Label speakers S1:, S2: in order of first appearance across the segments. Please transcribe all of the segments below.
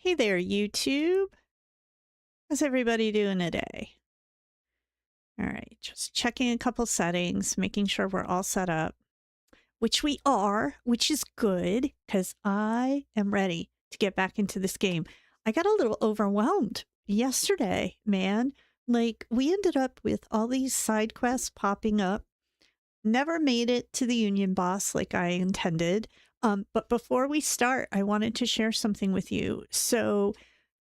S1: Hey there, YouTube. How's everybody doing today? All right, just checking a couple settings, making sure we're all set up, which we are, which is good because I am ready to get back into this game. I got a little overwhelmed yesterday, man. Like, we ended up with all these side quests popping up. Never made it to the Union Boss like I intended. But before we start, I wanted to share something with you. So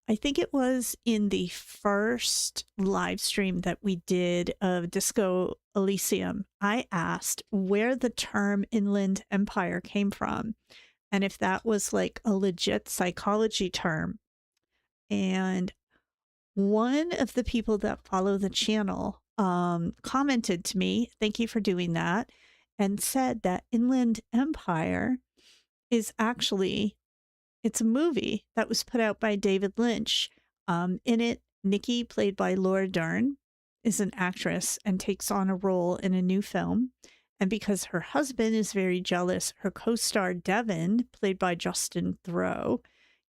S1: I think it was in the first live stream that we did of Disco Elysium, I asked where the term Inland Empire came from and if that was like a legit psychology term. And one of the people that follow the channel commented to me, thank you for doing that, and said that Inland Empire is actually, it's a movie that was put out by David Lynch. In it, Nikki, played by Laura Dern, is an actress and takes on a role in a new film. And because her husband is very jealous, her co-star Devin, played by Justin Theroux,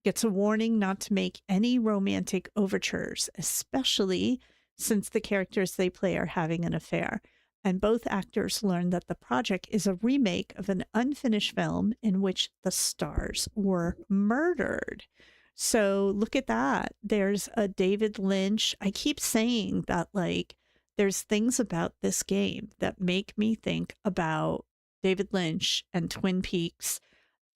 S1: gets a warning not to make any romantic overtures, especially since the characters they play are having an affair. And both actors learn that the project is a remake of an unfinished film in which the stars were murdered. So look at that. There's a David Lynch. I keep saying that, like, there's things about this game that make me think about David Lynch and Twin Peaks.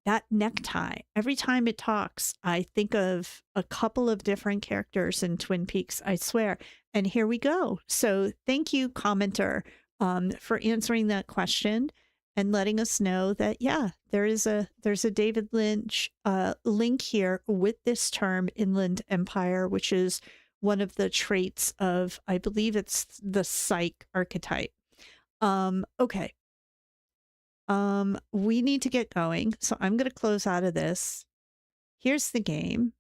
S1: That necktie, every time it talks, I think of a couple of different characters in Twin Peaks, I swear. And here we go. So thank you, commenter, for answering that question and letting us know that, yeah, there's a David Lynch link here with this term Inland Empire, which is one of the traits of, I believe it's the psych archetype. Okay. We need to get going, so I'm going to close out of this. Here's the game.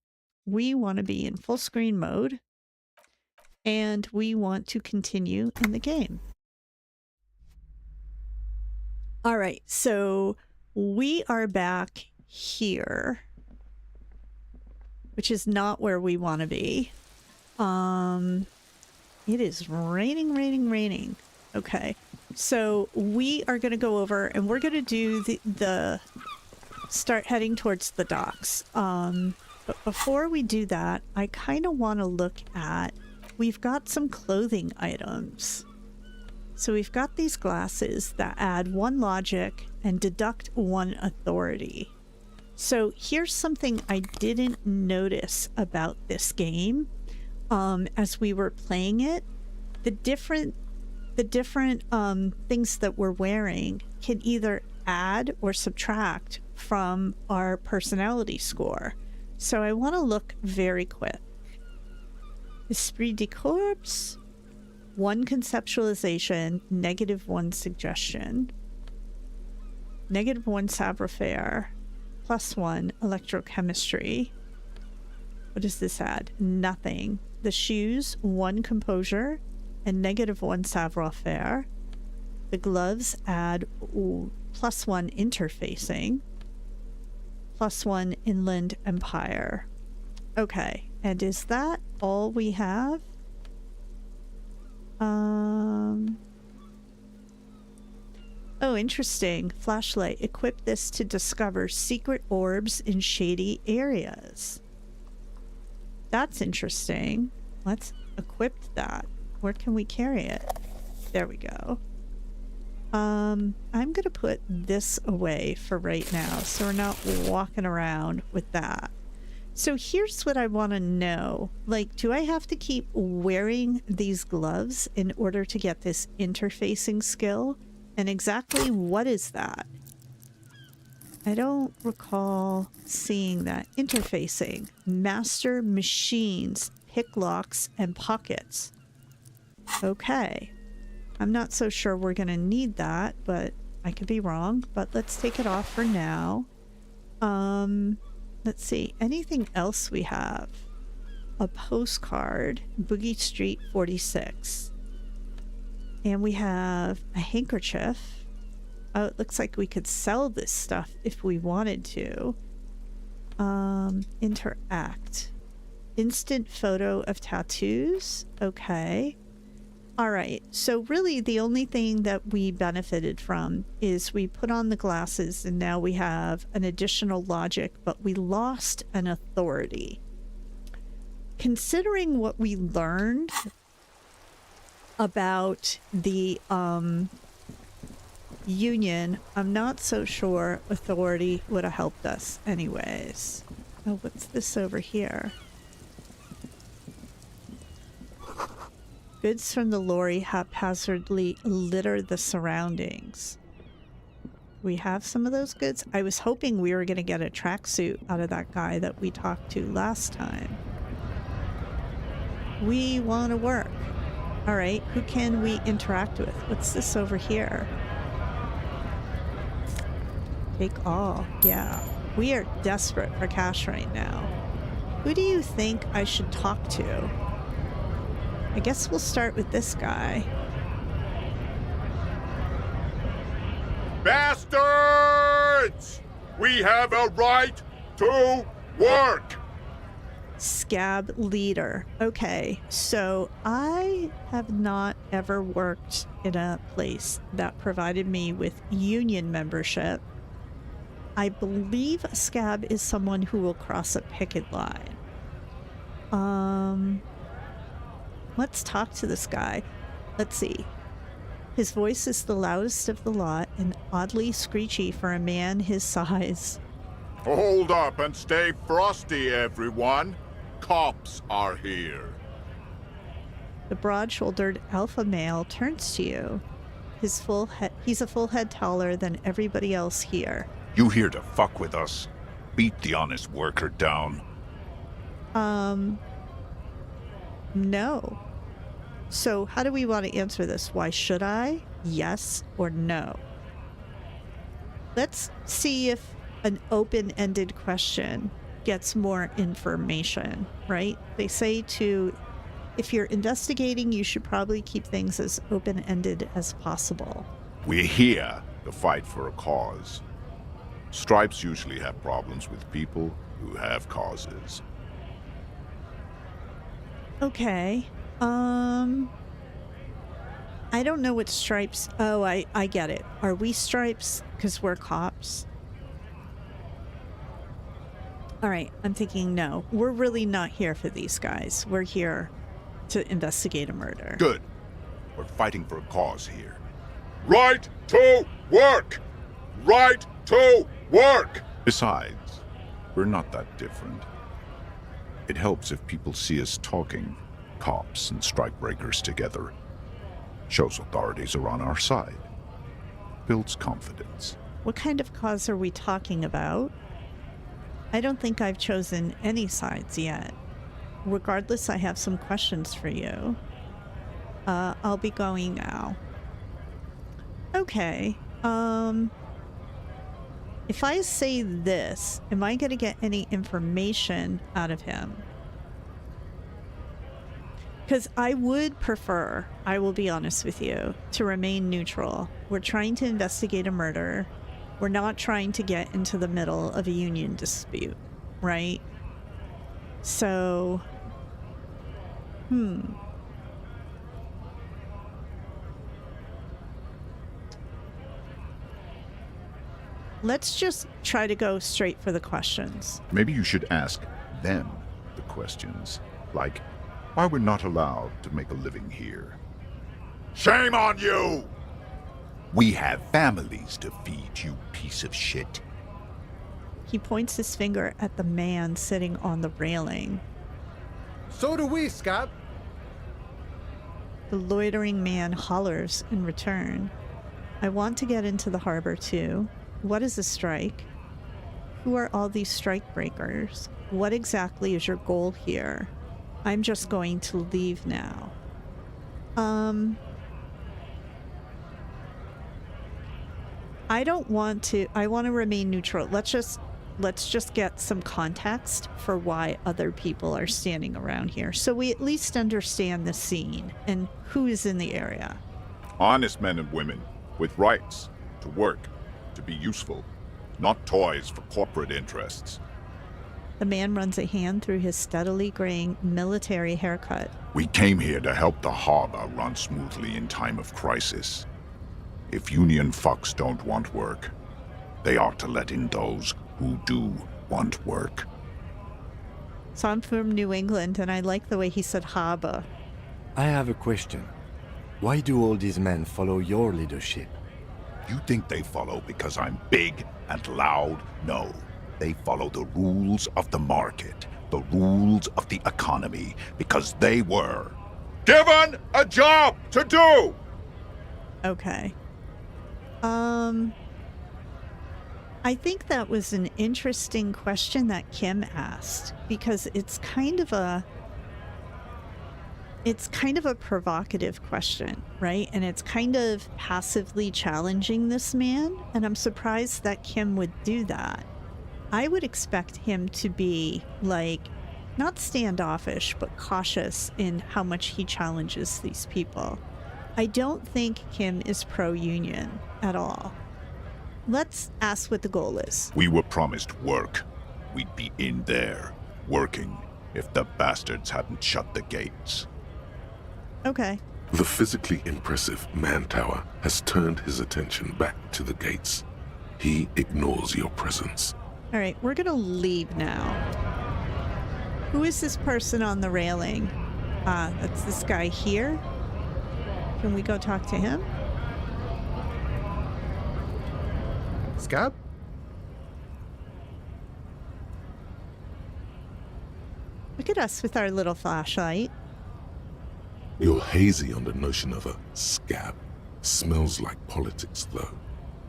S1: We want to be in full screen mode, and we want to continue in the game. All right, so we are back here, which is not where we want to be. It is raining. Okay, so we are going to go over and we're going to do the start heading towards the docks. But before we do that, I kind of want to look at, we've got some clothing items. So we've got these glasses that add 1 logic and deduct 1 authority. So here's something I didn't notice about this game as we were playing it. The different things that we're wearing can either add or subtract from our personality score. So I want to look very quick. Esprit de corps, 1 conceptualization, -1 suggestion, -1 savoir-faire, +1 electrochemistry. What does this add? Nothing. The shoes, 1 composure and -1 savoir-faire. The gloves add +1 interfacing, +1 Inland Empire. Okay, and is that all we have? Oh, interesting. Flashlight. Equip this to discover secret orbs in shady areas. That's interesting. Let's equip that. Where can we carry it? There we go. I'm going to put this away for right now, so we're not walking around with that. So here's what I want to know. Like, do I have to keep wearing these gloves in order to get this interfacing skill? And exactly what is that? I don't recall seeing that. Interfacing. Master machines, pick locks, and pockets. Okay. I'm not so sure we're going to need that, but I could be wrong. But let's take it off for now. Let's see. Anything else we have? A postcard. Boogie Street 46. And we have a handkerchief. Oh, it looks like we could sell this stuff if we wanted to. Interact. Instant photo of tattoos. Okay. All right. So really the only thing that we benefited from is we put on the glasses and now we have an additional logic, but we lost an authority. Considering what we learned about the union, I'm not so sure authority would have helped us anyways. Oh, what's this over here? Goods from the lorry haphazardly litter the surroundings. We have some of those goods. I was hoping we were going to get a tracksuit out of that guy that we talked to last time. We want to work. All right, who can we interact with? What's this over here? Take all. Yeah. We are desperate for cash right now. Who do you think I should talk to? I guess we'll start with this guy.
S2: Bastards! We have a right to work!
S1: Scab leader. Okay, so I have not ever worked in a place that provided me with union membership. I believe a scab is someone who will cross a picket line. Let's talk to this guy. Let's see. His voice is the loudest of the lot and oddly screechy for a man his size.
S2: Hold up and stay frosty, everyone. Cops are here.
S1: The broad-shouldered alpha male turns to you. He's a full head taller than everybody else here.
S3: You here to fuck with us? Beat the honest worker down.
S1: No. So how do we want to answer this? Why should I? Yes or no? Let's see if an open-ended question gets more information, right? They say if you're investigating, you should probably keep things as open-ended as possible.
S3: We're here to fight for a cause. Stripes usually have problems with people who have causes.
S1: Okay. I don't know what stripes... Oh, I get it. Are we stripes because we're cops? All right, I'm thinking no. We're really not here for these guys. We're here to investigate a murder.
S3: Good. We're fighting for a cause here.
S2: Right to work! Right to work!
S3: Besides, we're not that different. It helps if people see us talking, cops and strikebreakers together. Shows authorities are on our side. Builds confidence.
S1: What kind of cause are we talking about? I don't think I've chosen any sides yet. Regardless, I have some questions for you. I'll be going now. Okay. If I say this, am I going to get any information out of him? Because I would prefer, I will be honest with you, to remain neutral. We're trying to investigate a murder. We're not trying to get into the middle of a union dispute, right? So, let's just try to go straight for the questions.
S3: Maybe you should ask them the questions, like why we're not allowed to make a living here.
S2: Shame on you!
S3: We have families to feed, you piece of shit.
S1: He points his finger at the man sitting on the railing.
S4: So do we, Scott.
S1: The loitering man hollers in return. I want to get into the harbor too. What is a strike? Who are all these strike breakers? What exactly is your goal here? I'm just going to leave now. I don't want to, I want to remain neutral. Let's just get some context for why other people are standing around here, so we at least understand the scene and who is in the area.
S2: Honest men and women with rights to work, to be useful, not toys for corporate interests.
S1: The man runs a hand through his steadily graying military haircut.
S3: We came here to help the harbor run smoothly in time of crisis. If Union fucks don't want work, they ought to let in those who do want work.
S1: So I'm from New England, and I like the way he said harbor.
S5: I have a question. Why do all these men follow your leadership?
S3: You think they follow because I'm big and loud? No. They follow the rules of the market, the rules of the economy, because they were
S2: Given a job to do!
S1: Okay. I think that was an interesting question that Kim asked, because it's kind of a provocative question, right? And it's kind of passively challenging this man, and I'm surprised that Kim would do that. I would expect him to be, like, not standoffish, but cautious in how much he challenges these people. I don't think Kim is pro-union at all. Let's ask what the goal is.
S3: We were promised work. We'd be in there, working, if the bastards hadn't shut the gates.
S1: Okay.
S6: The physically impressive man tower has turned his attention back to the gates. He ignores your presence.
S1: All right, we're gonna leave now. Who is this person on the railing? That's this guy here. Can we go talk to him?
S4: Scab?
S1: Look at us with our little flashlight.
S6: You're hazy on the notion of a scab. Smells like politics, though.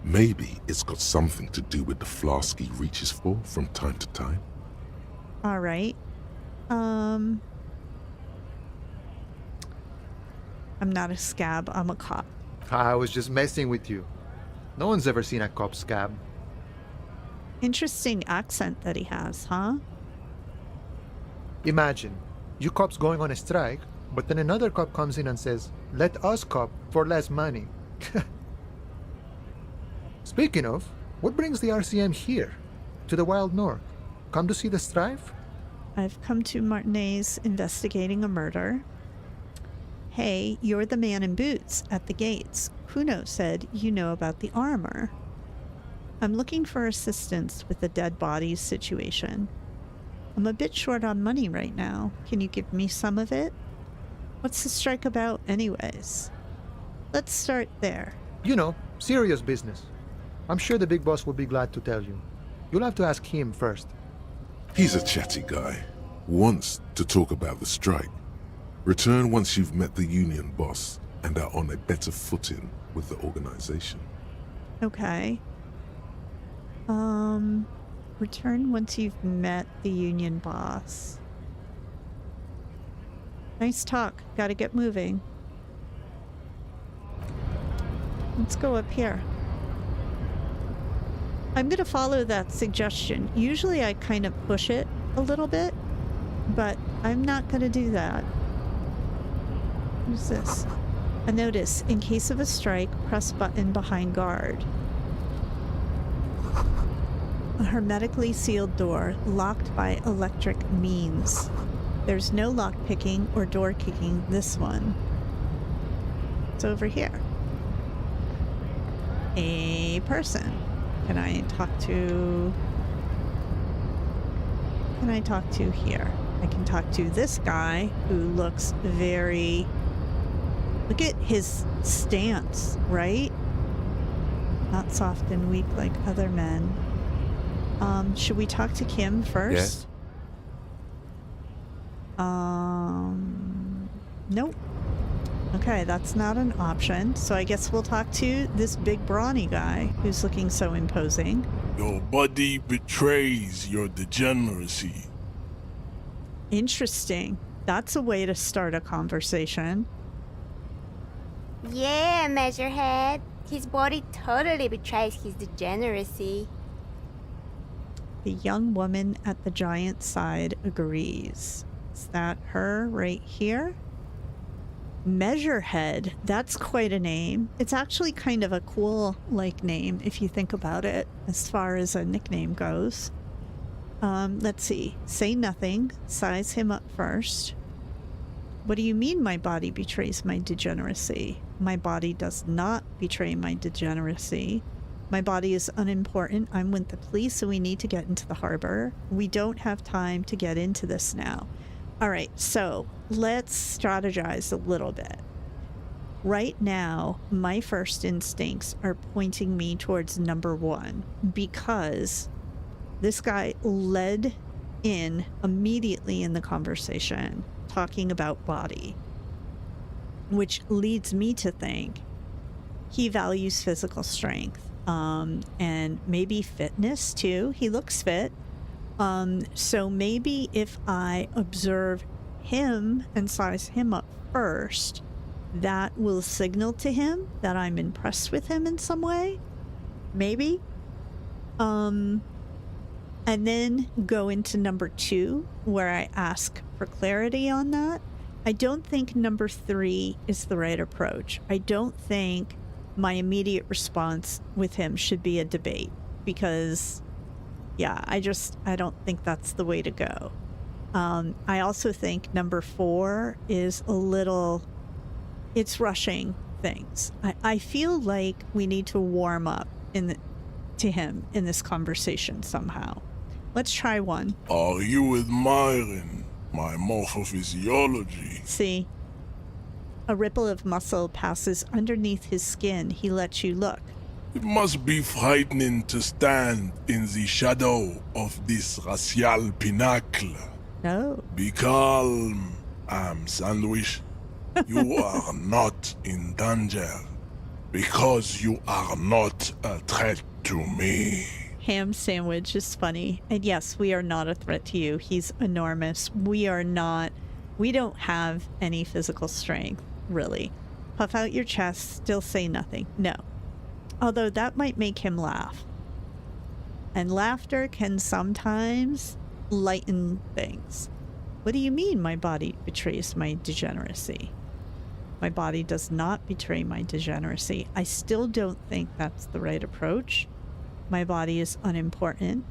S6: Maybe it's got something to do with the flask he reaches for from time to time.
S1: All right. I'm not a scab, I'm a cop.
S4: I was just messing with you. No one's ever seen a cop scab.
S1: Interesting accent that he has, huh?
S4: Imagine, you cops going on a strike, but then another cop comes in and says, let us cop for less money. Speaking of, what brings the RCM here? To the Wild North? Come to see the strife?
S1: I've come to Martinaise investigating a murder. Hey, you're the man in boots at the gates. Kuno said you know about the armor. I'm looking for assistance with the dead bodies situation. I'm a bit short on money right now. Can you give me some of it? What's the strike about anyways? Let's start there.
S4: You know, serious business. I'm sure the big boss will be glad to tell you. You'll have to ask him first.
S6: He's a chatty guy. Wants to talk about the strike. Return once you've met the union boss and are on a better footing with the organization.
S1: Okay. Return once you've met the union boss. Nice talk. Gotta get moving. Let's go up here. I'm gonna follow that suggestion. Usually I kind of push it a little bit, but I'm not gonna do that. Who's this? A notice. In case of a strike, press button behind guard. A hermetically sealed door, locked by electric means. There's no lock picking or door kicking this one. It's over here. A person. Can I talk to here? I can talk to this guy who looks very... Look at his stance, right? Not soft and weak like other men. Should we talk to Kim first?
S5: Yes.
S1: Nope. Okay, that's not an option. So I guess we'll talk to this big brawny guy who's looking so imposing.
S7: Your body betrays your degeneracy.
S1: Interesting. That's a way to start a conversation.
S8: Yeah, Measurehead. His body totally betrays his degeneracy.
S1: The young woman at the giant's side agrees. Is that her right here? Measurehead. That's quite a name. It's actually kind of a cool, like, name if you think about it, as far as a nickname goes. Let's see. Say nothing. Size him up first. What do you mean my body betrays my degeneracy? My body does not betray my degeneracy. My body is unimportant. I'm with the police, so we need to get into the harbor. We don't have time to get into this now. All right, so let's strategize a little bit. Right now, my first instincts are pointing me towards number one because this guy led in immediately in the conversation talking about body, which leads me to think he values physical strength, and maybe fitness too. He looks fit. So maybe if I observe him and size him up first, that will signal to him that I'm impressed with him in some way. Maybe. And then go into number two, where I ask for clarity on that. I don't think number three is the right approach. I don't think my immediate response with him should be a debate because, yeah, I don't think that's the way to go. I also think number four is it's rushing things. I feel like we need to warm up to him in this conversation somehow. Let's try one.
S7: Are you admiring my morphophysiology?
S1: See? A ripple of muscle passes underneath his skin. He lets you look.
S7: It must be frightening to stand in the shadow of this racial pinnacle.
S1: No.
S7: Be calm, Sandwich. You are not in danger because you are not a threat to me.
S1: Ham Sandwich is funny. And yes, we are not a threat to you. He's enormous. We don't have any physical strength, really. Puff out your chest, still say nothing. No. Although that might make him laugh. And laughter can sometimes lighten things. What do you mean my body betrays my degeneracy? My body does not betray my degeneracy. I still don't think that's the right approach. My body is unimportant.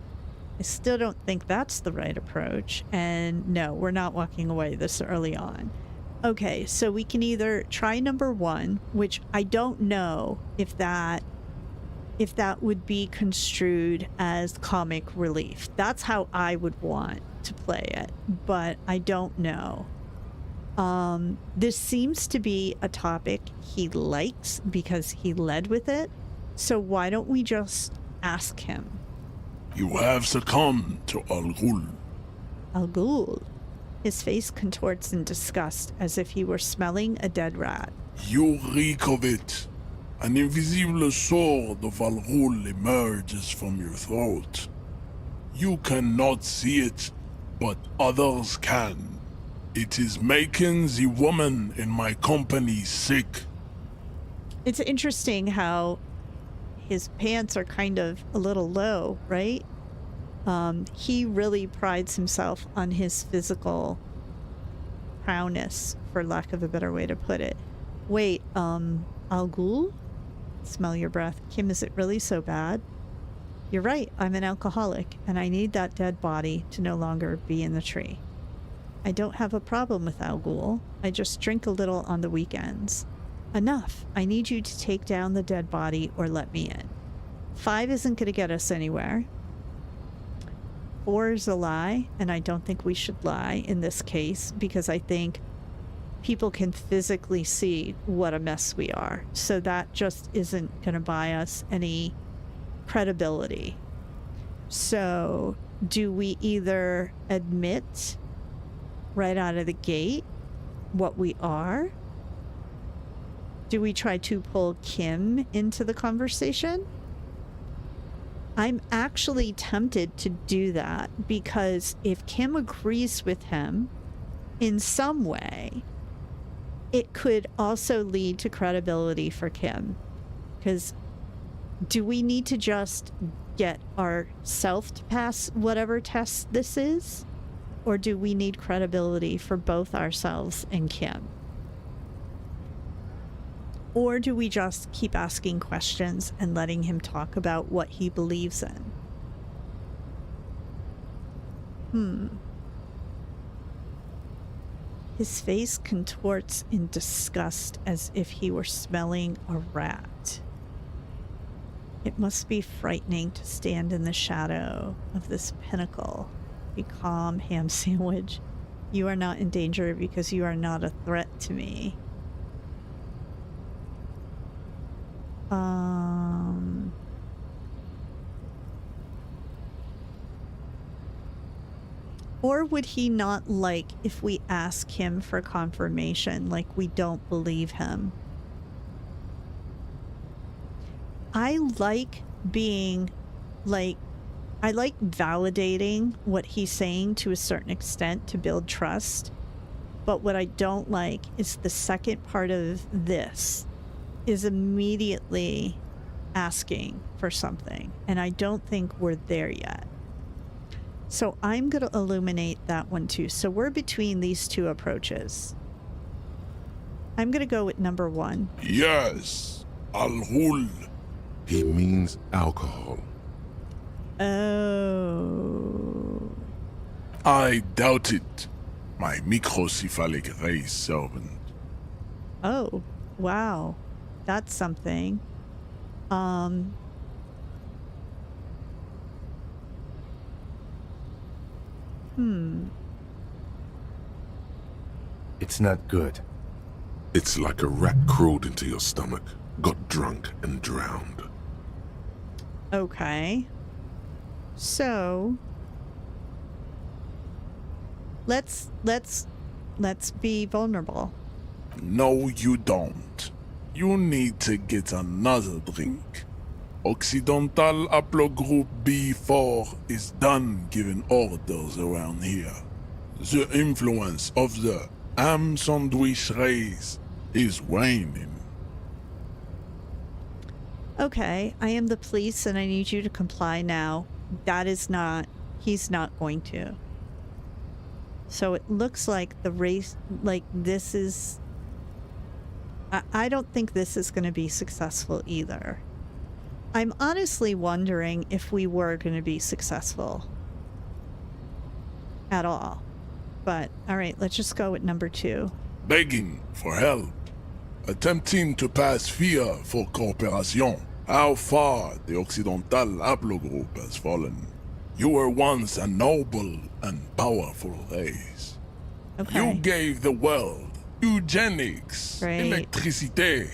S1: I still don't think that's the right approach. And no, we're not walking away this early on. Okay, so we can either try number one, which I don't know if that would be construed as comic relief. That's how I would want to play it, but I don't know. This seems to be a topic he likes because he led with it. So why don't we just ask him?
S7: You have succumbed to Al Ghul.
S1: Al Ghul. His face contorts in disgust as if he were smelling a dead rat.
S7: You reek of it. An invisible sword of Al Ghul emerges from your throat. You cannot see it, but others can. It is making the woman in my company sick.
S1: It's interesting how his pants are kind of a little low, right? He really prides himself on his physical prowess, for lack of a better way to put it. Wait, Al Ghul? Smell your breath. Kim, is it really so bad? You're right, I'm an alcoholic, and I need that dead body to no longer be in the tree. I don't have a problem with Al Ghul. I just drink a little on the weekends. Enough. I need you to take down the dead body or let me in. 5 isn't going to get us anywhere. 4 is a lie, and I don't think we should lie in this case because I think people can physically see what a mess we are. So that just isn't going to buy us any credibility. So do we either admit right out of the gate what we are? Do we try to pull Kim into the conversation? I'm actually tempted to do that because if Kim agrees with him in some way, it could also lead to credibility for Kim. Because do we need to just get ourselves to pass whatever test this is? Or do we need credibility for both ourselves and Kim? Or do we just keep asking questions and letting him talk about what he believes in? His face contorts in disgust as if he were smelling a rat. It must be frightening to stand in the shadow of this pinnacle. Be calm, ham sandwich. You are not in danger because you are not a threat to me. Or would he not like if we ask him for confirmation, like we don't believe him? I like being like, I like validating what he's saying to a certain extent to build trust. But what I don't like is the second part of this is immediately asking for something. And I don't think we're there yet. So I'm going to illuminate that one too. So we're between these two approaches. I'm going to go with number 1.
S7: Yes, Al-Ghul.
S6: He means alcohol.
S1: Oh.
S7: I doubt it. My microcephalic race servant.
S1: Oh, wow. That's something.
S5: It's not good.
S6: It's like a rat crawled into your stomach, got drunk and drowned.
S1: Okay. So let's be vulnerable.
S7: No, you don't. You need to get another drink. Occidental Haplogroup B4 is done giving orders around here. The influence of the ham sandwich race is waning.
S1: Okay, I am the police and I need you to comply now. That is not, he's not going to. So it looks like the race, like this is, I don't think this is going to be successful either. I'm honestly wondering if we were going to be successful at all. But, all right, let's just go with number 2.
S7: Begging for help. Attempting to pass fear for cooperation. How far the Occidental Haplogroup has fallen. You were once a noble and powerful race.
S1: Okay.
S7: You gave the world eugenics,
S1: Great.
S7: electricity,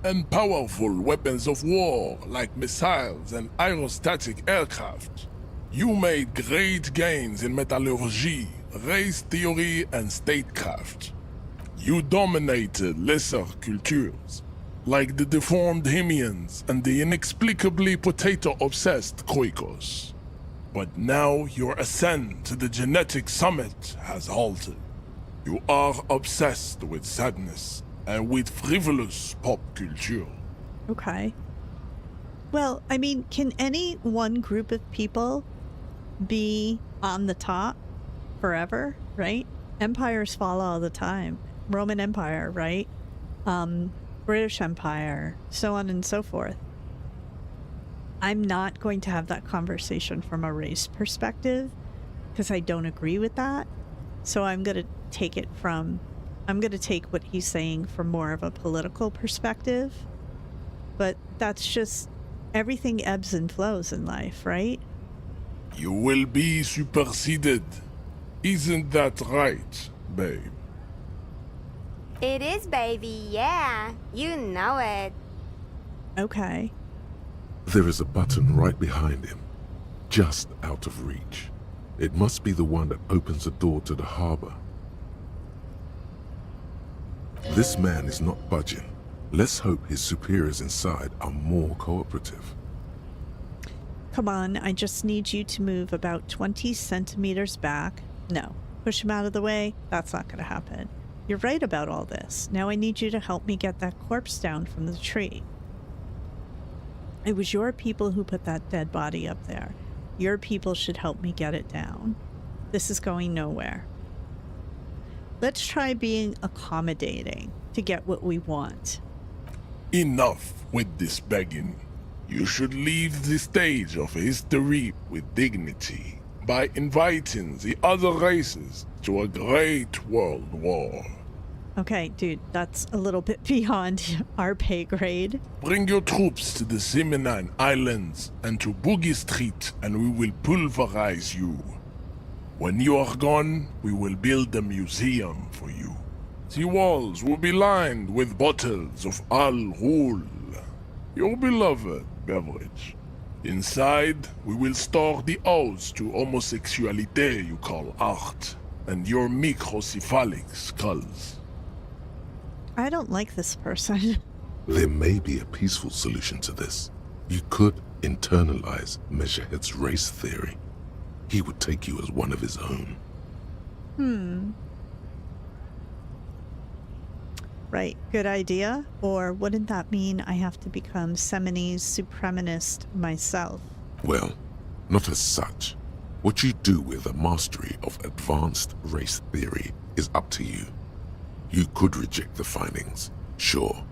S7: and powerful weapons of war like missiles and aerostatic aircraft. You made great gains in metallurgy, race theory, and statecraft. You dominated lesser cultures, like the deformed Hemians and the inexplicably potato-obsessed Khoikos. But now your ascent to the genetic summit has halted. You are obsessed with sadness and with frivolous pop culture.
S1: Okay. Well, I mean, can any one group of people be on the top forever, right? Empires fall all the time. Roman Empire, right? British Empire, so on and so forth. I'm not going to have that conversation from a race perspective because I don't agree with that. So I'm going to take what he's saying from more of a political perspective. But that's just, everything ebbs and flows in life, right?
S7: You will be superseded. Isn't that right, babe?
S8: It is, baby, yeah. You know it.
S1: Okay.
S6: There is a button right behind him, just out of reach. It must be the one that opens the door to the harbor. This man is not budging. Let's hope his superiors inside are more cooperative.
S1: Come on, I just need you to move about 20 centimeters back. No, push him out of the way. That's not going to happen. You're right about all this. Now I need you to help me get that corpse down from the tree. It was your people who put that dead body up there. Your people should help me get it down. This is going nowhere. Let's try being accommodating to get what we want.
S7: Enough with this begging. You should leave the stage of history with dignity. by inviting the other races to a great world war.
S1: Okay, dude, that's a little bit beyond our pay grade.
S7: Bring your troops to the Simonine Islands and to Boogie Street, and we will pulverize you. When you are gone, we will build a museum for you. The walls will be lined with bottles of Al Ghul, your beloved beverage. Inside, we will store the odes to homosexuality you call art, and your microcephalic skulls.
S1: I don't like this person.
S6: There may be a peaceful solution to this. You could internalize Measurehead's race theory. He would take you as one of his own.
S1: Right, good idea. Or wouldn't that mean I have to become Seminese supremacist myself?
S6: Well, not as such. What you do with a mastery of advanced race theory is up to you. You could reject the findings, sure,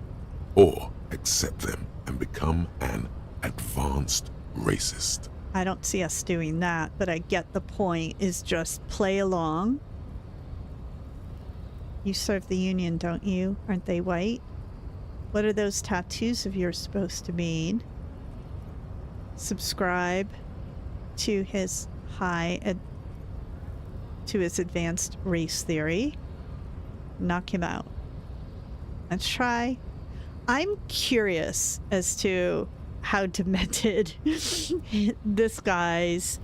S6: or accept them and become an advanced racist.
S1: I don't see us doing that, but I get the point, is just play along. You serve the Union, don't you? Aren't they white? What are those tattoos of yours supposed to mean? Subscribe to his to his advanced race theory. Knock him out. Let's try. I'm curious as to how demented this guy's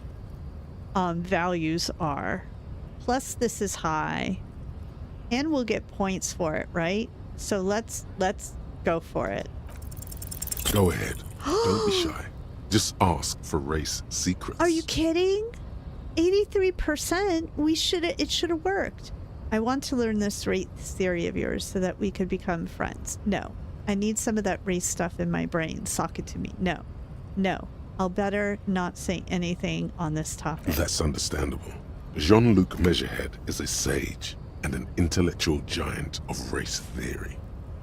S1: values are. Plus, this is high, and we'll get points for it, right? So let's go for it.
S6: Go ahead. Don't be shy. Just ask for race secrets.
S1: Are you kidding? 83%. It should have worked. I want to learn this race theory of yours so that we could become friends. No. I need some of that race stuff in my brain. Sock it to me. No. No. I'll better not say anything on this topic.
S6: That's understandable. Jean-Luc Measurehead is a sage and an intellectual giant of race theory.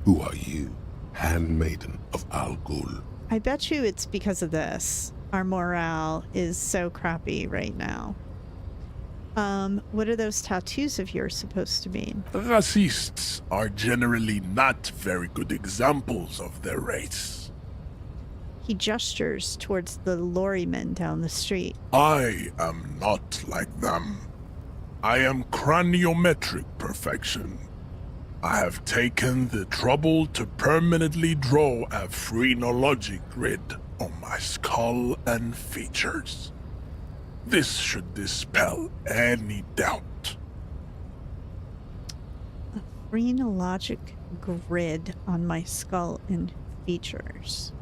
S6: Who are you, handmaiden of Al Ghul?
S1: I bet you it's because of this. Our morale is so crappy right now. What are those tattoos of yours supposed to mean?
S7: Racists are generally not very good examples of their race.
S1: He gestures towards the lorrymen down the street.
S7: I am not like them. I am craniometric perfection. I have taken the trouble to permanently draw a phrenologic grid on my skull and features. This should dispel any doubt.
S1: A phrenologic grid on my skull and features.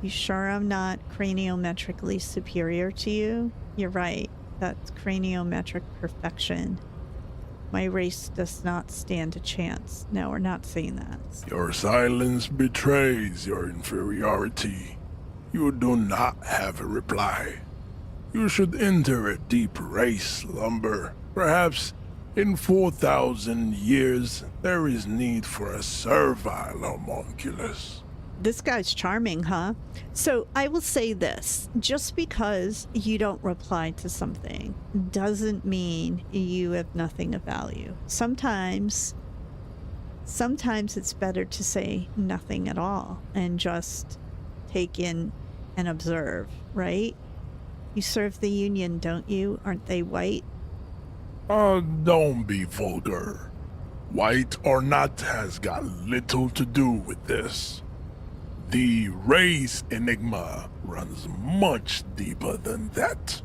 S1: You sure I'm not craniometrically superior to you? You're right. That's craniometric perfection. My race does not stand a chance. No, we're not saying that.
S7: Your silence betrays your inferiority. You do not have a reply. You should enter a deep race slumber. Perhaps in 4,000 years, there is need for a servile homunculus.
S1: This guy's charming, huh? So I will say this. Just because you don't reply to something doesn't mean you have nothing of value. Sometimes it's better to say nothing at all and just take in and observe, right? You serve the Union, don't you? Aren't they white?
S7: Don't be vulgar. White or not has got little to do with this. The race enigma runs much deeper than that.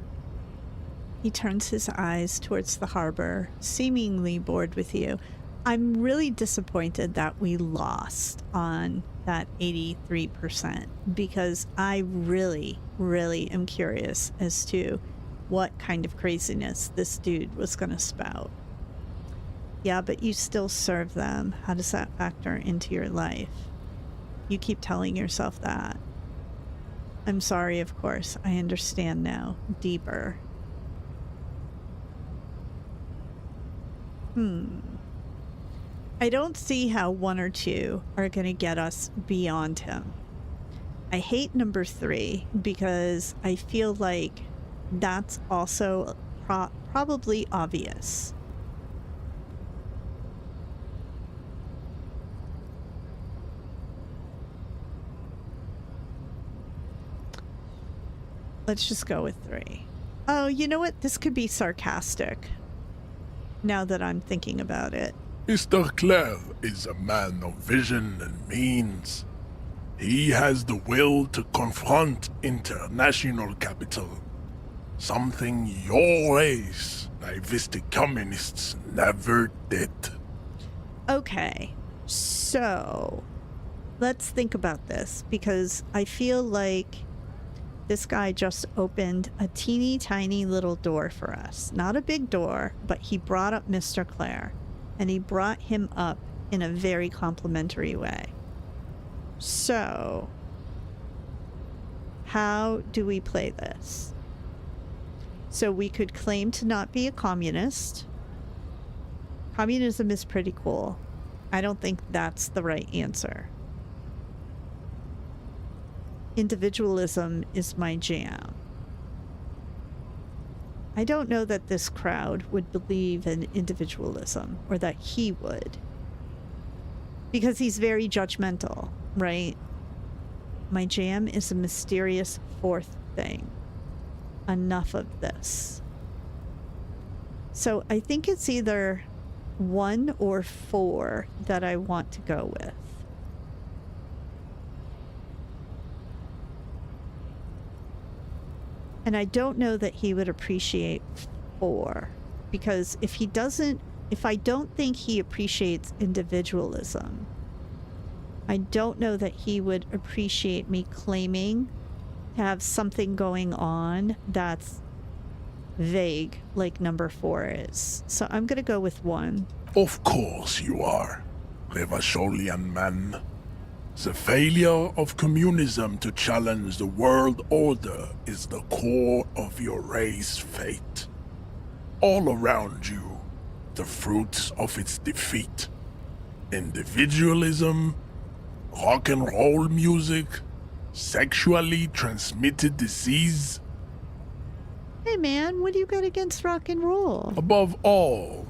S1: He turns his eyes towards the harbor, seemingly bored with you. I'm really disappointed that we lost on that 83% because I really, really am curious as to what kind of craziness this dude was going to spout. Yeah, but you still serve them. How does that factor into your life? You keep telling yourself that. I'm sorry, of course. I understand now. Deeper. I don't see how one or two are going to get us beyond him. I hate number 3 because I feel like that's also probably obvious. Let's just go with 3. Oh, you know what? This could be sarcastic. Now that I'm thinking about it.
S7: Mr. Clare is a man of vision and means. He has the will to confront international capital. Something your race, naivistic communists, never did.
S1: Okay, so let's think about this, because I feel like this guy just opened a teeny tiny little door for us. Not a big door, but he brought up Mr. Clare, and he brought him up in a very complimentary way. So, how do we play this? So we could claim to not be a communist. Communism is pretty cool. I don't think that's the right answer. Individualism is my jam. I don't know that this crowd would believe in individualism, or that he would. Because he's very judgmental, right? My jam is a mysterious 4th thing. Enough of this. So I think it's either 1 or 4 that I want to go with. And I don't know that he would appreciate 4, because if I don't think he appreciates individualism, I don't know that he would appreciate me claiming to have something going on that's vague, like number 4 is. So I'm gonna go with 1.
S7: Of course you are, Revacholian man. The failure of communism to challenge the world order is the core of your race's fate. All around you, the fruits of its defeat. Individualism, rock and roll music, sexually transmitted disease.
S1: Hey man, what do you got against rock and roll?
S7: Above all,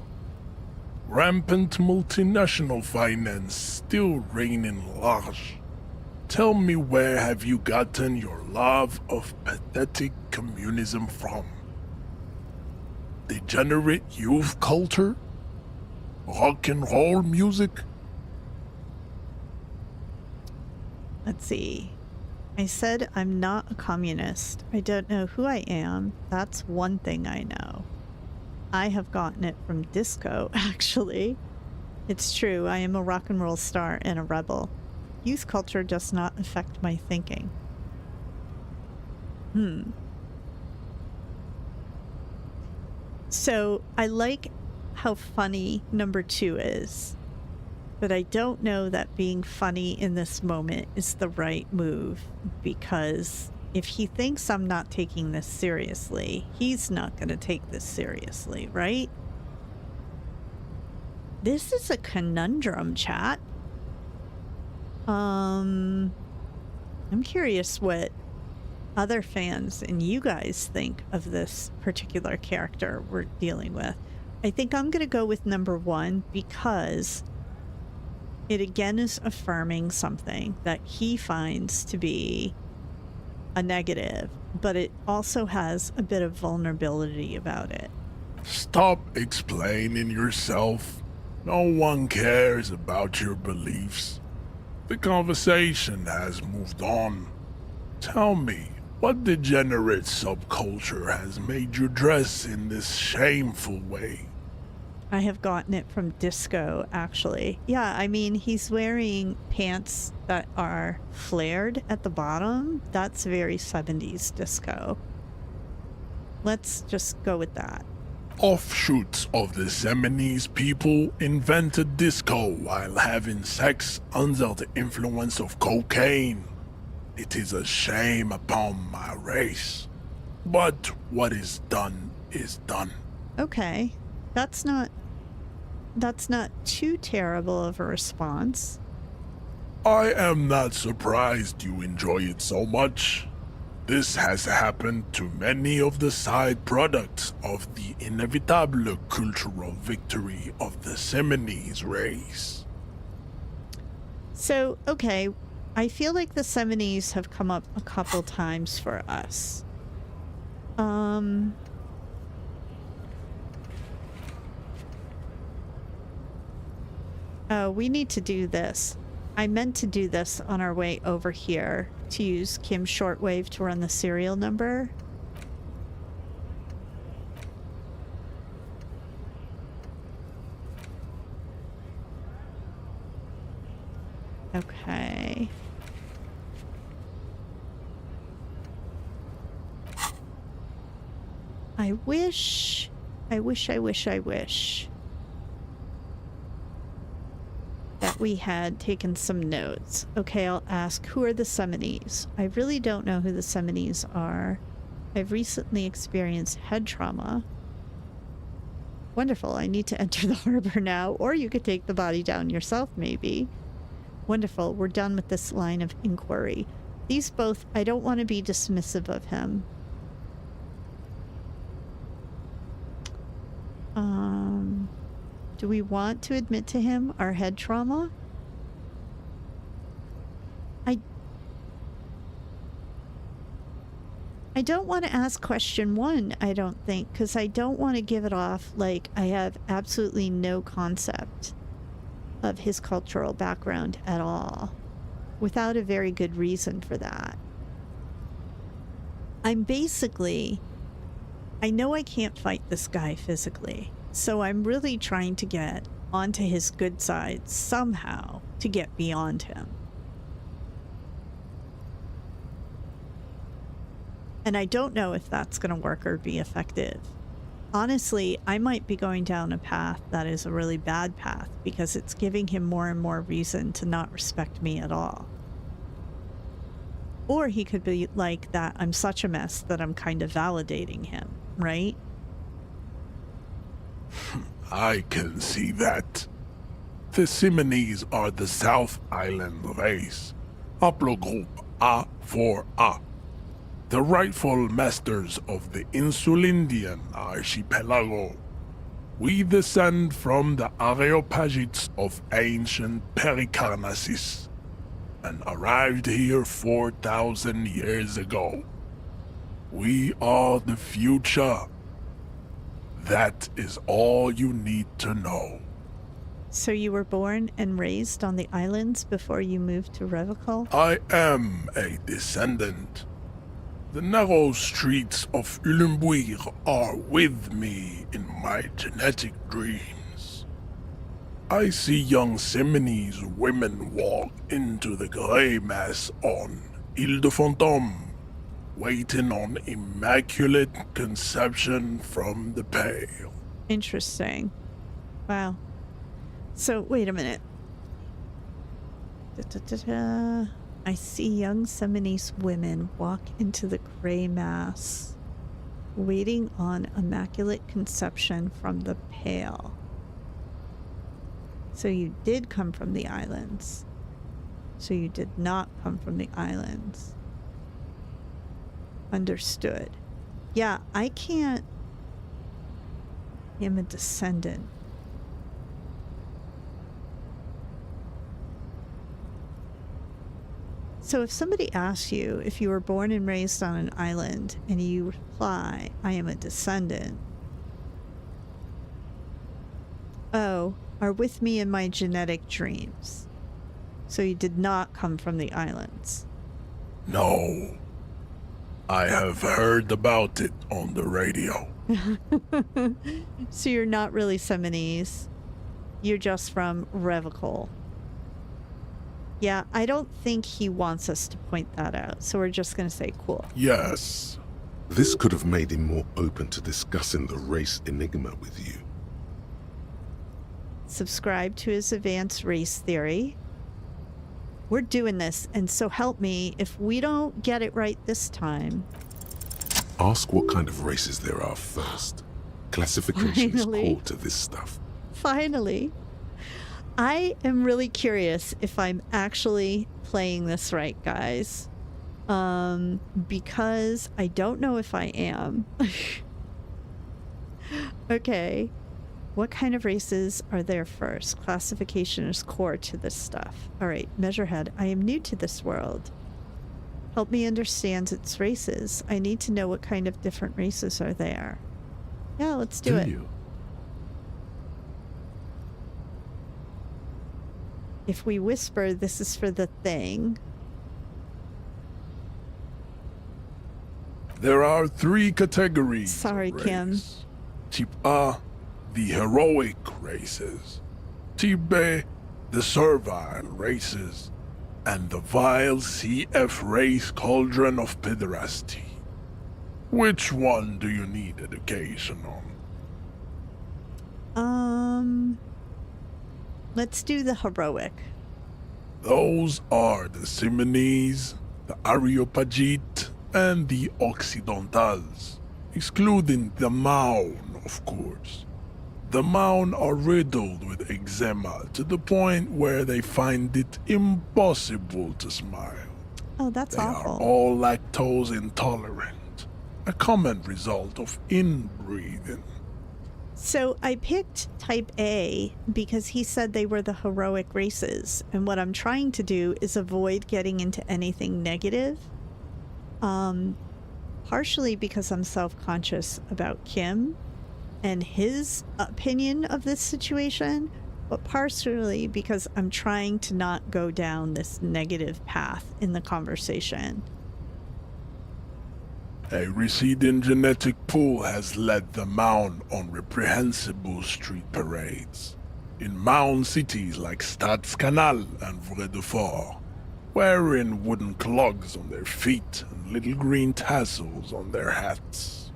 S7: rampant multinational finance still reigning large. Tell me, where have you gotten your love of pathetic communism from? Degenerate youth culture? Rock and roll music?
S1: Let's see. I said I'm not a communist. I don't know who I am. That's one thing I know. I have gotten it from disco, actually. It's true, I am a rock and roll star and a rebel. Youth culture does not affect my thinking. So, I like how funny number 2 is. But I don't know that being funny in this moment is the right move, because if he thinks I'm not taking this seriously, he's not going to take this seriously, right? This is a conundrum, chat. I'm curious what other fans and you guys think of this particular character we're dealing with. I think I'm going to go with number 1 because it again is affirming something that he finds to be a negative, but it also has a bit of vulnerability about it.
S7: Stop explaining yourself. No one cares about your beliefs. The conversation has moved on. Tell me, what degenerate subculture has made you dress in this shameful way?
S1: I have gotten it from disco, actually. Yeah, I mean, he's wearing pants that are flared at the bottom. That's very 70s disco. Let's just go with that.
S7: Offshoots of the Seminoles people invented disco while having sex under the influence of cocaine. It is a shame upon my race. But what is done is done.
S1: Okay, that's not too terrible of a response.
S7: I am not surprised you enjoy it so much. This has happened to many of the side products of the inevitable cultural victory of the Seminoles race.
S1: So, okay, I feel like the Seminoles have come up a couple times for us. Oh, we need to do this. I meant to do this on our way over here to use Kim's shortwave to run the serial number. Okay. I wish that we had taken some notes. Okay, I'll ask, who are the Seminoles? I really don't know who the Seminoles are. I've recently experienced head trauma. Wonderful, I need to enter the harbor now, or you could take the body down yourself, maybe. Wonderful, we're done with this line of inquiry. These both, I don't want to be dismissive of him. Do we want to admit to him our head trauma? I don't want to ask question 1, I don't think, because I don't want to give it off like I have absolutely no concept of his cultural background at all, without a very good reason for that. I'm basically... I know I can't fight this guy physically, so I'm really trying to get onto his good side somehow to get beyond him. And I don't know if that's going to work or be effective. Honestly, I might be going down a path that is a really bad path because it's giving him more and more reason to not respect me at all. Or he could be like that I'm such a mess that I'm kind of validating him, right?
S7: I can see that. The Seminoles are the South Island race, haplogroup A4A, the rightful masters of the Insulindian archipelago. We descend from the Areopagites of ancient Pericarnassus, and arrived here 4,000 years ago. We are the future. That is all you need to know.
S1: So you were born and raised on the islands before you moved to Revachol?
S7: I am a descendant. The narrow streets of Ulimbuir are with me in my genetic dreams. I see young Seminoles women walk into the grey mass on Ile de Fantôme, waiting on immaculate conception from the pale.
S1: Interesting. Wow. So, wait a minute. I see young Seminoles women walk into the grey mass, waiting on immaculate conception from the pale. So you did come from the islands. So you did not come from the islands. Understood. Yeah, I can't... I'm a descendant. So if somebody asks you if you were born and raised on an island and you reply, I am a descendant, oh, are with me in my genetic dreams. So you did not come from the islands.
S7: No. I have heard about it on the radio.
S1: So you're not really Seminoles. You're just from Revachol. Yeah, I don't think he wants us to point that out, so we're just going to say cool.
S7: Yes.
S6: This could have made him more open to discussing the race enigma with you.
S1: Subscribe to his advanced race theory. We're doing this, and so help me, if we don't get it right this time.
S6: Ask what kind of races there are first. Classification is
S1: Finally.
S6: core to this stuff.
S1: Finally. I am really curious if I'm actually playing this right, guys. Because I don't know if I am. Okay. What kind of races are there first? Classification is core to this stuff. All right, Measurehead. I am new to this world. Help me understand its races. I need to know what kind of different races are there. Yeah, let's do it.
S5: you?
S1: If we whisper, this is for the thing.
S7: There are 3 categories.
S1: Sorry,
S7: of
S1: Kim.
S7: race. Type A, the heroic races. Type B, the servile races. And the vile CF race cauldron of pederasty. Which one do you need education on?
S1: Let's do the heroic.
S7: Those are the Simonese, the Areopagite, and the Occidentals, excluding the Maun, of course. The Maun are riddled with eczema to the point where they find it impossible to smile.
S1: Oh, that's
S7: They
S1: awful.
S7: are all lactose intolerant, a common result of inbreeding.
S1: So I picked type A because he said they were the heroic races. And what I'm trying to do is avoid getting into anything negative. Partially because I'm self-conscious about Kim and his opinion of this situation, but partially because I'm trying to not go down this negative path in the conversation.
S7: A receding genetic pool has led the Maun on reprehensible street parades. In Maun cities like Stadskanal and Vredefort, wearing wooden clogs on their feet and little green tassels on their hats.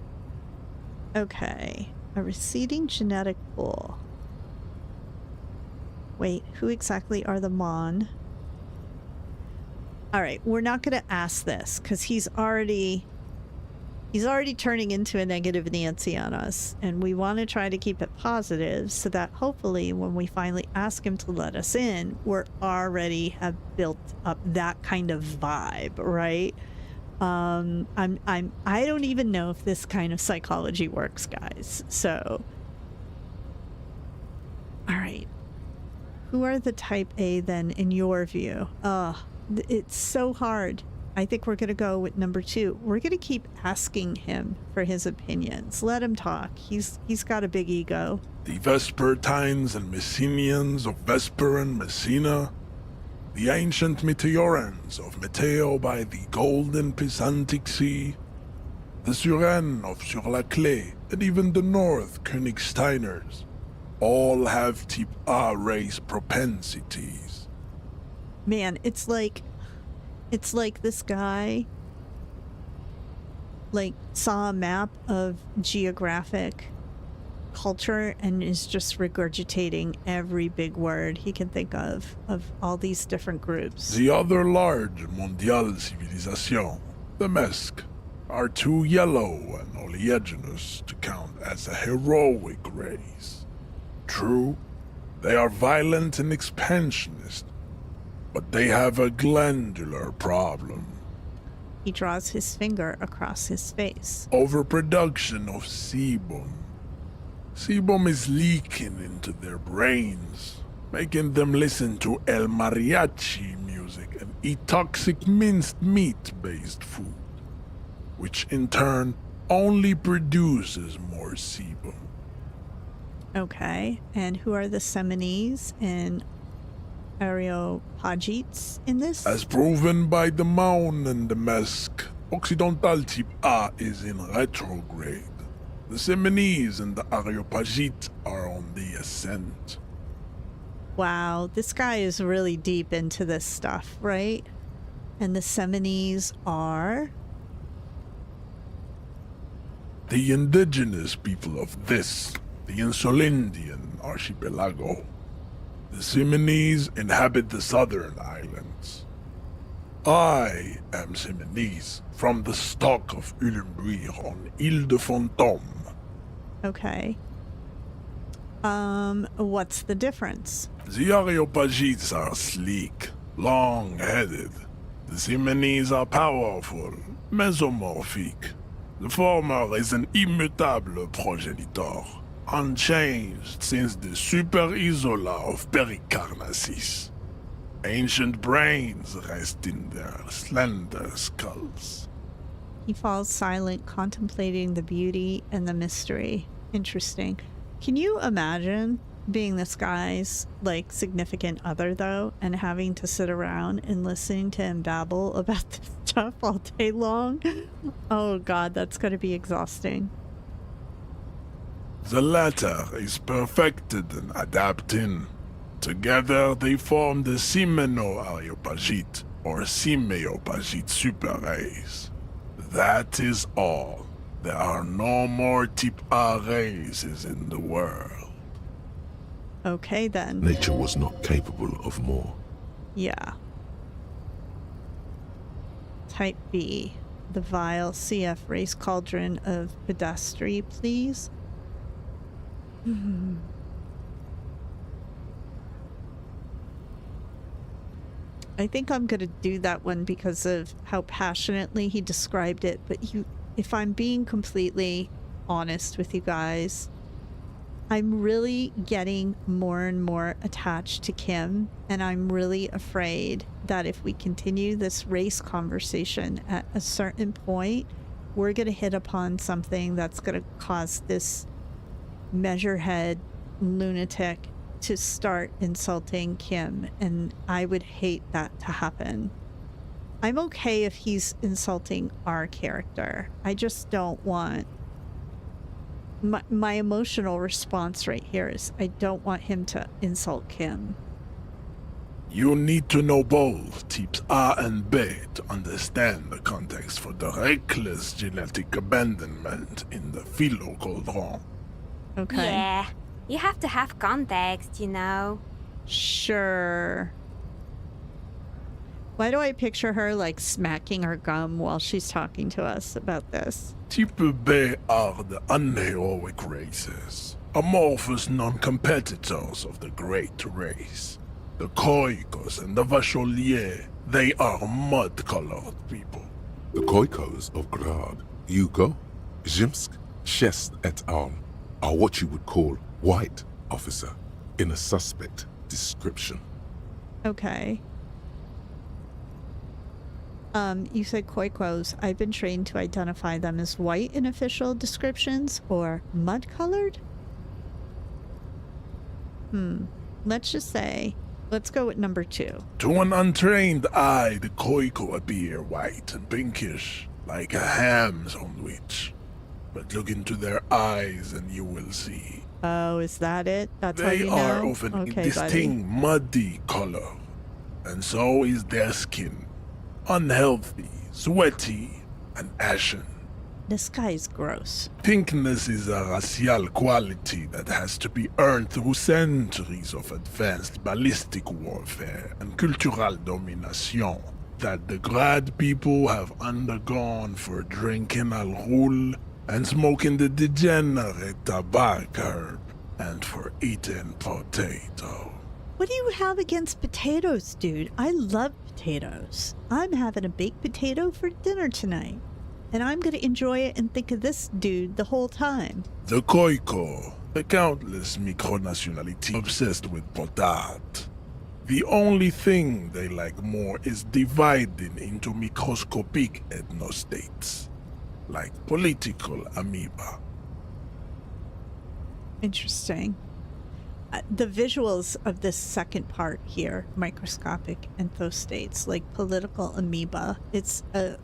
S1: Okay, a receding genetic pool. Wait, who exactly are the Mon? All right, we're not going to ask this because he's already turning into a negative Nancy on us, and we want to try to keep it positive so that hopefully when we finally ask him to let us in, we're already have built up that kind of vibe, right? I don't even know if this kind of psychology works, guys. So, all right. Who are the type A then in your view? It's so hard. I think we're going to go with number 2. We're going to keep asking him for his opinions. Let him talk. He's got a big ego.
S7: The Vespertines and Messenians of Vesper and Messina, the ancient Meteorans of Meteo by the golden Pisantic Sea, the Suren of Sur-la-Clé, and even the North Königsteiners, all have type A race propensities.
S1: Man, it's like this guy saw a map of geographic culture and is just regurgitating every big word he can think of all these different groups.
S7: The other large mondial civilization, the Mesk, are too yellow and oleaginous to count as a heroic race. True, they are violent and expansionist, but they have a glandular problem.
S1: He draws his finger across his face.
S7: Overproduction of sebum. Sebum is leaking into their brains, making them listen to El Mariachi music and eat toxic minced meat-based food, which in turn only produces more sebum.
S1: Okay, and who are the Seminese and Areopagites in this?
S7: As proven by the Maun and the Mesk, Occidental type A is in retrograde. The Simonese and the Areopagite are on the ascent.
S1: Wow, this guy is really deep into this stuff, right? And the Seminese are?
S7: The indigenous people of this, the Insulindian archipelago. The Simonese inhabit the southern islands. I am Simonese, from the stock of Ulenbuir on Ile de Fantôme.
S1: Okay. What's the difference?
S7: The Areopagites are sleek, long-headed. The The Simonese are powerful, mesomorphic. The former is an immutable progenitor, unchanged since the Super Isola of Pericarnassus. Ancient brains rest in their slender skulls.
S1: He falls silent, contemplating the beauty and the mystery. Interesting. Can you imagine being this guy's, like, significant other, though, and having to sit around and listening to him babble about this stuff all day long? Oh, God, that's going to be exhausting.
S7: The latter is perfected and adapting. Together they form the Simeno-Areopagite, or Simeopagite super race. That is all. There are no more type A races in the world.
S1: Okay, then.
S6: Nature was not capable of more.
S1: Yeah. Type B. The vile CF race cauldron of pedestry, please. I think I'm going to do that one because of how passionately he described it. But if I'm being completely honest with you guys, I'm really getting more and more attached to Kim, and I'm really afraid that if we continue this race conversation at a certain point, we're going to hit upon something that's going to cause this measurehead lunatic to start insulting Kim, and I would hate that to happen. I'm okay if he's insulting our character. I just don't want... My emotional response right here is I don't want him to insult Kim.
S7: You need to know both types A and B to understand the context for the reckless genetic abandonment in the Philo Cauldron.
S1: Okay.
S8: Yeah, you have to have context, you know.
S1: Sure. Why do I picture her like smacking her gum while she's talking to us about this?
S7: Type B are the unheroic races, amorphous non-competitors of the great race. The Khoikos and the Vacholiers, they are mud-colored people.
S6: The Khoikos of Grad, Yugo, Zhimsk, Shest et al. Are what you would call white, officer, in a suspect description.
S1: Okay. You said Khoikos. I've been trained to identify them as white in official descriptions or mud-colored? Let's just say, let's go with number 2.
S7: To an untrained eye, the Khoiko appear white and pinkish, like a ham sandwich. But look into their eyes and you will see.
S1: Oh, is that it? That's how
S7: They
S1: you know?
S7: are of an
S1: Okay,
S7: distinct muddy color, and so is their skin. Unhealthy, sweaty, and ashen.
S1: This guy is gross.
S7: Pinkness is a racial quality that has to be earned through centuries of advanced ballistic warfare and cultural domination that the Grad people have undergone for drinking Al Ghul and smoking the degenerate tobacco herb and for eating potato.
S1: What do you have against potatoes, dude? I love potatoes. I'm having a baked potato for dinner tonight. And I'm going to enjoy it and think of this dude the whole time.
S7: The Khoiko, the countless micronationality obsessed with potat. The only thing they like more is dividing into microscopic ethnostates, like political amoeba.
S1: Interesting. The visuals of this second part here, microscopic enthostates, like political amoeba, it's a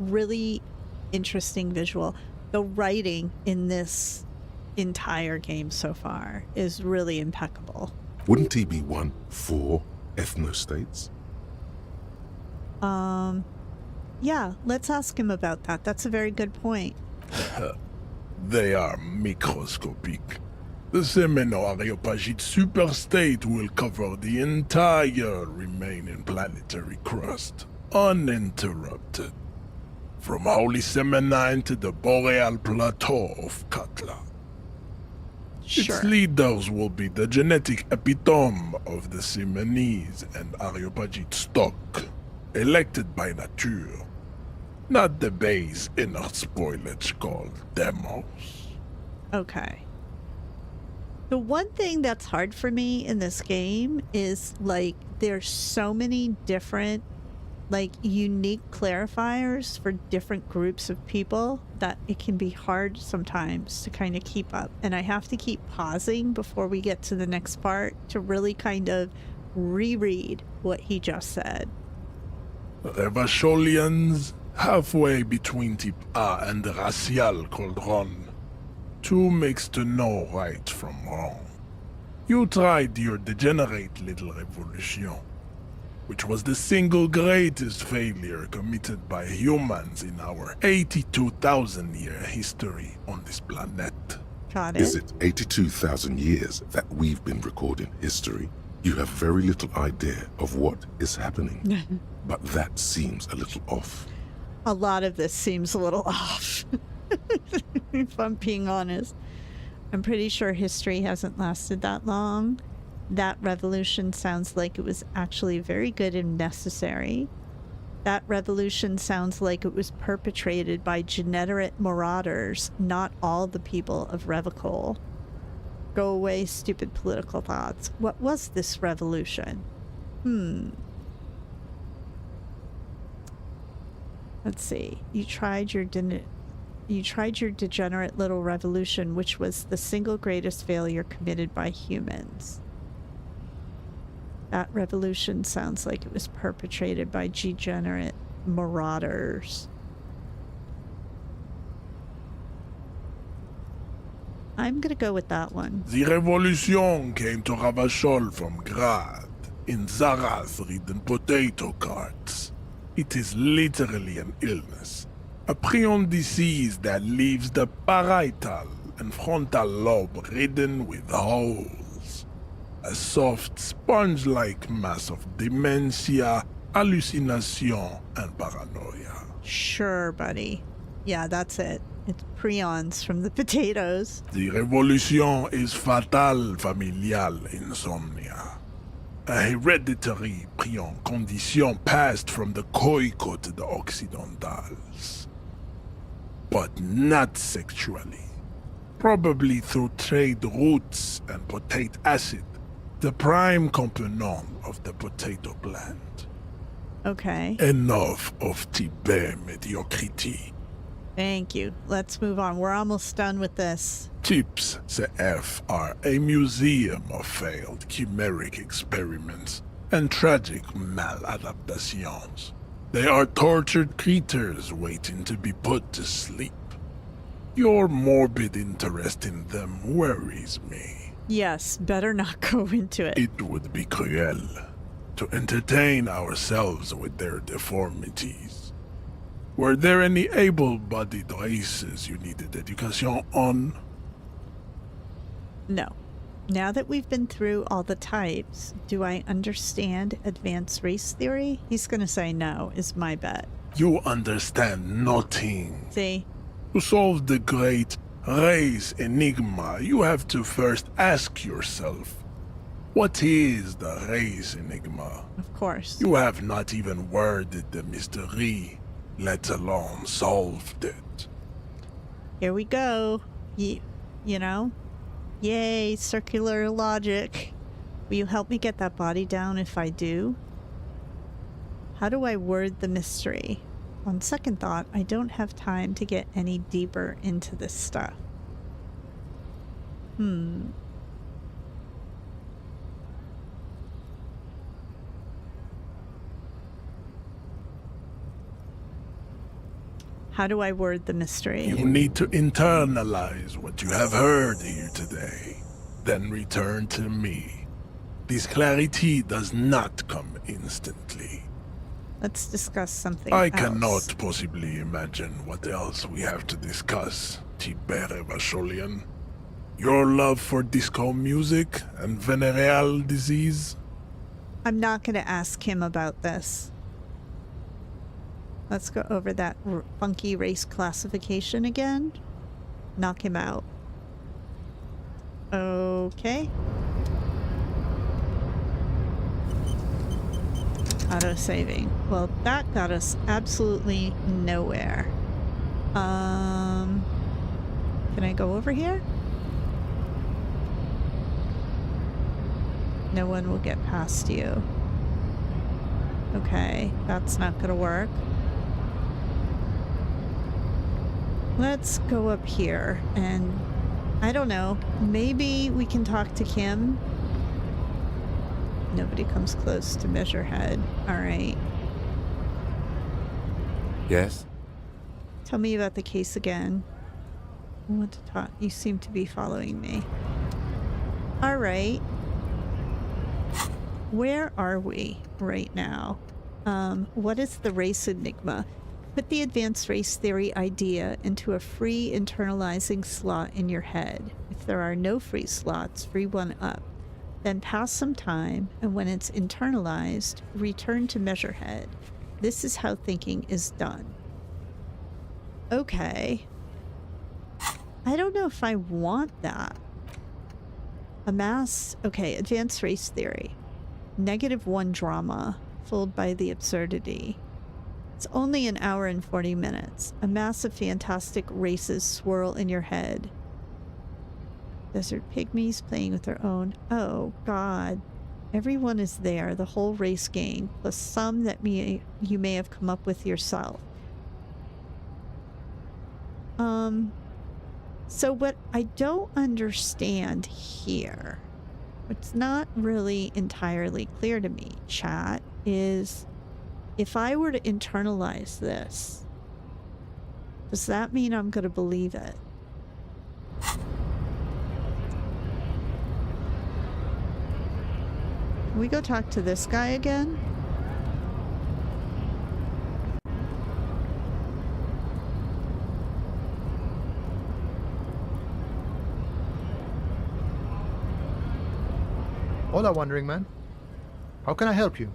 S1: really interesting visual. The writing in this entire game so far is really impeccable.
S6: Wouldn't he be one for ethnostates?
S1: Yeah, let's ask him about that. That's a very good point.
S7: They are microscopic. The Semeno-Areopagite superstate will cover the entire remaining planetary crust, uninterrupted. From Holy Semenine to the Boreal Plateau of Katla.
S1: Sure.
S7: Its leaders will be the genetic epitome of the Simonese and Areopagite stock. elected by nature, not the base inner spoilage called demos.
S1: Okay. The one thing that's hard for me in this game is, like, there's so many different, like, unique clarifiers for different groups of people that it can be hard sometimes to kind of keep up. And I have to keep pausing before we get to the next part to really kind of reread what he just said.
S7: Revacholians, halfway between Type A and the Racial Cauldron. Two makes to know right from wrong. You tried your degenerate little revolution, which was the single greatest failure committed by humans in our 82,000-year history on this planet.
S1: Got it.
S6: Is it 82,000 years that we've been recording history? You have very little idea of what is happening, but that seems a little off.
S1: A lot of this seems a little off, if I'm being honest. I'm pretty sure history hasn't lasted that long. That revolution sounds like it was actually very good and necessary. That revolution sounds like it was perpetrated by degenerate marauders, not all the people of Revachol. Go away, stupid political thoughts. What was this revolution? Let's see. You tried your degenerate little revolution, which was the single greatest failure committed by humans. That revolution sounds like it was perpetrated by degenerate marauders. I'm gonna go with that one.
S7: The revolution came to Ravachol from Grad in Zarath-ridden potato carts. It is literally an illness, a prion disease that leaves the parietal and frontal lobe ridden with holes. A soft, sponge-like mass of dementia, hallucination, and paranoia.
S1: Sure, buddy. Yeah, that's it. It's prions from the potatoes.
S7: The revolution is fatal familial insomnia. A hereditary prion condition passed from the Khoikhoi to the Occidentals. But not sexually. Probably through trade routes and potate acid, the prime component of the potato plant.
S1: Okay.
S7: Enough of Tibet mediocrity.
S1: Thank you. Let's move on. We're almost done with this.
S7: Tips CF are a museum of failed chimeric experiments and tragic maladaptations. They are tortured creatures waiting to be put to sleep. Your morbid interest in them worries me.
S1: Yes, better not go into it.
S7: It would be cruel to entertain ourselves with their deformities. Were there any able-bodied races you needed education on?
S1: No. Now that we've been through all the types, do I understand advanced race theory? He's gonna say no, is my bet.
S7: You understand nothing.
S1: See?
S7: To solve the great race enigma, you have to first ask yourself, what is the race enigma?
S1: Of course.
S7: You have not even worded the mystery, let alone solved it.
S1: Here we go. You know? Yay, circular logic. Will you help me get that body down if I do? How do I word the mystery? On second thought, I don't have time to get any deeper into this stuff. How do I word the mystery?
S7: You need to internalize what you have heard here today, then return to me. This clarity does not come instantly.
S1: Let's discuss something
S7: I
S1: else.
S7: cannot possibly imagine what else we have to discuss, Tibet Vacholian. Your love for disco music and venereal disease?
S1: I'm not going to ask him about this. Let's go over that funky race classification again. Knock him out. Okay. Auto-saving. Well, that got us absolutely nowhere. Can I go over here? No one will get past you. Okay, that's not gonna work. Let's go up here and I don't know, maybe we can talk to Kim. Nobody comes close to Measurehead. All right.
S5: Yes?
S1: Tell me about the case again. I want to talk. You seem to be following me. All right. Where are we right now? What is the race enigma? Put the advanced race theory idea into a free internalizing slot in your head. If there are no free slots, free one up. Then pass some time, and when it's internalized, return to Measurehead. This is how thinking is done. Okay. I don't know if I want that. Okay, advanced race theory. -1 drama, fooled by the absurdity. It's only an hour and 40 minutes. A mass of fantastic races swirl in your head. Desert pygmies playing with their own. Oh, God. Everyone is there, the whole race gang, plus some that you may have come up with yourself. So what I don't understand here, what's not really entirely clear to me, chat, is if I were to internalize this, does that mean I'm going to believe it? Can we go talk to this guy again?
S4: Hola, Wandering Man. How can I help you?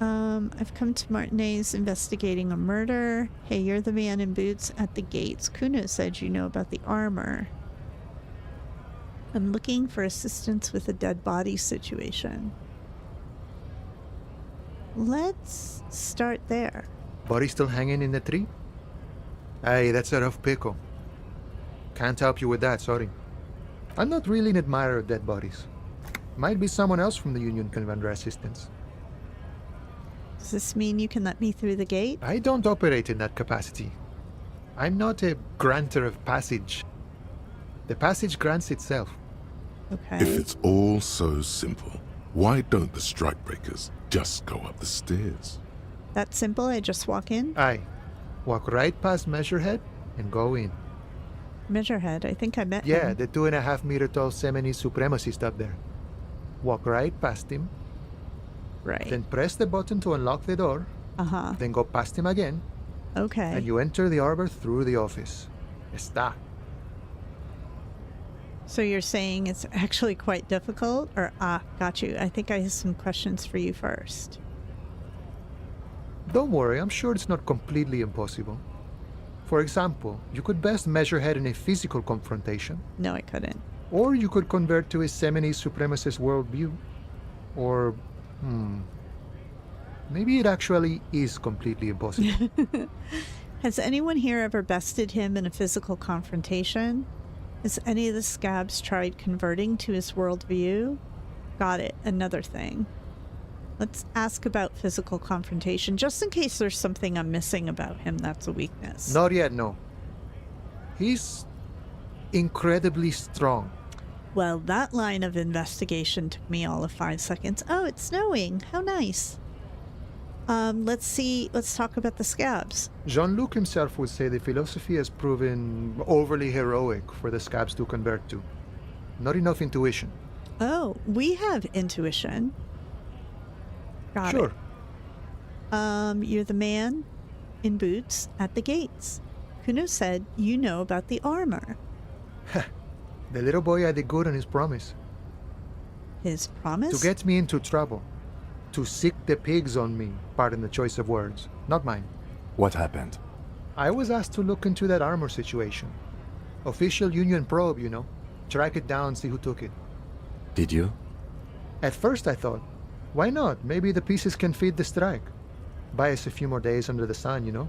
S1: I've come to Martinaise investigating a murder. Hey, you're the man in boots at the gates. Kuno said you know about the armor. I'm looking for assistance with a dead body situation. Let's start there.
S4: Body still hanging in the tree? Hey, that's a rough pickle. Can't help you with that, sorry. I'm not really an admirer of dead bodies. Might be someone else from the Union can render assistance.
S1: Does this mean you can let me through the gate?
S4: I don't operate in that capacity. I'm not a granter of passage. The passage grants itself.
S1: Okay.
S6: If it's all so simple, why don't the strikebreakers just go up the stairs?
S1: That simple? I just walk in?
S4: Aye. Walk right past Measurehead and go in.
S1: Measurehead, I think I met
S4: Yeah,
S1: him.
S4: the 2.5-meter tall Semenese supremacist up there. Walk right past him,
S1: Right.
S4: then press the button to unlock the door,
S1: Uh-huh.
S4: then go past him again,
S1: Okay.
S4: and you enter the arbor through the office. Está.
S1: So you're saying it's actually quite difficult? Or, got you. I think I have some questions for you first.
S4: Don't worry, I'm sure it's not completely impossible. For example, you could best Measurehead in a physical confrontation,
S1: No, I couldn't.
S4: or you could convert to a Semenese supremacist worldview. Or, maybe it actually is completely impossible.
S1: Has anyone here ever bested him in a physical confrontation? Has any of the scabs tried converting to his worldview? Got it. Another thing. Let's ask about physical confrontation, just in case there's something I'm missing about him that's a weakness.
S4: Not yet, no. He's incredibly strong.
S1: Well, that line of investigation took me all of 5 seconds. Oh, it's snowing. How nice. Let's talk about the scabs.
S4: Jean-Luc himself would say the philosophy has proven overly heroic for the scabs to convert to. Not enough intuition.
S1: Oh, we have intuition. Got
S4: Sure.
S1: it. You're the man in boots at the gates. Kuno said you know about the armor.
S4: The little boy had it good on his promise.
S1: His promise?
S4: To get me into trouble. To sick the pigs on me, pardon the choice of words. Not mine.
S5: What happened?
S4: I was asked to look into that armor situation. Official Union probe, Track it down, see who took it.
S5: Did you?
S4: At first I thought, Why not? Maybe the pieces can feed the strike. Buy us a few more days under the sun, you know?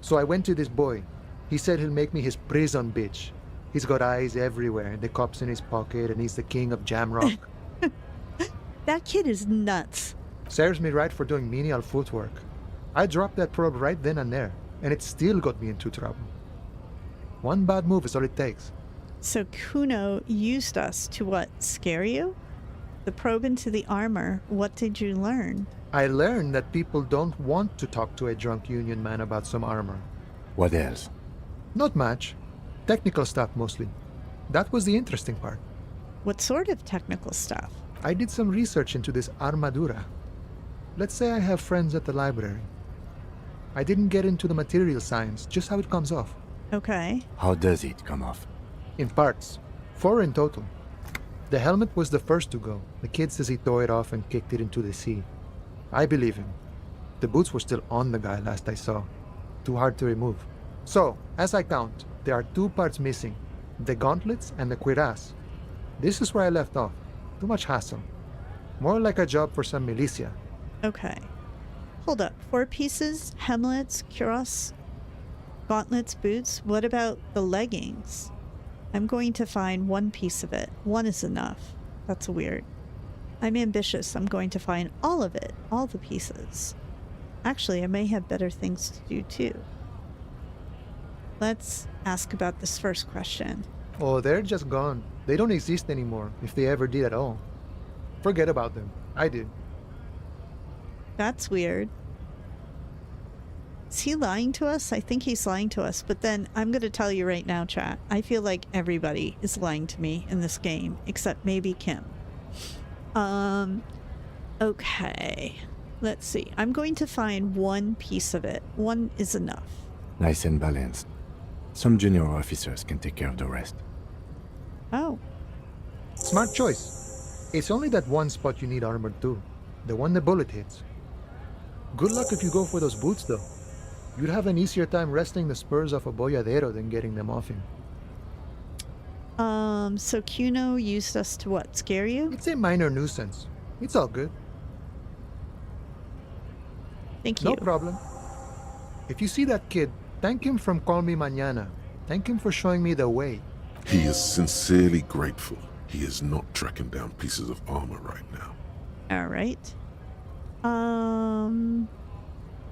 S4: So I went to this boy. He said he'll make me his prison bitch. He's got eyes everywhere, the cops in his pocket, and he's the king of Jamrock.
S1: That kid is nuts.
S4: Serves me right for doing menial footwork. I dropped that probe right then and there, and it still got me into trouble. One bad move is all it takes.
S1: So Kuno used us to what? Scare you? The probe into the armor. What did you learn?
S4: I learned that people don't want to talk to a drunk union man about some armor.
S5: What else?
S4: Not much. Technical stuff mostly. That was the interesting part.
S1: What sort of technical stuff?
S4: I did some research into this armadura. Let's say I have friends at the library. I didn't get into the material science, just how it comes off.
S1: Okay.
S5: How does it come off?
S4: In parts. 4 in total. The helmet was the first to go. The kid says he tore it off and kicked it into the sea. I believe him. The boots were still on the guy last I saw. Too hard to remove. So, as I count, there are 2 parts missing. The gauntlets and the cuirass. This is where I left off. Too much hassle. More like a job for some militia.
S1: Okay. Hold up. 4 pieces, helmets, cuirass, gauntlets, boots. What about the leggings? I'm going to find 1 piece of it. 1 is enough. That's weird. I'm ambitious. I'm going to find all of it. All the pieces. Actually, I may have better things to do too. Let's ask about this first question.
S4: Oh, they're just gone. They don't exist anymore, if they ever did at all. Forget about them. I did.
S1: That's weird. Is he lying to us? I think he's lying to us, but then I'm going to tell you right now, chat. I feel like everybody is lying to me in this game, except maybe Kim. Okay. Let's see. I'm going to find 1 piece of it. 1 is enough.
S5: Nice and balanced. Some junior officers can take care of the rest.
S1: Oh.
S4: Smart choice. It's only that one spot you need armored too. The one the bullet hits. Good luck if you go for those boots though. You'd have an easier time wresting the spurs off a boyadero than getting them off him.
S1: So Kuno used us to what? Scare you?
S4: It's a minor nuisance. It's all good.
S1: Thank you.
S4: No problem. If you see that kid, thank him from Call Me Mañana. Thank him for showing me the way.
S6: He is sincerely grateful. He is not tracking down pieces of armor right now.
S1: All right.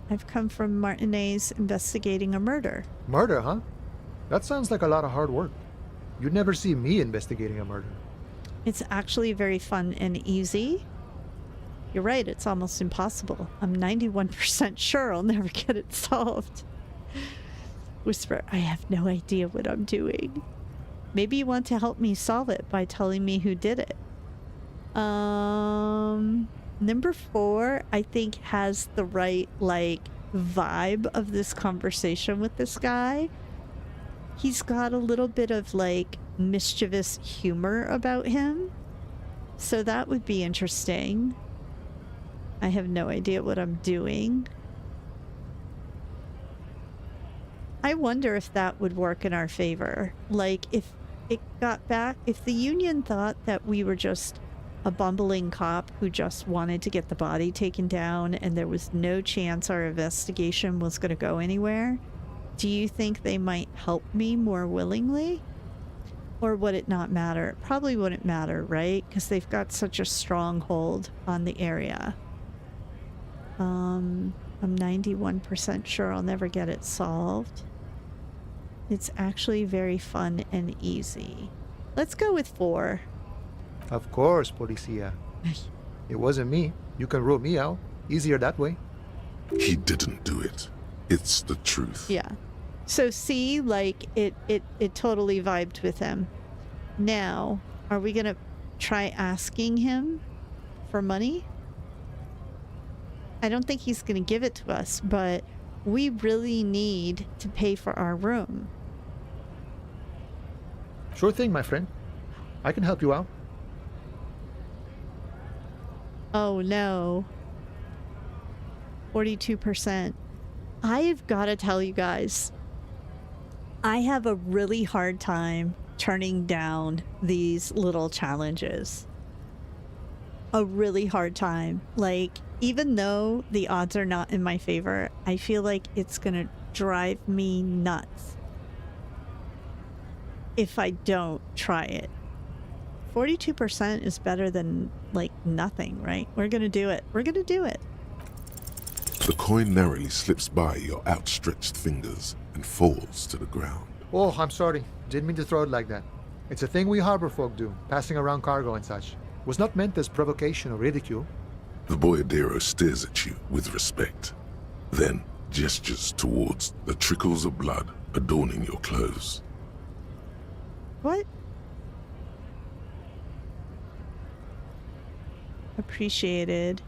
S1: I've come from Martinaise investigating a murder.
S4: Murder, huh? That sounds like a lot of hard work. You'd never see me investigating a murder.
S1: It's actually very fun and easy. You're right, it's almost impossible. I'm 91% sure I'll never get it solved. Whisper, I have no idea what I'm doing. Maybe you want to help me solve it by telling me who did it. Number 4, I think, has the right, vibe of this conversation with this guy. He's got a little bit of, mischievous humor about him. So that would be interesting. I have no idea what I'm doing. I wonder if that would work in our favor. If it got back, if the Union thought that we were just a bumbling cop who just wanted to get the body taken down and there was no chance our investigation was going to go anywhere, do you think they might help me more willingly? Or would it not matter? It probably wouldn't matter, right? Because they've got such a strong hold on the area. I'm 91% sure I'll never get it solved. It's actually very fun and easy. Let's go with 4.
S4: Of course, Policia. It wasn't me. You can rule me out. Easier that way.
S6: He didn't do it. It's the truth.
S1: Yeah. So see, it totally vibed with him. Now, are we gonna try asking him for money? I don't think he's gonna give it to us, but we really need to pay for our room.
S4: Sure thing, my friend. I can help you out.
S1: Oh no. 42%. I've got to tell you guys, I have a really hard time turning down these little challenges. a really hard time. Like, even though the odds are not in my favor, I feel like it's gonna drive me nuts if I don't try it. 42% is better than, like, nothing, right? We're gonna do it. We're gonna do it.
S6: The coin narrowly slips by your outstretched fingers and falls to the ground.
S4: Oh, I'm sorry. Didn't mean to throw it like that. It's a thing we harbor folk do, passing around cargo and such. Was not meant as provocation or ridicule.
S6: The boyardero stares at you with respect, then gestures towards the trickles of blood adorning your clothes.
S1: What? Appreciated.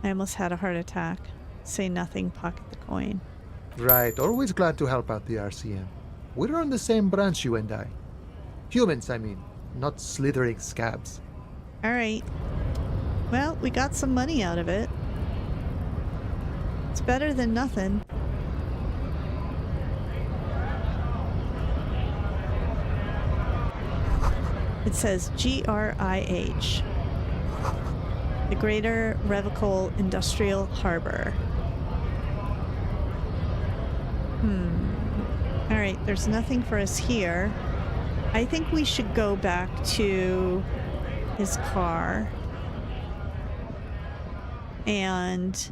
S1: I almost had a heart attack. Say nothing, pocket the coin.
S4: Right, always glad to help out the RCM. We're on the same branch, you and I. Humans, I mean, not slithering scabs.
S1: Alright. Well, we got some money out of it. It's better than nothing. It says GRIH. The Greater Revocol Industrial Harbor. Alright, there's nothing for us here. I think we should go back to his car and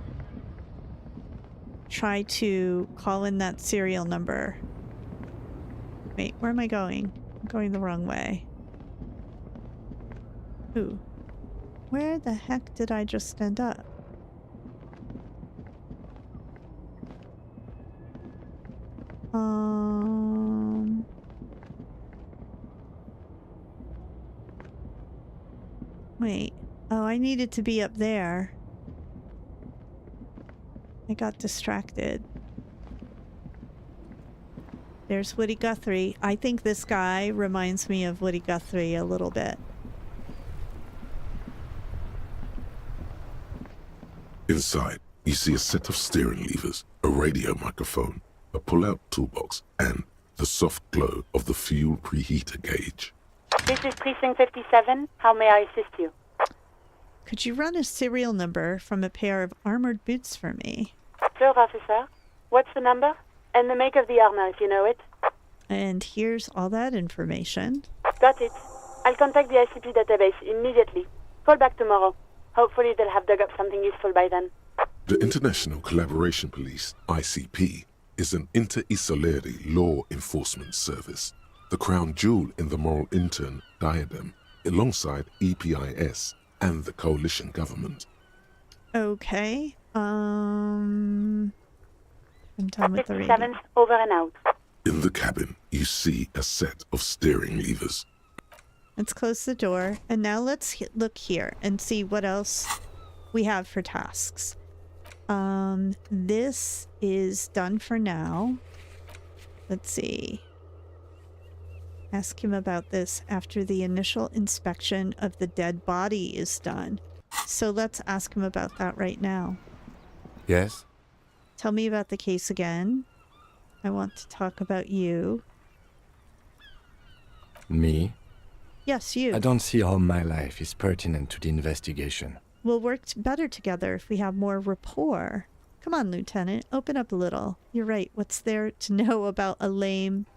S1: try to call in that serial number. Wait, where am I going? I'm going the wrong way. Ooh. Where the heck did I just end up? Wait. Oh, I needed to be up there. I got distracted. There's Woody Guthrie. I think this guy reminds me of Woody Guthrie a little bit.
S6: Inside, you see a set of steering levers, a radio microphone, a pull-out toolbox, and the soft glow of the fuel preheater gauge.
S9: This is Precinct 57. How may I assist you?
S1: Could you run a serial number from a pair of armored boots for me?
S9: Sure, officer. What's the number? And the make of the armor, if you know it.
S1: And here's all that information.
S9: Got it. I'll contact the ICP database immediately. Call back tomorrow. Hopefully they'll have dug up something useful by then.
S6: The International Collaboration Police, ICP, is an inter-Isoleri law enforcement service, the crown jewel in the moral intern diadem, alongside EPIS and the coalition government.
S1: Okay. I'm done with the radio.
S9: 57's over and out.
S6: In the cabin, you see a set of steering levers.
S1: Let's close the door. And now let's look here and see what else we have for tasks. This is done for now. Let's see. Ask him about this after the initial inspection of the dead body is done. So let's ask him about that right now.
S5: Yes?
S1: Tell me about the case again. I want to talk about you.
S5: Me?
S1: Yes, you.
S5: I don't see how my life is pertinent to the investigation.
S1: We'll work better together if we have more rapport. Come on, Lieutenant, open up a little. You're right, what's there to know about a lame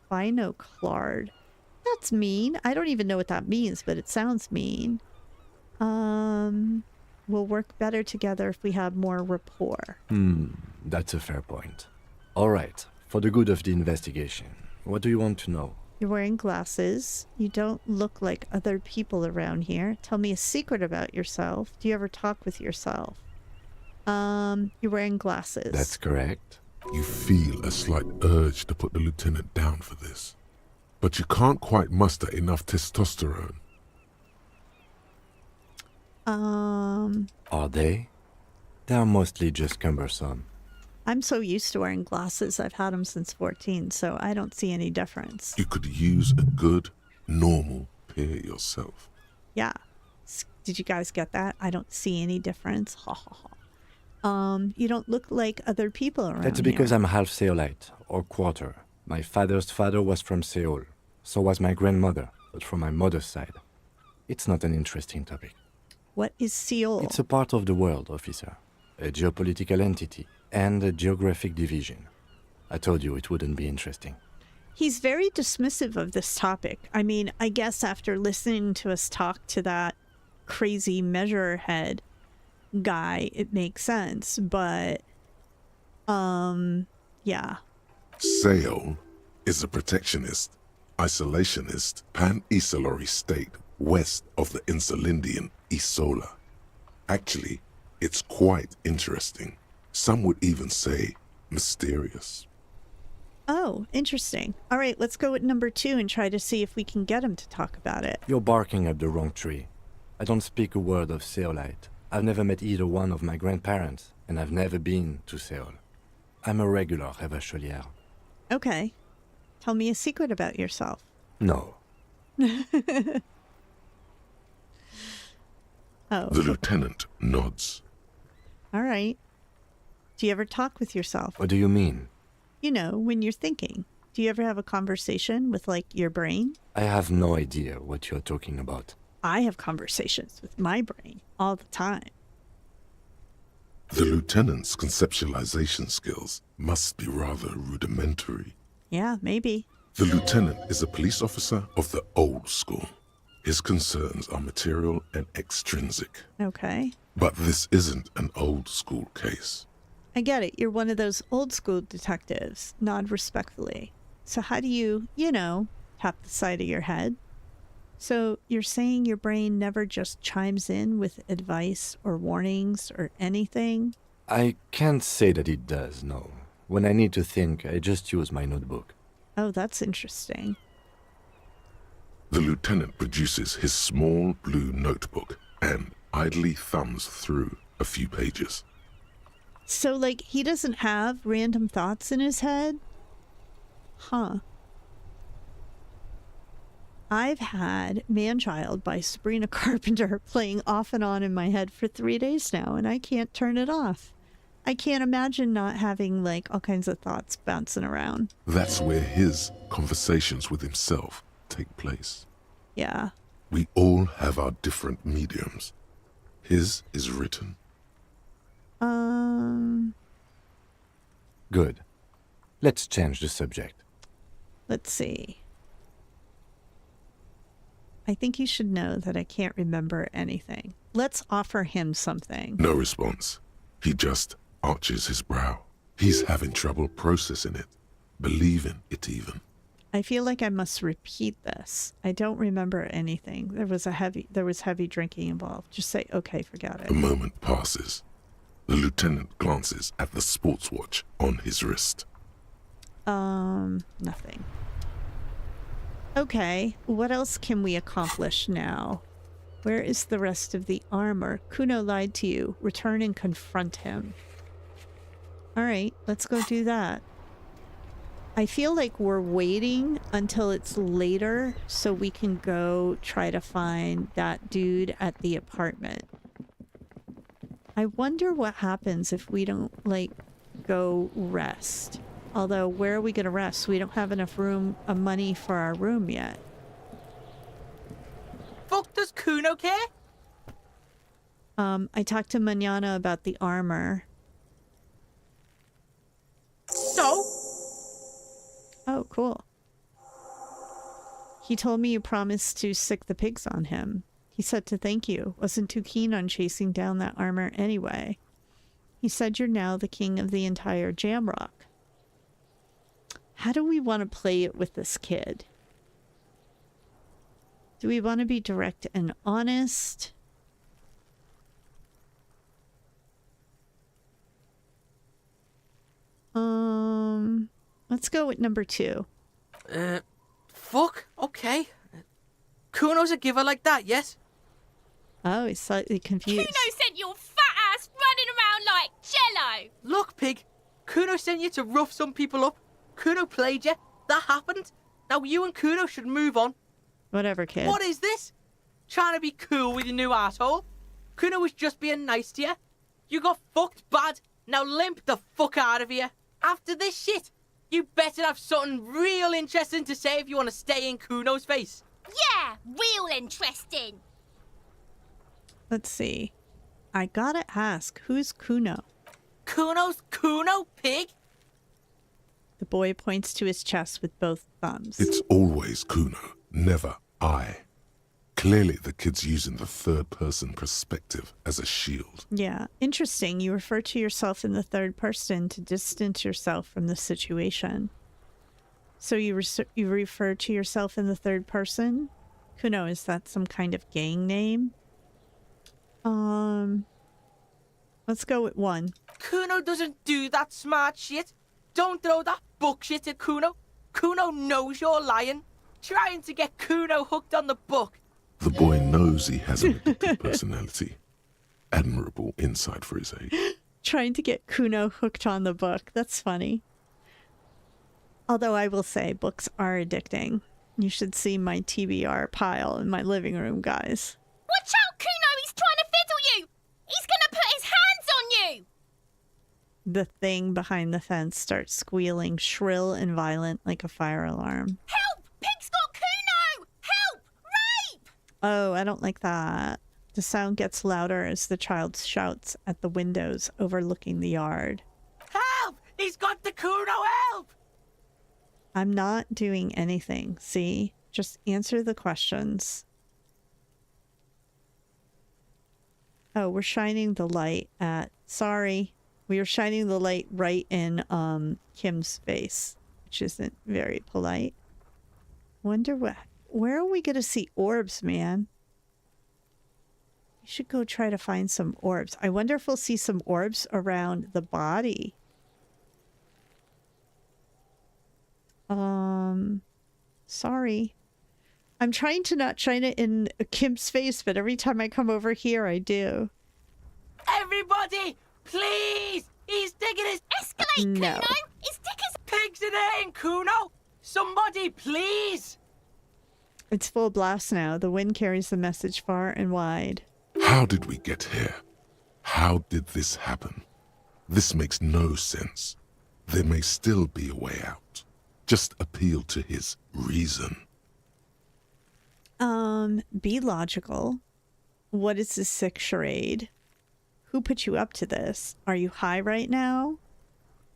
S1: binoclard? That's mean. I don't even know what that means, but it sounds mean. We'll work better together if we have more rapport.
S5: That's a fair point. All right, for the good of the investigation, what do you want to know?
S1: You're wearing glasses. You don't look like other people around here. Tell me a secret about yourself. Do you ever talk with yourself? You're wearing glasses.
S5: That's correct.
S6: You feel a slight urge to put the lieutenant down for this, but you can't quite muster enough testosterone.
S5: Are they? They're mostly just cumbersome.
S1: I'm so used to wearing glasses. I've had them since 14, so I don't see any difference.
S6: You could use a good, normal pair yourself.
S1: Yeah. Did you guys get that? I don't see any difference. Ha ha ha. You don't look like other people around
S5: That's because
S1: here.
S5: I'm half Seolite, or quarter. My father's father was from Seoul. So was my grandmother, but from my mother's side. It's not an interesting topic.
S1: What is Seoul?
S5: It's a part of the world, officer. A geopolitical entity and a geographic division. I told you it wouldn't be interesting.
S1: He's very dismissive of this topic. I mean, I guess after listening to us talk to that crazy measurehead guy, it makes sense, but yeah.
S6: Seoul is a protectionist, isolationist, pan-Isolari state west of the Insulindian Isola. Actually, it's quite interesting. Some would even say mysterious.
S1: Oh, interesting. All right, let's go with number 2 and try to see if we can get him to talk about it.
S5: You're barking up the wrong tree. I don't speak a word of Seolite. I've never met either one of my grandparents, and I've never been to Seoul. I'm a regular Revacholière.
S1: Okay. Tell me a secret about yourself.
S5: No.
S1: Oh.
S6: The lieutenant nods.
S1: All right. Do you ever talk with yourself?
S5: What do you mean?
S1: You know, when you're thinking. Do you ever have a conversation with, like, your brain?
S5: I have no idea what you're talking about.
S1: I have conversations with my brain all the time.
S6: The lieutenant's conceptualization skills must be rather rudimentary.
S1: Yeah, maybe.
S6: The lieutenant is a police officer of the old school. His concerns are material and extrinsic.
S1: Okay.
S6: But this isn't an old school case.
S1: I get it. You're one of those old school detectives. Nod respectfully. So how do you, tap the side of your head? So you're saying your brain never just chimes in with advice or warnings or anything?
S5: I can't say that it does, no. When I need to think, I just use my notebook.
S1: Oh, that's interesting.
S6: The lieutenant produces his small blue notebook and idly thumbs through a few pages.
S1: So, like, he doesn't have random thoughts in his head? Huh. I've had Man-Child by Sabrina Carpenter playing off and on in my head for 3 days now, and I can't turn it off. I can't imagine not having, like, all kinds of thoughts bouncing around.
S6: That's where his conversations with himself take place.
S1: Yeah.
S6: We all have our different mediums. His is written.
S5: Good. Let's change the subject.
S1: Let's see. I think you should know that I can't remember anything. Let's offer him something.
S6: No response. He just arches his brow. He's having trouble processing it, believing it even.
S1: I feel like I must repeat this. I don't remember anything. There was heavy drinking involved. Just say, okay, forget it.
S6: A moment passes. The lieutenant glances at the sports watch on his wrist.
S1: Nothing. Okay, what else can we accomplish now? Where is the rest of the armor? Kuno lied to you. Return and confront him. All right, let's go do that. I feel like we're waiting until it's later so we can go try to find that dude at the apartment. I wonder what happens if we don't, like, go rest. Although, where are we going to rest? We don't have enough money for our room yet.
S10: Fuck does Kuno care?
S1: I talked to Manana about the armor.
S10: So?
S1: Oh, cool. He told me you promised to sick the pigs on him. He said to thank you. Wasn't too keen on chasing down that armor anyway. He said you're now the king of the entire Jamrock. How do we want to play it with this kid? Do we want to be direct and honest? Let's go with number 2.
S10: Fuck, okay. Kuno's a giver like that, yes?
S1: Oh, he's slightly confused.
S11: Kuno sent your fat ass running around like jello!
S10: Look, pig. Kuno sent you to rough some people up. Kuno played you. That happened. Now you and Kuno should move on.
S1: Whatever, kid.
S10: What is this? Trying to be cool with your new asshole? Kuno was just being nice to you. You got fucked bad. Now limp the fuck out of here. After this shit, you better have something real interesting to say if you want to stay in Kuno's face.
S11: Yeah, real interesting.
S1: Let's see. I gotta ask, who's Kuno?
S10: Kuno's Kuno, pig?
S1: The boy points to his chest with both thumbs.
S6: It's always Kuno, never I. Clearly the kid's using the third-person perspective as a shield.
S1: Yeah, interesting. You refer to yourself in the third person to distance yourself from the situation. So you refer to yourself in the third person? Kuno, is that some kind of gang name? Let's go with 1.
S10: Kuno doesn't do that smart shit. Don't throw that book shit at Kuno. Kuno knows you're lying. Trying to get Kuno hooked on the book.
S6: The boy knows he has an addictive personality. Admirable insight for his age.
S1: Trying to get Kuno hooked on the book. That's funny. Although I will say, books are addicting. You should see my TBR pile in my living room, guys.
S11: Watch out, Kuno! He's trying to fiddle you! He's gonna put his hands on you!
S1: The thing behind the fence starts squealing, shrill and violent like a fire alarm.
S11: Help! Pig's got Kuno! Help! Rape!
S1: Oh, I don't like that. The sound gets louder as the child shouts at the windows overlooking the yard.
S10: Help! He's got the Kuno, help!
S1: I'm not doing anything, see? Just answer the questions. Oh, we're shining the light at... Sorry. We were shining the light right in Kim's face, which isn't very polite. Wonder where are we going to see orbs, man? We should go try to find some orbs. I wonder if we'll see some orbs around the body. Sorry. I'm trying to not shine it in Kim's face, but every time I come over here, I do.
S10: Everybody, please! He's digging his...
S11: Escalate,
S1: No.
S11: Kuno! His dick is...
S10: Pigs in here, Kuno! Somebody, please!
S1: It's full blast now. The wind carries the message far and wide.
S6: How did we get here? How did this happen? This makes no sense. There may still be a way out. Just appeal to his reason.
S1: Be logical. What is this sick charade? Who put you up to this? Are you high right now?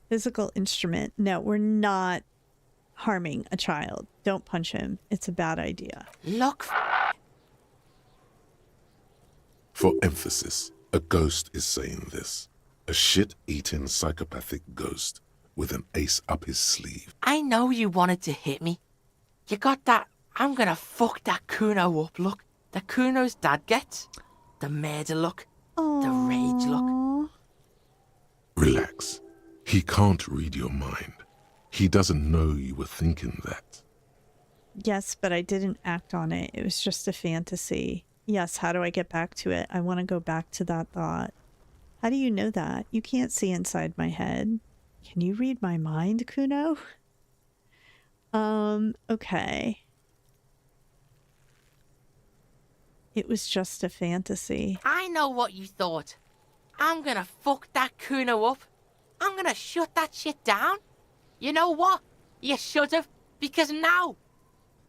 S1: Physical instrument. No, we're not harming a child. Don't punch him. It's a bad idea.
S10: Look.
S6: For emphasis, a ghost is saying this. A shit-eating psychopathic ghost with an ace up his sleeve.
S10: I know you wanted to hit me. You got that I'm gonna fuck that Kuno up look that Kuno's dad gets. The murder look.
S1: Aww.
S10: The rage look.
S6: Relax. He can't read your mind. He doesn't know you were thinking that.
S1: Yes, but I didn't act on it. It was just a fantasy. Yes, how do I get back to it? I want to go back to that thought. How do you know that? You can't see inside my head. Can you read my mind, Kuno? Okay. It was just a fantasy.
S10: I know what you thought. I'm gonna fuck that Kuno up. I'm gonna shut that shit down. You know what? You should have, because now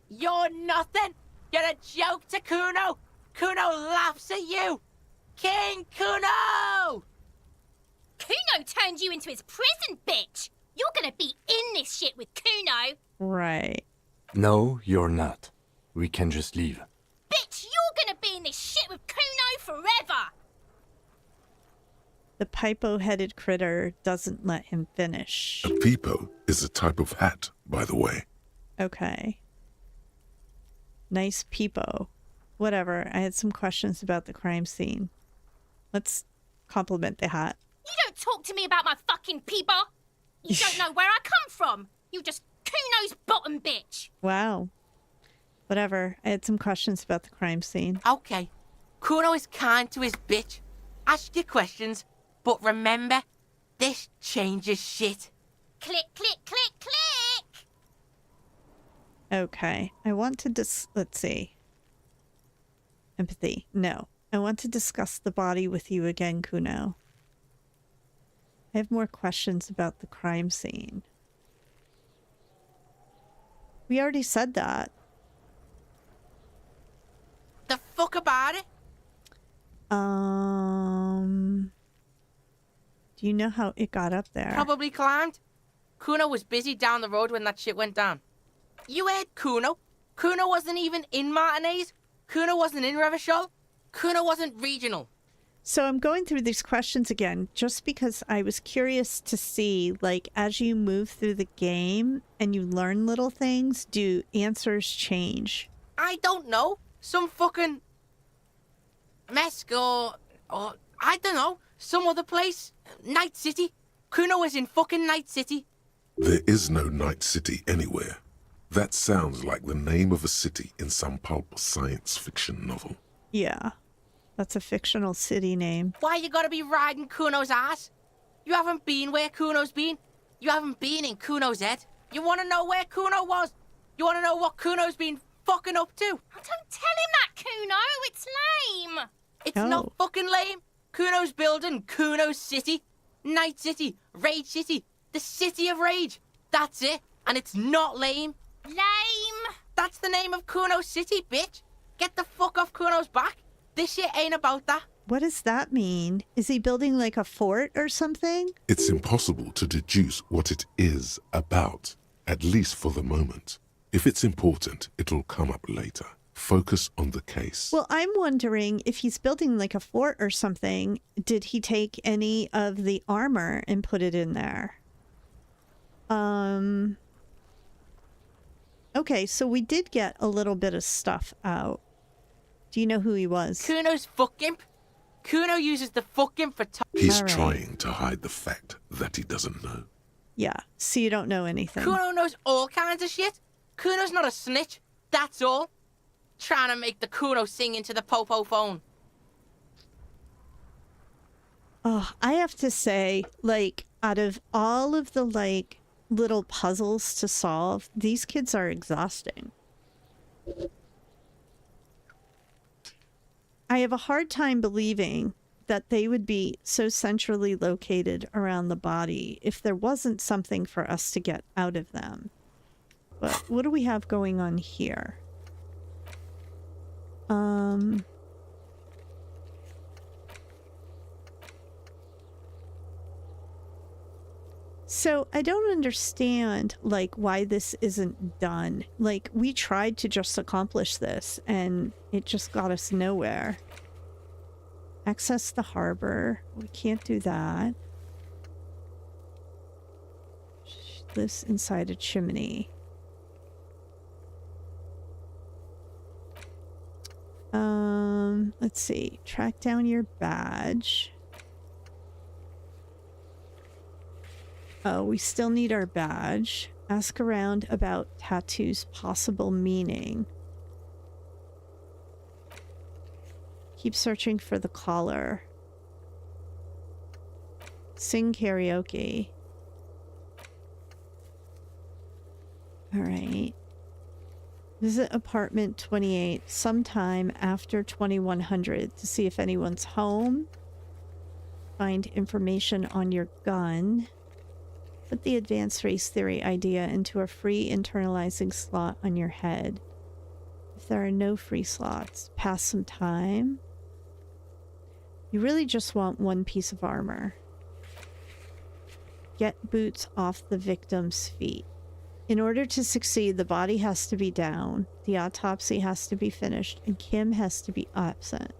S10: you're nothing. You're a joke to Kuno. Kuno laughs at you. King Kuno!
S11: Kuno turned you into his prison, bitch! You're gonna be in this shit with Kuno!
S1: Right.
S5: No, you're not. We can just leave.
S11: Bitch, you're gonna be in this shit with Kuno forever!
S1: The pipo-headed critter doesn't let him finish.
S6: A peepo is a type of hat, by the way.
S1: Okay. Nice peepo. Whatever. I had some questions about the crime scene. Let's compliment the hat.
S11: You don't talk to me about my fucking peeper! You don't know where I come from! You just Kuno's bottom bitch!
S1: Wow. Whatever. I had some questions about the crime scene.
S10: Okay. Kuno is kind to his bitch. Ask your questions, but remember, this changes shit.
S11: Click, click, click, click!
S1: Okay. I want to let's see. Empathy. No. I want to discuss the body with you again, Kuno. I have more questions about the crime scene. We already said that.
S10: The fuck about it?
S1: Do you know how it got up there?
S10: Probably climbed. Kuno was busy down the road when that shit went down. You heard Kuno? Kuno wasn't even in Martinaise. Kuno wasn't in Revachol. Kuno wasn't regional.
S1: So I'm going through these questions again just because I was curious to see, like, as you move through the game and you learn little things, do answers change?
S10: I don't know. Some fucking Mesk or I don't know. Some other place. Night City. Kuno was in fucking Night City.
S6: There is no Night City anywhere. That sounds like the name of a city in some pulp science fiction novel.
S1: Yeah, that's a fictional city name.
S10: Why you gotta be riding Kuno's ass? You haven't been where Kuno's been. You haven't been in Kuno's head. You wanna know where Kuno was? You wanna know what Kuno's been fucking up to?
S11: Oh, don't tell him that, Kuno. It's lame.
S10: It's not fucking lame. Kuno's building Kuno's city. Night City. Rage City. The City of Rage. That's it. And it's not lame.
S11: Lame.
S10: That's the name of Kuno's city, bitch. Get the fuck off Kuno's back. This shit ain't about that.
S1: What does that mean? Is he building like a fort or something?
S6: It's impossible to deduce what it is about, at least for the moment. If it's important, it'll come up later. Focus on the case.
S1: Well, I'm wondering if he's building like a fort or something, did he take any of the armor and put it in there? Okay, so we did get a little bit of stuff out. Do you know who he was?
S10: Kuno's fuck imp. Kuno uses the fuck imp for
S6: He's trying to hide the fact that he doesn't know.
S1: Yeah, so you don't know anything.
S10: Kuno knows all kinds of shit. Kuno's not a snitch. That's all. Trying to make the Kuno sing into the popo phone.
S1: Oh, I have to say, like, out of all of the, like, little puzzles to solve, these kids are exhausting. I have a hard time believing that they would be so centrally located around the body if there wasn't something for us to get out of them. But what do we have going on here? So I don't understand, like, why this isn't done. Like, we tried to just accomplish this and it just got us nowhere. Access the harbor. We can't do that. She lives inside a chimney. Let's see. Track down your badge. Oh, we still need our badge. Ask around about tattoo's possible meaning. Keep searching for the collar. Sing karaoke. Alright. Visit apartment 28 sometime after 2100 to see if anyone's home. Find information on your gun. Put the advanced race theory idea into a free internalizing slot on your head. If there are no free slots, pass some time. You really just want one piece of armor. Get boots off the victim's feet. In order to succeed, the body has to be down, the autopsy has to be finished, and Kim has to be absent.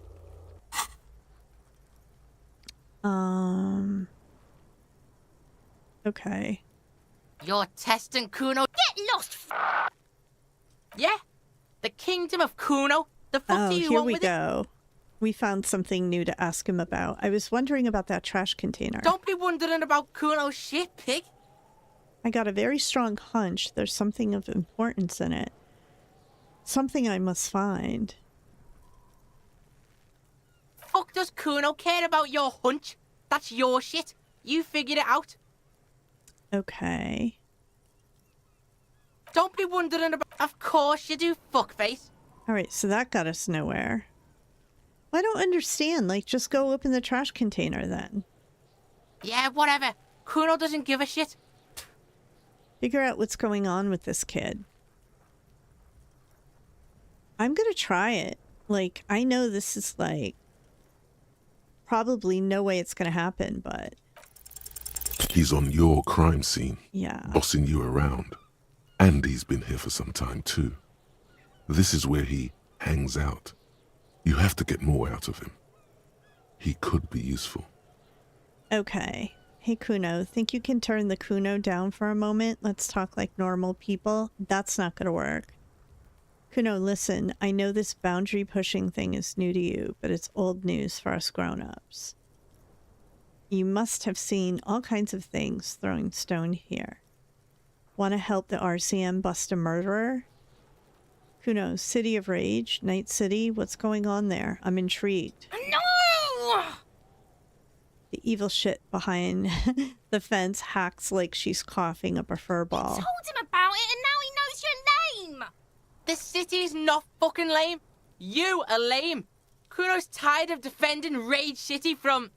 S1: Okay.
S10: You're testing Kuno.
S11: Get lost.
S10: Yeah? The kingdom of Kuno? The fuck do you
S1: here
S10: want
S1: we
S10: with
S1: go. We found something new to ask him about. I was wondering about that trash container.
S10: Don't be wondering about Kuno's shit, pig.
S1: I got a very strong hunch there's something of importance in it. Something I must find.
S10: Fuck does Kuno care about your hunch? That's your shit. You figured it out.
S1: Okay.
S10: Don't be wondering about... Of course you do, fuckface.
S1: Alright, so that got us nowhere. I don't understand. Like, just go open the trash container then.
S10: Yeah, whatever. Kuno doesn't give a shit.
S1: Figure out what's going on with this kid. I'm gonna try it. Like, I know this is like probably no way it's going to happen, but...
S6: He's on your crime scene,
S1: Yeah.
S6: bossing you around. And he's been here for some time too. This is where he hangs out. You have to get more out of him. He could be useful.
S1: Okay. Hey, Kuno, think you can turn the Kuno down for a moment? Let's talk like normal people. That's not going to work. Kuno, listen, I know this boundary pushing thing is new to you, but it's old news for us grown-ups. You must have seen all kinds of things throwing stone here. Want to help the RCM bust a murderer? Kuno, City of Rage, Night City, what's going on there? I'm intrigued.
S11: No!
S1: The evil shit behind the fence hacks like she's coughing up a fur ball.
S11: I told him about it and now he knows your name!
S10: This city is not fucking lame. You are lame. Kuno's tired of defending Rage City from...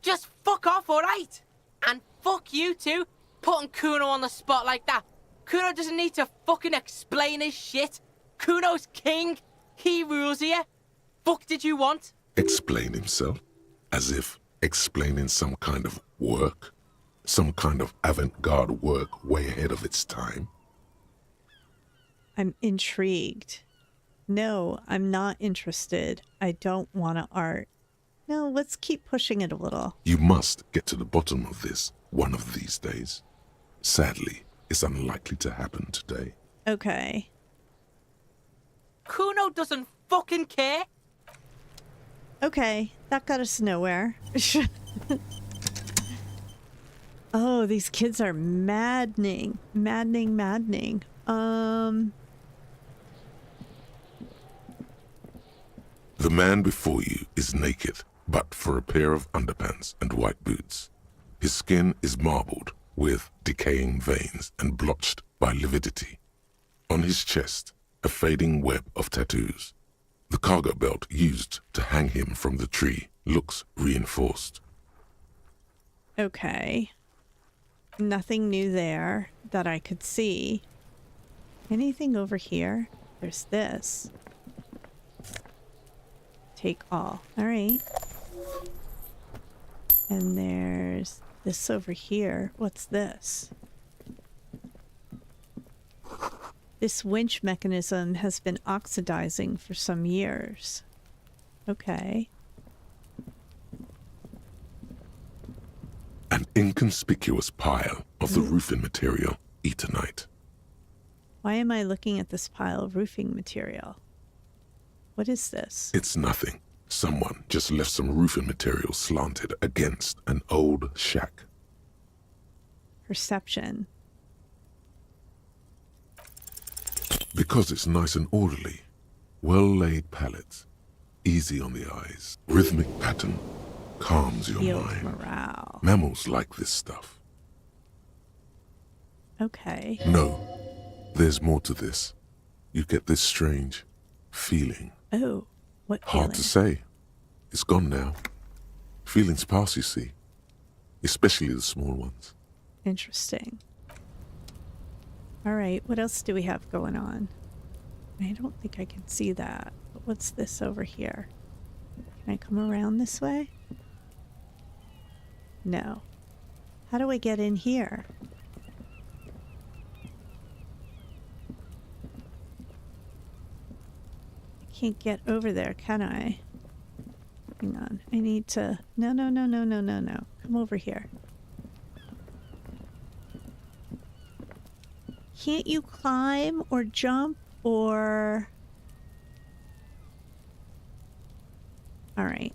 S10: Just fuck off, alright? And fuck you too, putting Kuno on the spot like that. Kuno doesn't need to fucking explain his shit. Kuno's king. He rules here. Fuck did you want?
S6: Explain himself? As if explaining some kind of work? Some kind of avant-garde work way ahead of its time?
S1: I'm intrigued. No, I'm not interested. I don't want to art. No, let's keep pushing it a little.
S6: You must get to the bottom of this one of these days. Sadly, it's unlikely to happen today.
S1: Okay.
S10: Kuno doesn't fucking care.
S1: Okay, that got us nowhere. Oh, these kids are maddening. Maddening.
S6: The man before you is naked, but for a pair of underpants and white boots. His skin is marbled with decaying veins and blotched by lividity. On his chest, a fading web of tattoos. The cargo belt used to hang him from the tree looks reinforced.
S1: Okay. Nothing new there that I could see. Anything over here? There's this. Take all. All right. And there's this over here. What's this? This winch mechanism has been oxidizing for some years. Okay.
S6: An inconspicuous pile of the roofing material, Eternite.
S1: Why am I looking at this pile of roofing material? What is this?
S6: It's nothing. Someone just left some roofing material slanted against an old shack.
S1: Perception.
S6: Because it's nice and orderly. Well-laid pallets. Easy on the eyes. Rhythmic pattern. Calms your
S1: Field
S6: mind.
S1: morale.
S6: Mammals like this stuff.
S1: Okay.
S6: No. There's more to this. You get this strange feeling.
S1: Oh, what feeling?
S6: Hard to say. It's gone now. Feelings pass, you see. Especially the small ones.
S1: Interesting. All right, what else do we have going on? I don't think I can see that. But what's this over here? Can I come around this way? No. How do I get in here? I can't get over there, can I? Hang on. I need to... No. Come over here. Can't you climb or jump or... All right.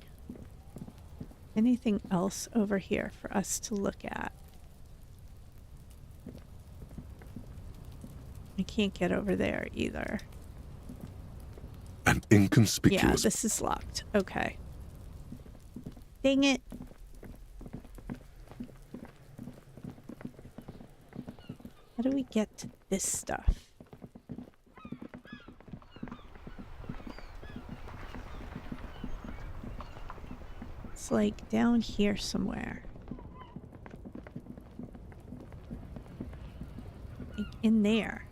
S1: Anything else over here for us to look at? I can't get over there either.
S6: An inconspicuous...
S1: Yeah, this is locked. Okay. Dang it. How do we get to this stuff? It's like down here somewhere. Like in there.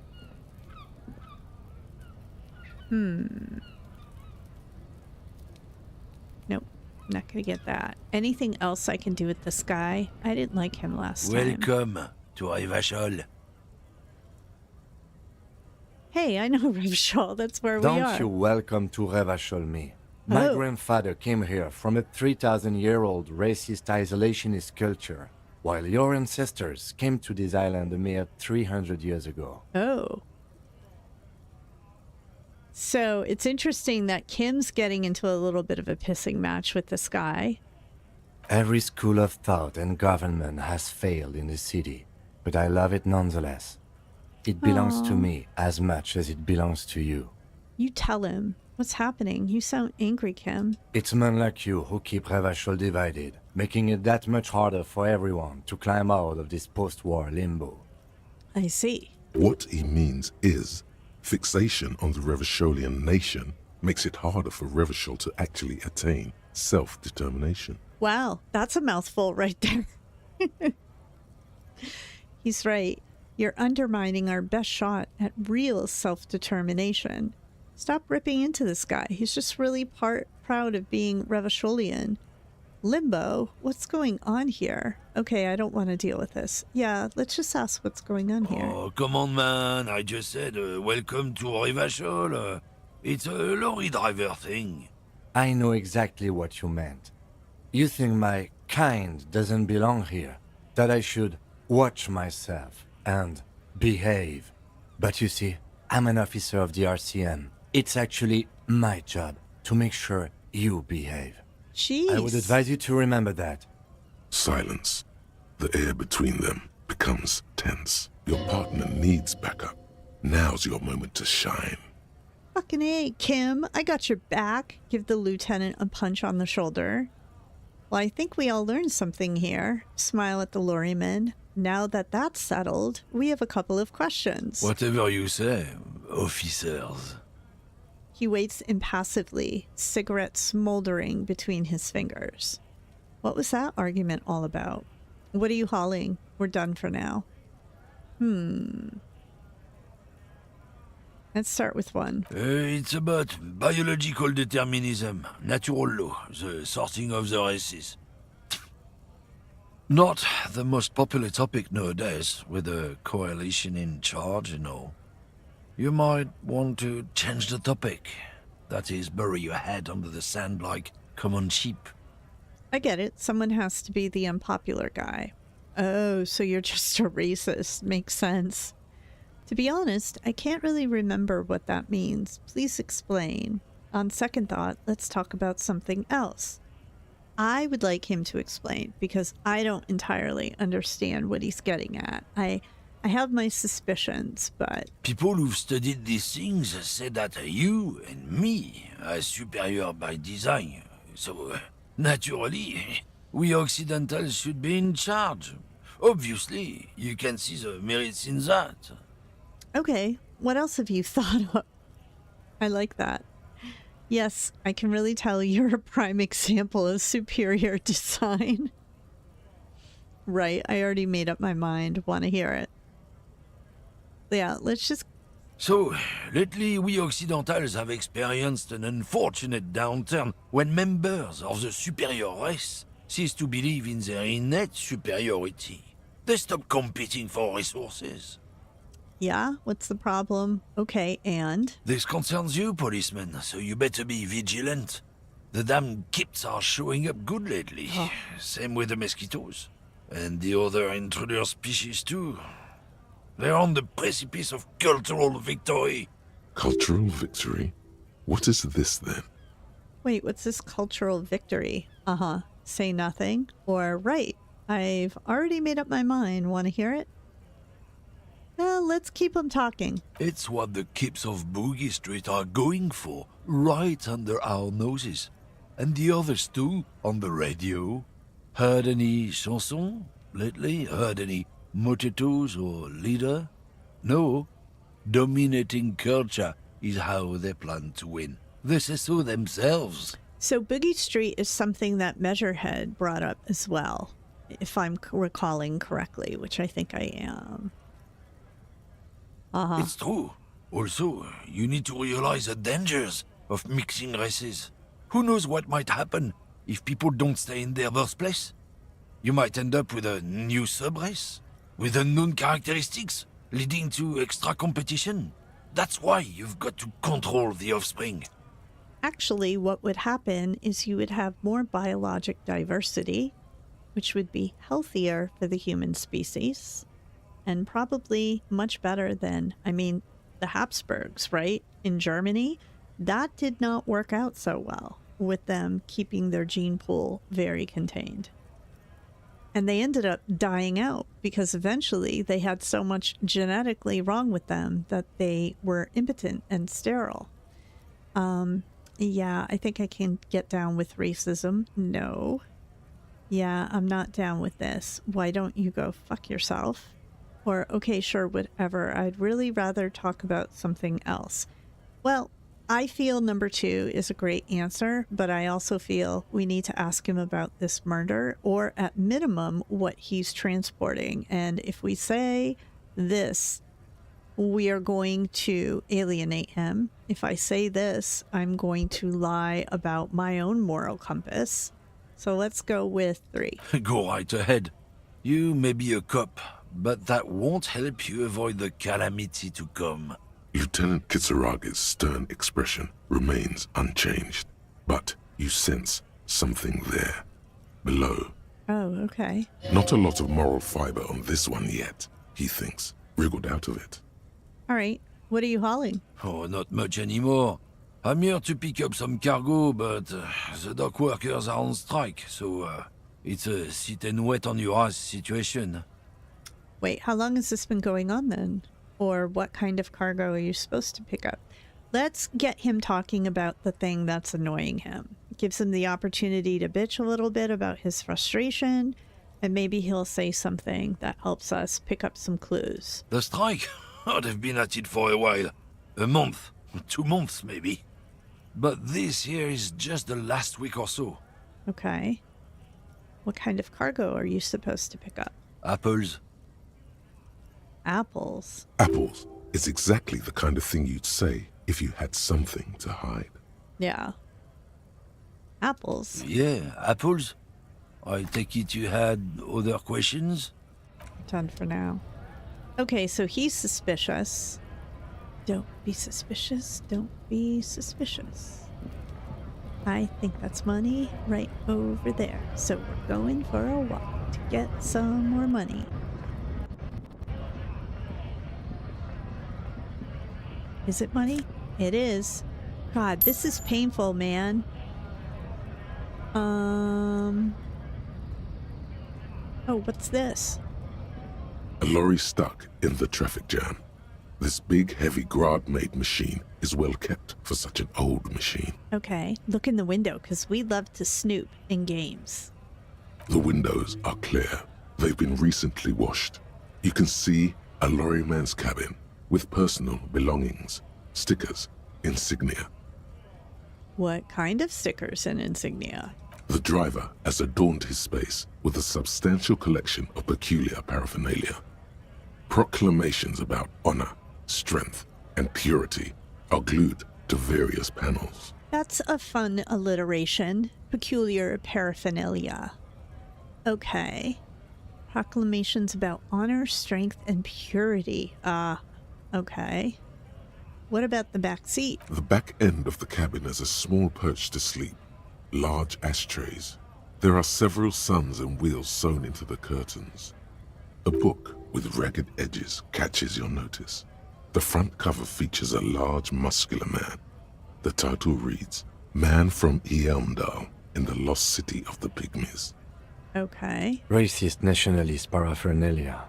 S1: Nope. Not gonna get that. Anything else I can do with this guy? I didn't like him last time.
S12: Welcome to Revachol.
S1: Hey, I know Revachol. That's where we are.
S5: Don't you welcome to Revachol me. My grandfather came here from a 3,000-year-old racist isolationist culture, while your ancestors came to this island a mere 300 years ago.
S1: Oh. So it's interesting that Kim's getting into a little bit of a pissing match with this guy.
S5: Every school of thought and government has failed in the city, but I love it nonetheless. It belongs to me as much as it belongs to you.
S1: You tell him. What's happening? You sound angry, Kim.
S5: It's men like you who keep Revachol divided, making it that much harder for everyone to climb out of this post-war limbo.
S1: I see.
S6: What he means is, fixation on the Revacholian nation makes it harder for Revachol to actually attain self-determination.
S1: Wow, that's a mouthful right there. He's right. You're undermining our best shot at real self-determination. Stop ripping into this guy. He's just really proud of being Revacholian. Limbo? What's going on here? Okay, I don't want to deal with this. Yeah, let's just ask what's going on here.
S12: Oh, come on, man. I just said welcome to Revachol. It's a lorry driver thing.
S5: I know exactly what you meant. You think my kind doesn't belong here, that I should watch myself and behave. But you see, I'm an officer of the RCM. It's actually my job to make sure you behave.
S1: Jeez.
S5: I would advise you to remember that.
S6: Silence. The air between them becomes tense. Your partner needs backup. Now's your moment to shine.
S1: Fucking A, Kim. I got your back. Give the lieutenant a punch on the shoulder. Well, I think we all learned something here. Smile at the lorryman. Now that that's settled, we have a couple of questions.
S12: Whatever you say, officers.
S1: He waits impassively, cigarette smoldering between his fingers. What was that argument all about? What are you hauling? We're done for now. Let's start with one.
S12: It's about biological determinism, natural law, the sorting of the races. Not the most popular topic nowadays, with the coalition in charge and all. You might want to change the topic. That is, bury your head under the sand like common sheep.
S1: I get it. Someone has to be the unpopular guy. Oh, so you're just a racist. Makes sense. To be honest, I can't really remember what that means. Please explain. On second thought, let's talk about something else. I would like him to explain, because I don't entirely understand what he's getting at. I have my suspicions, but...
S12: People who've studied these things say that you and me are superior by design. So, naturally, we Occidentals should be in charge. Obviously, you can see the merits in that.
S1: Okay, what else have you thought of? I like that. Yes, I can really tell you're a prime example of superior design. Right, I already made up my mind. Want to hear it. Yeah, let's just...
S12: So, lately we Occidentals have experienced an unfortunate downturn when members of the superior race cease to believe in their innate superiority. They stop competing for resources.
S1: Yeah, what's the problem? Okay, and?
S12: This concerns you, policeman, so you better be vigilant. The damn kips are showing up good lately.
S1: Oh.
S12: Same with the mosquitoes. And the other intruder species too. They're on the precipice of cultural victory.
S6: Cultural victory? What is this then?
S1: Wait, what's this cultural victory? Uh-huh. Say nothing? Or right. I've already made up my mind. Want to hear it? Let's keep them talking.
S12: It's what the kips of Boogie Street are going for, right under our noses. And the others too, on the radio. Heard any chansons lately? Heard any motetos or leader? No. Dominating culture is how they plan to win. They say so themselves.
S1: So Boogie Street is something that Measurehead brought up as well, if I'm recalling correctly, which I think I am.
S12: It's true. Also, you need to realize the dangers of mixing races. Who knows what might happen if people don't stay in their birthplace? You might end up with a new subrace, with unknown characteristics, leading to extra competition. That's why you've got to control the offspring.
S1: Actually, what would happen is you would have more biologic diversity, which would be healthier for the human species, and probably much better than, the Habsburgs, right? In Germany, that did not work out so well with them keeping their gene pool very contained. And they ended up dying out because eventually they had so much genetically wrong with them that they were impotent and sterile. Yeah, I think I can get down with racism. No. Yeah, I'm not down with this. Why don't you go fuck yourself? Or, okay, sure, whatever. I'd really rather talk about something else. Well, I feel number 2 is a great answer, but I also feel we need to ask him about this murder, or at minimum, what he's transporting. And if we say this, we are going to alienate him. If I say this, I'm going to lie about my own moral compass. So let's go with 3.
S12: Go right ahead. You may be a cop, but that won't help you avoid the calamity to come.
S6: Lieutenant Kitsuragi's stern expression remains unchanged, but you sense something there, below.
S1: Oh, okay.
S6: Not a lot of moral fiber on this one yet, he thinks, wriggled out of it.
S1: All right. What are you hauling?
S12: Oh, not much anymore. I'm here to pick up some cargo, but the dock workers are on strike, so it's a sit and wait on your ass situation.
S1: Wait, how long has this been going on then? Or what kind of cargo are you supposed to pick up? Let's get him talking about the thing that's annoying him. Gives him the opportunity to bitch a little bit about his frustration, and maybe he'll say something that helps us pick up some clues.
S12: The strike? Oh, they've been at it for a while. A month, 2 months maybe. But this here is just the last week or so.
S1: Okay. What kind of cargo are you supposed to pick up?
S12: Apples.
S1: Apples?
S6: Apples is exactly the kind of thing you'd say if you had something to hide.
S1: Yeah. Apples?
S12: Yeah, apples. I take it you had other questions?
S1: Done for now. Okay, so he's suspicious. Don't be suspicious. Don't be suspicious. I think that's money right over there. So we're going for a walk to get some more money. Is it money? It is. God, this is painful, man. Oh, what's this?
S6: A lorry stuck in the traffic jam. This big, heavy Grad-made machine is well kept for such an old machine.
S1: Okay, look in the window, because we love to snoop in games.
S6: The windows are clear. They've been recently washed. You can see a lorryman's cabin with personal belongings, stickers, insignia.
S1: What kind of stickers and insignia?
S6: The driver has adorned his space with a substantial collection of peculiar paraphernalia. Proclamations about honor, strength, and purity are glued to various panels.
S1: That's a fun alliteration. Peculiar paraphernalia. Okay. Proclamations about honor, strength, and purity. Okay. What about the back seat?
S6: The back end of the cabin has a small perch to sleep, large ashtrays. There are several suns and wheels sewn into the curtains. A book with ragged edges catches your notice. The front cover features a large, muscular man. The title reads, Man from Eamdal in the Lost City of the Pygmies.
S1: Okay.
S5: Racist nationalist paraphernalia.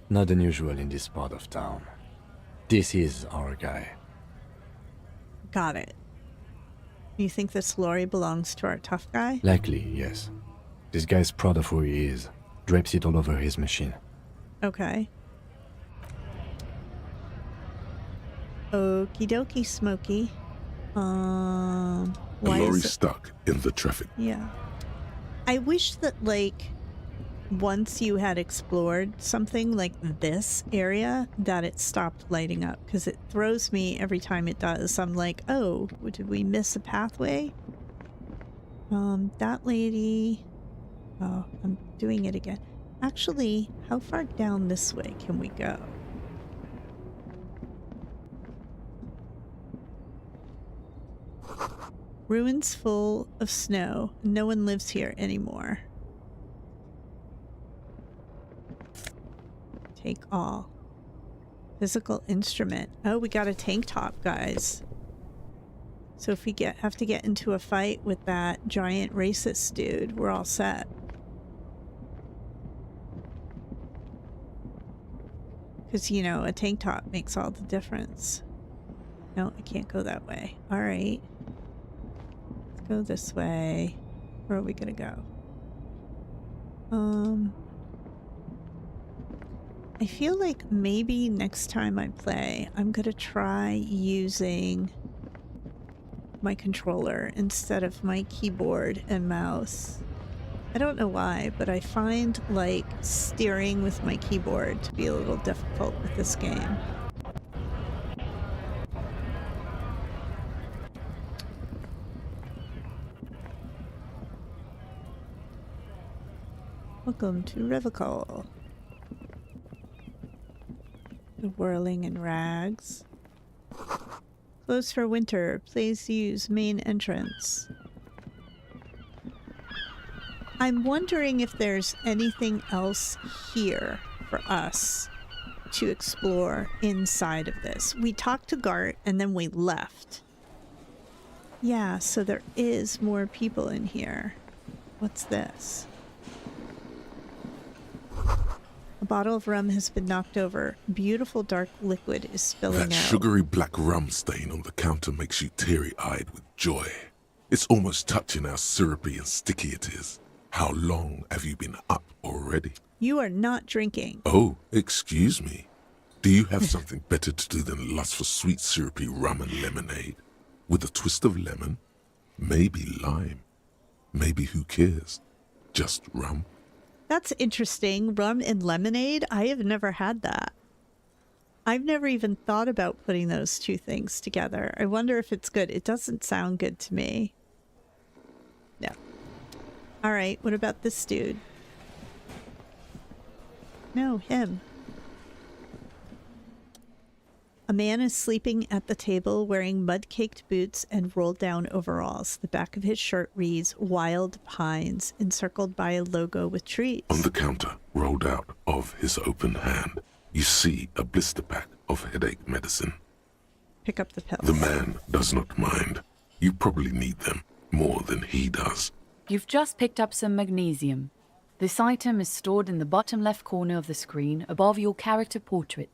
S5: Not unusual in this part of town. This is our guy.
S1: Got it. You think this lorry belongs to our tough guy?
S5: Likely, yes. This guy's proud of who he is. Drapes it all over his machine.
S1: Okay. Okie dokie, Smokey.
S6: A
S1: Why
S6: lorry
S1: is it...
S6: stuck in the traffic.
S1: Yeah. I wish that, like, once you had explored something like this area, that it stopped lighting up, because it throws me every time it does. I'm like, oh, did we miss a pathway? That lady... Oh, I'm doing it again. Actually, how far down this way can we go? Ruins full of snow. No one lives here anymore. Take all. Physical instrument. Oh, we got a tank top, guys. So if we have to get into a fight with that giant racist dude, we're all set. Because, you know, a tank top makes all the difference. No, I can't go that way. All right. Let's go this way. Where are we going to go? I feel like maybe next time I play, I'm going to try using my controller instead of my keyboard and mouse. I don't know why, but I find like steering with my keyboard to be a little difficult with this game. Welcome to Revocol. The Whirling-in-Rags. Closed for winter. Please use main entrance. I'm wondering if there's anything else here for us to explore inside of this. We talked to Gart and then we left. Yeah, so there is more people in here. What's this? A bottle of rum has been knocked over. Beautiful dark liquid is spilling out.
S6: That sugary black rum stain on the counter makes you teary-eyed with joy. It's almost touching how syrupy and sticky it is. How long have you been up already?
S1: You are not drinking.
S6: Oh, excuse me. Do you have something better to do than lust for sweet syrupy rum and lemonade? With a twist of lemon? Maybe lime. Maybe who cares? Just rum.
S1: That's interesting. Rum and lemonade? I have never had that. I've never even thought about putting those two things together. I wonder if it's good. It doesn't sound good to me. No. All right, what about this dude? No, him. A man is sleeping at the table wearing mud-caked boots and rolled-down overalls. The back of his shirt reads Wild Pines, encircled by a logo with trees.
S6: On the counter, rolled out of his open hand, you see a blister pack of headache medicine.
S1: Pick up the pills.
S6: The man does not mind. You probably need them more than he does.
S13: You've just picked up some magnesium. This item is stored in the bottom left corner of the screen above your character portrait.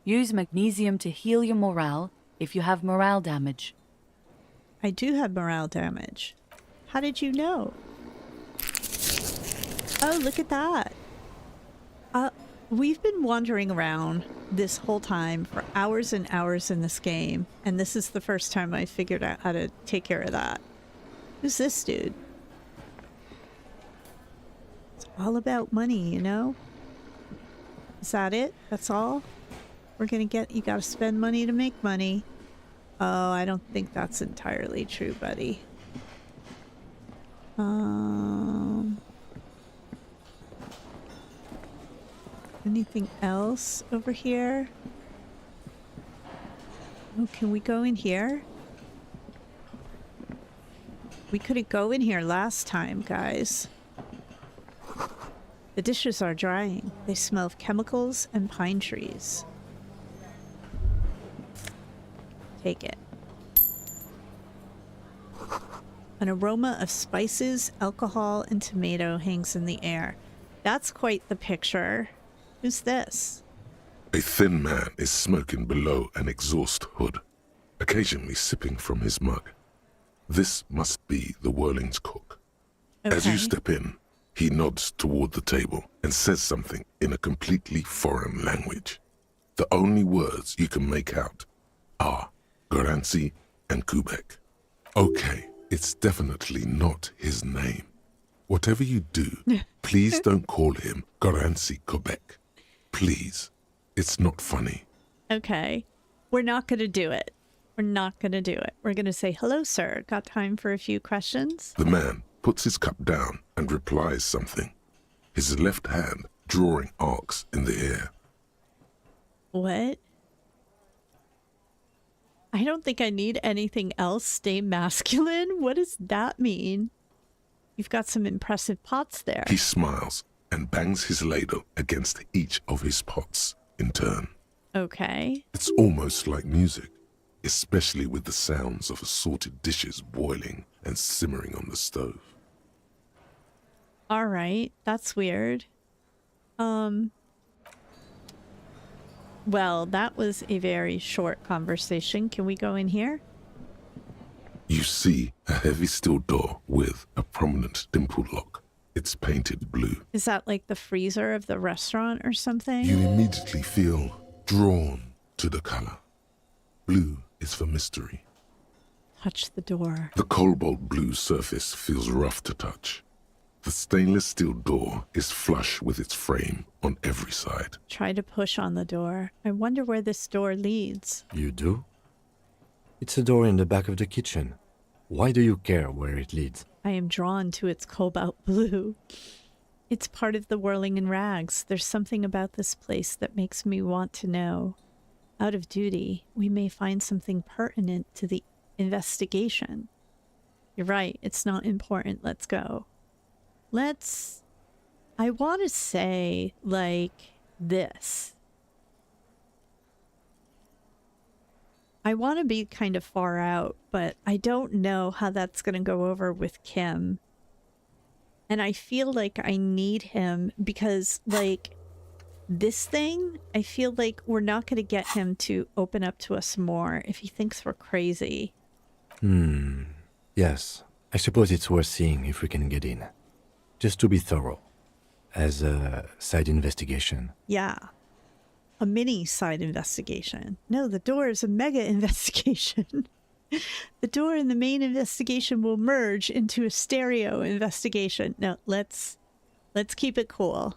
S13: Use magnesium to heal your morale if you have morale damage.
S1: I do have morale damage. How did you know? Oh, look at that. We've been wandering around this whole time for hours and hours in this game, and this is the first time I figured out how to take care of that. Who's this dude? It's all about money, you know? Is that it? That's all? We're gonna get, you gotta spend money to make money. Oh, I don't think that's entirely true, buddy. Anything else over here? Oh, can we go in here? We couldn't go in here last time, guys. The dishes are drying. They smell of chemicals and pine trees. Take it. An aroma of spices, alcohol, and tomato hangs in the air. That's quite the picture. Who's this?
S6: A thin man is smoking below an exhaust hood, occasionally sipping from his mug. This must be the Whirling's cook.
S1: Okay.
S6: As you step in, he nods toward the table and says something in a completely foreign language. The only words you can make out are Garancy and Quebec. Okay, it's definitely not his name. Whatever you do, please don't call him Garancy Quebec. Please. It's not funny.
S1: Okay. We're not going to do it. We're not going to do it. We're going to say, hello, sir. Got time for a few questions?
S6: The man puts his cup down and replies something, his left hand drawing arcs in the air.
S1: What? I don't think I need anything else. Stay masculine? What does that mean? You've got some impressive pots there.
S6: He smiles and bangs his ladle against each of his pots in turn.
S1: Okay.
S6: It's almost like music, especially with the sounds of assorted dishes boiling and simmering on the stove.
S1: All right. That's weird. Well, that was a very short conversation. Can we go in here?
S6: You see a heavy steel door with a prominent dimple lock. It's painted blue.
S1: Is that like the freezer of the restaurant or something?
S6: You immediately feel drawn to the color. Blue is for mystery.
S1: Touch the door.
S6: The cobalt blue surface feels rough to touch. The stainless steel door is flush with its frame on every side.
S1: Try to push on the door. I wonder where this door leads.
S5: You do? It's a door in the back of the kitchen. Why do you care where it leads?
S1: I am drawn to its cobalt blue. It's part of the Whirling-in-Rags. There's something about this place that makes me want to know. Out of duty, we may find something pertinent to the investigation. You're right, it's not important. Let's go. I want to say, like, this. I want to be kind of far out, but I don't know how that's going to go over with Kim. And I feel like I need him because, like, this thing, I feel like we're not going to get him to open up to us more if he thinks we're crazy.
S5: Yes. I suppose it's worth seeing if we can get in. Just to be thorough. As a side investigation.
S1: Yeah. A mini side investigation. No, the door is a mega investigation. The door and the main investigation will merge into a stereo investigation. No, let's keep it cool.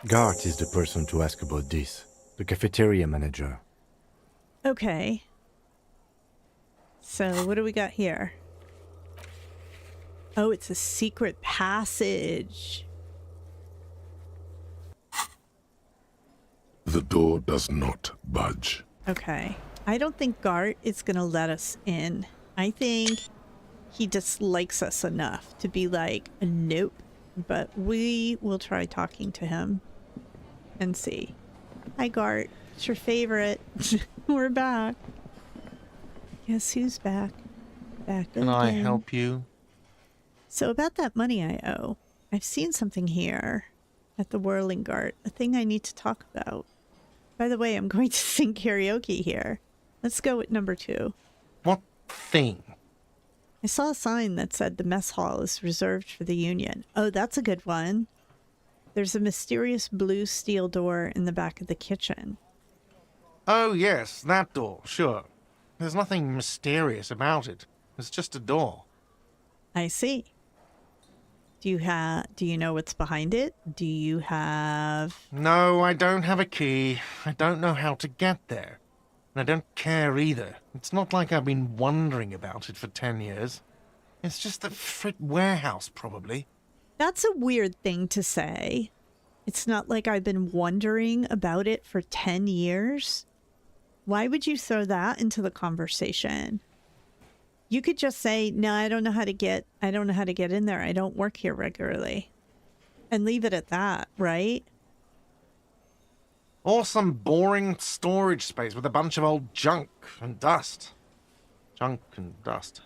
S5: Gart is the person to ask about this. The cafeteria manager.
S1: Okay. So what do we got here? Oh, it's a secret passage.
S6: The door does not budge.
S1: Okay. I don't think Gart is going to let us in. I think he dislikes us enough to be like, nope. But we will try talking to him and see. Hi, Gart. It's your favorite. We're back. Guess who's back? Back again.
S14: Can I help you?
S1: So about that money I owe, I've seen something here at the Whirling-Gart, a thing I need to talk about. By the way, I'm going to sing karaoke here. Let's go with number 2.
S14: What thing?
S1: I saw a sign that said the mess hall is reserved for the Union. Oh, that's a good one. There's a mysterious blue steel door in the back of the kitchen.
S14: Oh, yes, that door, sure. There's nothing mysterious about it. It's just a door.
S1: I see. Do you know what's behind it? Do you have...
S14: No, I don't have a key. I don't know how to get there. And I don't care either. It's not like I've been wondering about it for 10 years. It's just a frit warehouse, probably.
S1: That's a weird thing to say. It's not like I've been wondering about it for 10 years. Why would you throw that into the conversation? You could just say, no, I don't know how to get in there. I don't work here regularly. And leave it at that, right?
S14: Or some boring storage space with a bunch of old junk and dust. Junk and dust.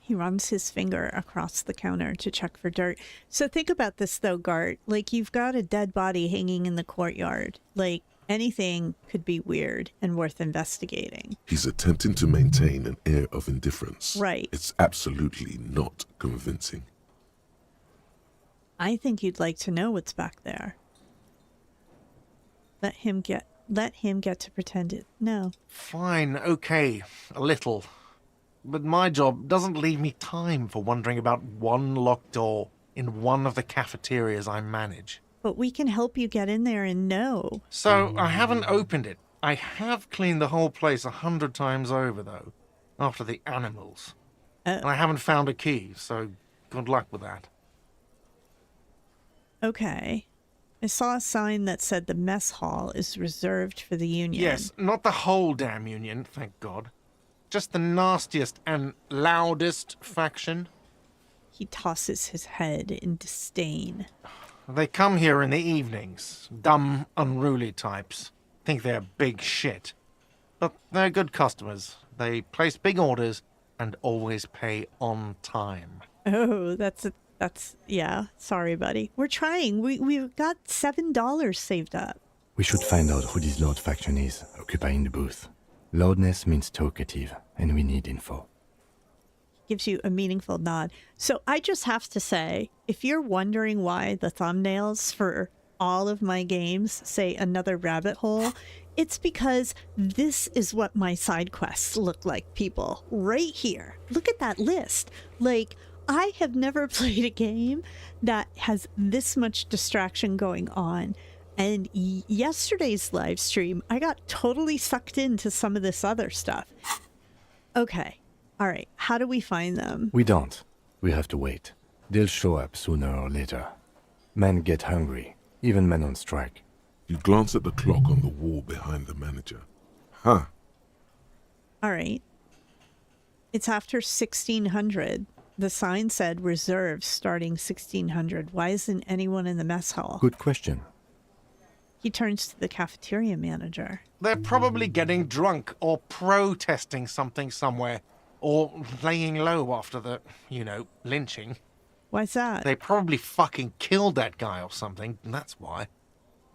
S1: He runs his finger across the counter to check for dirt. So think about this though, Gart. Like, you've got a dead body hanging in the courtyard. Like, anything could be weird and worth investigating.
S6: He's attempting to maintain an air of indifference.
S1: Right.
S6: It's absolutely not convincing.
S1: I think you'd like to know what's back there. Let him get to pretend it. No.
S14: Fine, okay, a little. But my job doesn't leave me time for wondering about one locked door in one of the cafeterias I manage.
S1: But we can help you get in there and know.
S14: So I haven't opened it, I have cleaned the whole place 100 times over, though, after the animals. And I haven't found a key, so good luck with that.
S1: Okay. I saw a sign that said the mess hall is reserved for the Union.
S14: Yes, not the whole damn Union, thank God. Just the nastiest and loudest faction.
S1: He tosses his head in disdain.
S14: They come here in the evenings. Dumb, unruly types. Think they're big shit. But they're good customers. They place big orders and always pay on time.
S1: Oh, yeah. Sorry, buddy. We're trying. We've got $7 saved up.
S5: We should find out who this Lord faction is, occupying the booth. Loudness means talkative, and we need info.
S1: Gives you a meaningful nod. So I just have to say, if you're wondering why the thumbnails for all of my games say another rabbit hole, it's because this is what my side quests look like, people. Right here. Look at that list. Like, I have never played a game that has this much distraction going on. And yesterday's live stream, I got totally sucked into some of this other stuff. Okay. All right. How do we find them?
S5: We don't. We have to wait. They'll show up sooner or later. Men get hungry, even men on strike.
S6: You glance at the clock on the wall behind the manager. Huh.
S1: All right. It's after 1600. The sign said reserves starting 1600. Why isn't anyone in the mess hall?
S5: Good question.
S1: He turns to the cafeteria manager.
S14: They're probably getting drunk or protesting something somewhere. Or laying low after the, lynching.
S1: Why's that?
S14: They probably fucking killed that guy or something, and that's why.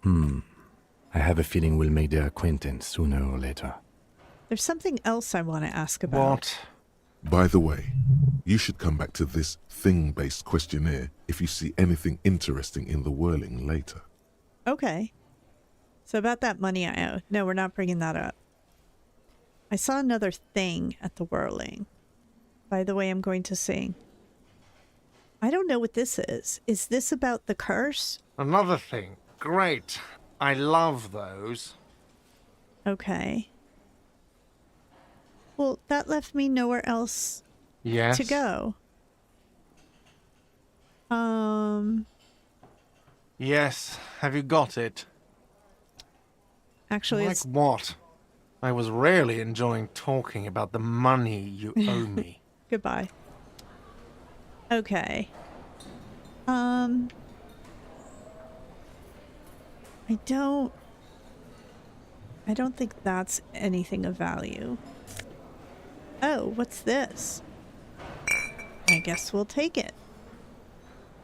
S5: I have a feeling we'll make their acquaintance sooner or later.
S1: There's something else I want to ask about.
S14: What?
S6: By the way, you should come back to this thing-based questionnaire if you see anything interesting in the Whirling later.
S1: Okay. So about that money I owe. No, we're not bringing that up. I saw another thing at the Whirling. By the way, I'm going to sing. I don't know what this is. Is this about the curse?
S14: Another thing. Great. I love those.
S1: Okay. Well, that left me nowhere else to go.
S14: Yes. Have you got it?
S1: Actually,
S14: like what? I was rarely enjoying talking about the money you owe me.
S1: Goodbye. Okay. I don't think that's anything of value. Oh, what's this? I guess we'll take it.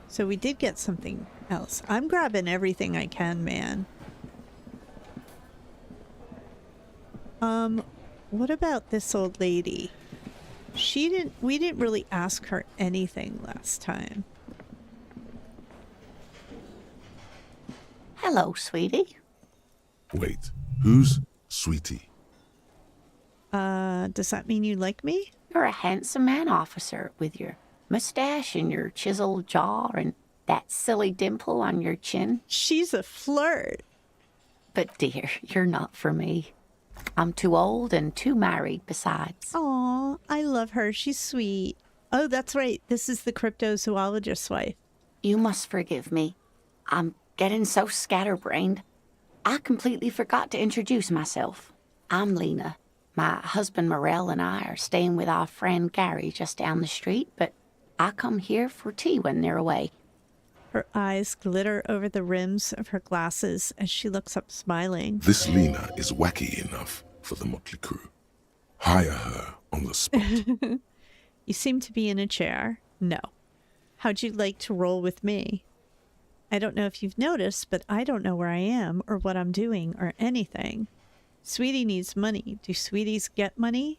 S1: So we did get something else. I'm grabbing everything I can, man. What about this old lady? We didn't really ask her anything last time.
S15: Hello, sweetie.
S6: Wait, who's Sweetie?
S1: Does that mean you like me?
S15: You're a handsome man, officer, with your mustache and your chiseled jaw and that silly dimple on your chin.
S1: She's a flirt.
S15: But dear, you're not for me. I'm too old and too married besides.
S1: Aw, I love her. She's sweet. Oh, that's right. This is the cryptozoologist's wife.
S15: You must forgive me. I'm getting so scatterbrained. I completely forgot to introduce myself. I'm Lena. My husband Morel and I are staying with our friend Gary just down the street, but I come here for tea when they're away.
S1: Her eyes glitter over the rims of her glasses as she looks up smiling.
S6: This Lena is wacky enough for the motley crew. Hire her on the spot.
S1: You seem to be in a chair. No. How'd you like to roll with me? I don't know if you've noticed, but I don't know where I am or what I'm doing or anything. Sweetie needs money. Do sweeties get money?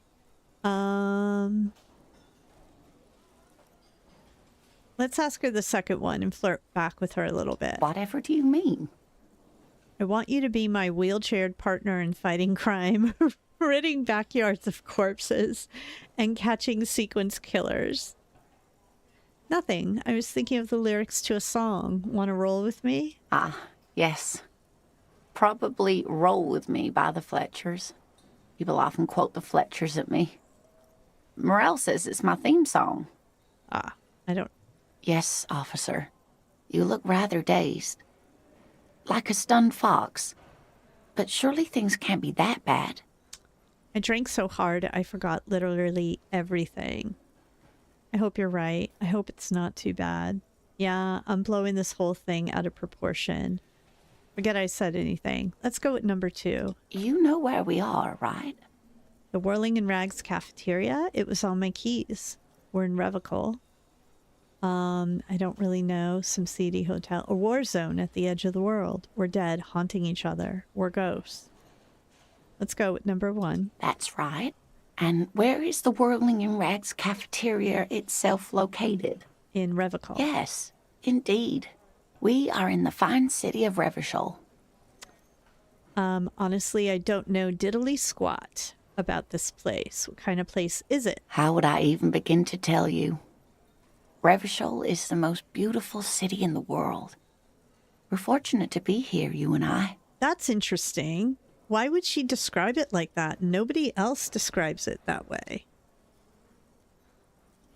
S1: Let's ask her the second one and flirt back with her a little bit.
S15: Whatever do you mean?
S1: I want you to be my wheelchaired partner in fighting crime, ridding backyards of corpses, and catching sequence killers. Nothing. I was thinking of the lyrics to a song. Want to roll with me?
S15: Ah, yes. probably Roll With Me by the Fletchers. People often quote the Fletchers at me. Morel says it's my theme song.
S1: Ah, I don't...
S15: Yes, officer. You look rather dazed. Like a stunned fox. But surely things can't be that bad.
S1: I drank so hard I forgot literally everything. I hope you're right. I hope it's not too bad. Yeah, I'm blowing this whole thing out of proportion. Forget I said anything. Let's go with number 2.
S15: You know where we are, right?
S1: The Whirling-in-Rags cafeteria. It was on my keys. We're in Revical. I don't really know. Some seedy hotel. A war zone at the edge of the world. We're dead, haunting each other. We're ghosts. Let's go with number 1.
S15: That's right. And where is the Whirling-in-Rags cafeteria itself located?
S1: In Revical.
S15: Yes, indeed. We are in the fine city of Revachol.
S1: Honestly, I don't know diddly squat about this place. What kind of place is it?
S15: How would I even begin to tell you? Revachol is the most beautiful city in the world. We're fortunate to be here, you and I.
S1: That's interesting. Why would she describe it like that? Nobody else describes it that way.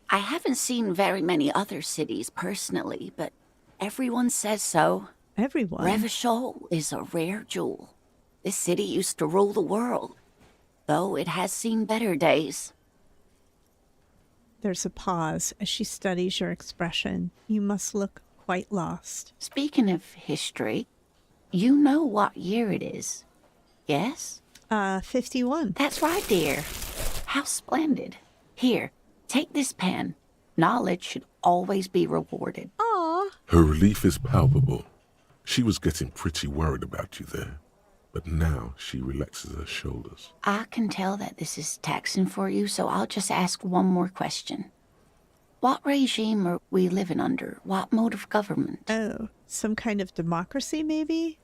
S15: I haven't seen very many other cities personally, but everyone says so.
S1: Everyone?
S15: Revachol is a rare jewel. This city used to rule the world, though it has seen better days.
S1: There's a pause as she studies your expression. You must look quite lost.
S15: Speaking of history, you know what year it is, yes?
S1: 51.
S15: That's right, dear. How splendid. Here, take this pen. Knowledge should always be rewarded.
S1: Aww.
S6: Her relief is palpable. She was getting pretty worried about you there, but now she relaxes her shoulders.
S15: I can tell that this is taxing for you, so I'll just ask one more question. What regime are we living under? What mode of government?
S1: Oh, some kind of democracy, maybe?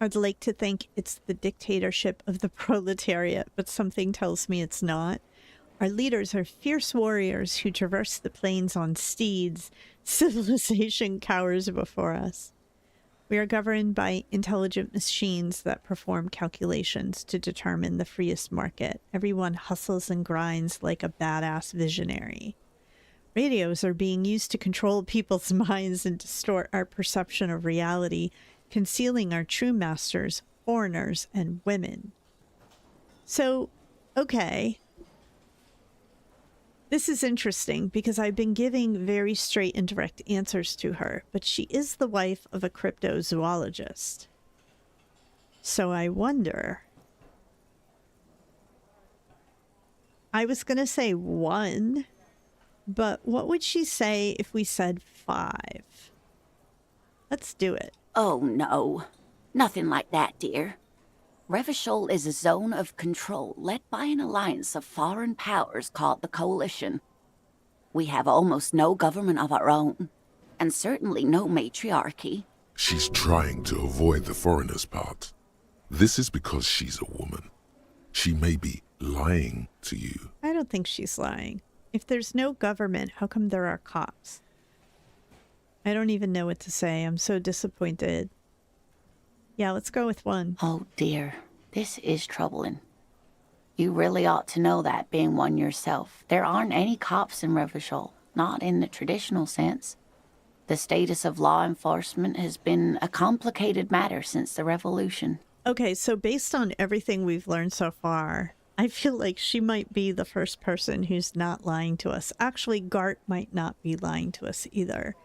S1: I'd like to think it's the dictatorship of the proletariat, but something tells me it's not. Our leaders are fierce warriors who traverse the plains on steeds. Civilization cowers before us. We are governed by intelligent machines that perform calculations to determine the freest market. Everyone hustles and grinds like a badass visionary. Radios are being used to control people's minds and distort our perception of reality, concealing our true masters, foreigners, and women. So, okay. This is interesting because I've been giving very straight and direct answers to her, but she is the wife of a cryptozoologist. So I wonder... I was going to say 1, but what would she say if we said 5? Let's do it.
S15: Oh, no. Nothing like that, dear. Revachol is a zone of control led by an alliance of foreign powers called the Coalition. We have almost no government of our own, and certainly no matriarchy.
S6: She's trying to avoid the foreigner's part. This is because she's a woman. She may be lying to you.
S1: I don't think she's lying. If there's no government, how come there are cops? I don't even know what to say. I'm so disappointed. Yeah, let's go with 1.
S15: Oh, dear. This is troubling. You really ought to know that, being one yourself. There aren't any cops in Revachol, not in the traditional sense. The status of law enforcement has been a complicated matter since the revolution.
S1: Okay, so based on everything we've learned so far, I feel like she might be the first person who's not lying to us. Actually, Gart might not be lying to us either.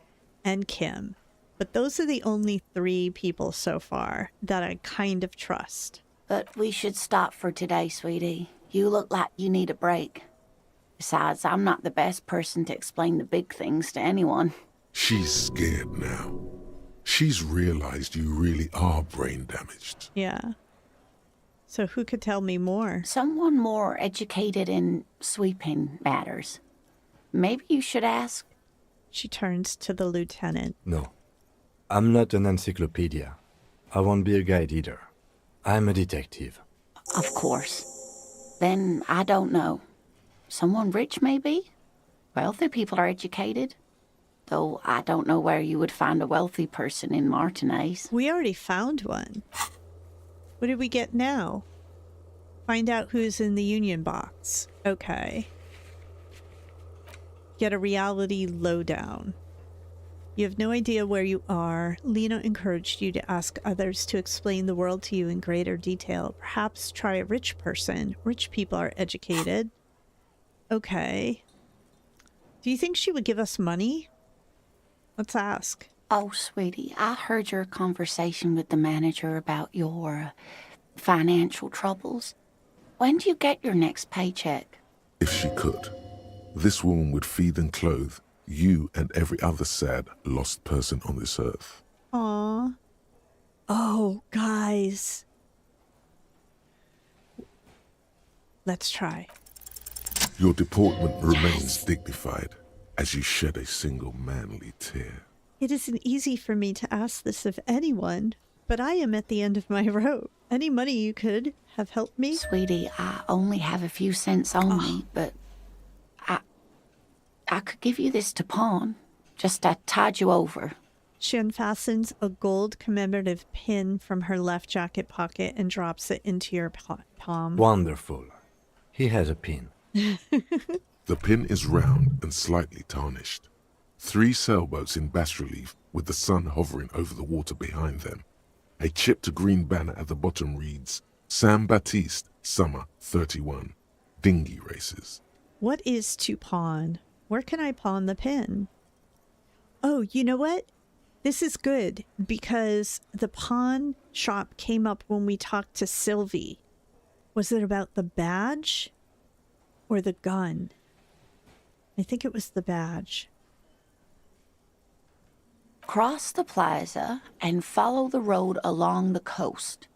S1: And Kim. But those are the only 3 people so far that I kind of trust.
S15: But we should stop for today, sweetie. You look like you need a break. Besides, I'm not the best person to explain the big things to anyone.
S6: She's scared now. She's realized you really are brain damaged.
S1: Yeah. So who could tell me more?
S15: Someone more educated in sweeping matters. Maybe you should ask.
S1: She turns to the lieutenant.
S5: No. I'm not an encyclopedia. I won't be a guide either. I'm a detective.
S15: Of course. Then I don't know. Someone rich, maybe? Wealthy people are educated. though I don't know where you would find a wealthy person in Martinaise.
S1: We already found one. What did we get now? Find out who's in the union box. Okay. Get a reality lowdown. You have no idea where you are. Lena encouraged you to ask others to explain the world to you in greater detail. Perhaps try a rich person. Rich people are educated. Okay. Do you think she would give us money? Let's ask.
S15: Oh, sweetie, I heard your conversation with the manager about your financial troubles. When do you get your next paycheck?
S6: If she could, this woman would feed and clothe you and every other sad, lost person on this earth.
S1: Aww. Oh, guys. Let's try.
S6: Your deportment remains dignified as you shed a single manly tear.
S1: It isn't easy for me to ask this of anyone, but I am at the end of my rope. Any money you could have helped me?
S15: Sweetie, I only have a few cents on me, but I could give you this to pawn. Just to tide you over.
S1: She unfastens a gold commemorative pin from her left jacket pocket and drops it into your palm.
S5: Wonderful. He has a pin.
S6: The pin is round and slightly tarnished. 3 sailboats in bas-relief with the sun hovering over the water behind them. A chipped green banner at the bottom reads, San Baptiste, Summer 31, Dinghy Races.
S1: What is to pawn? Where can I pawn the pin? Oh, you know what? This is good because the pawn shop came up when we talked to Sylvie. Was it about the badge or the gun? I think it was the badge.
S15: Cross the plaza and follow the road along the coast.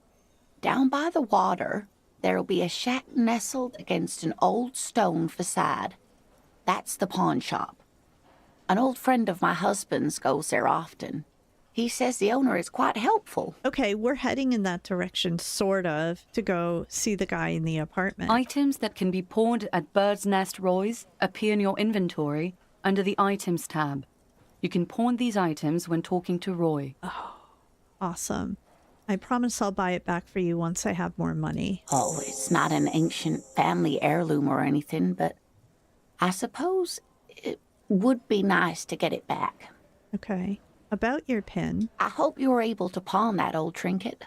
S15: Down by the water, there'll be a shack nestled against an old stone facade. That's the pawn shop. An old friend of my husband's goes there often. He says the owner is quite helpful.
S1: Okay, we're heading in that direction, sort of, to go see the guy in the apartment.
S13: Items that can be pawned at Bird's Nest Roy's appear in your inventory under the Items tab. You can pawn these items when talking to Roy.
S1: Oh, awesome. I promise I'll buy it back for you once I have more money.
S15: Oh, it's not an ancient family heirloom or anything, but I suppose it would be nice to get it back.
S1: Okay. About your pin.
S15: I hope you were able to pawn that old trinket.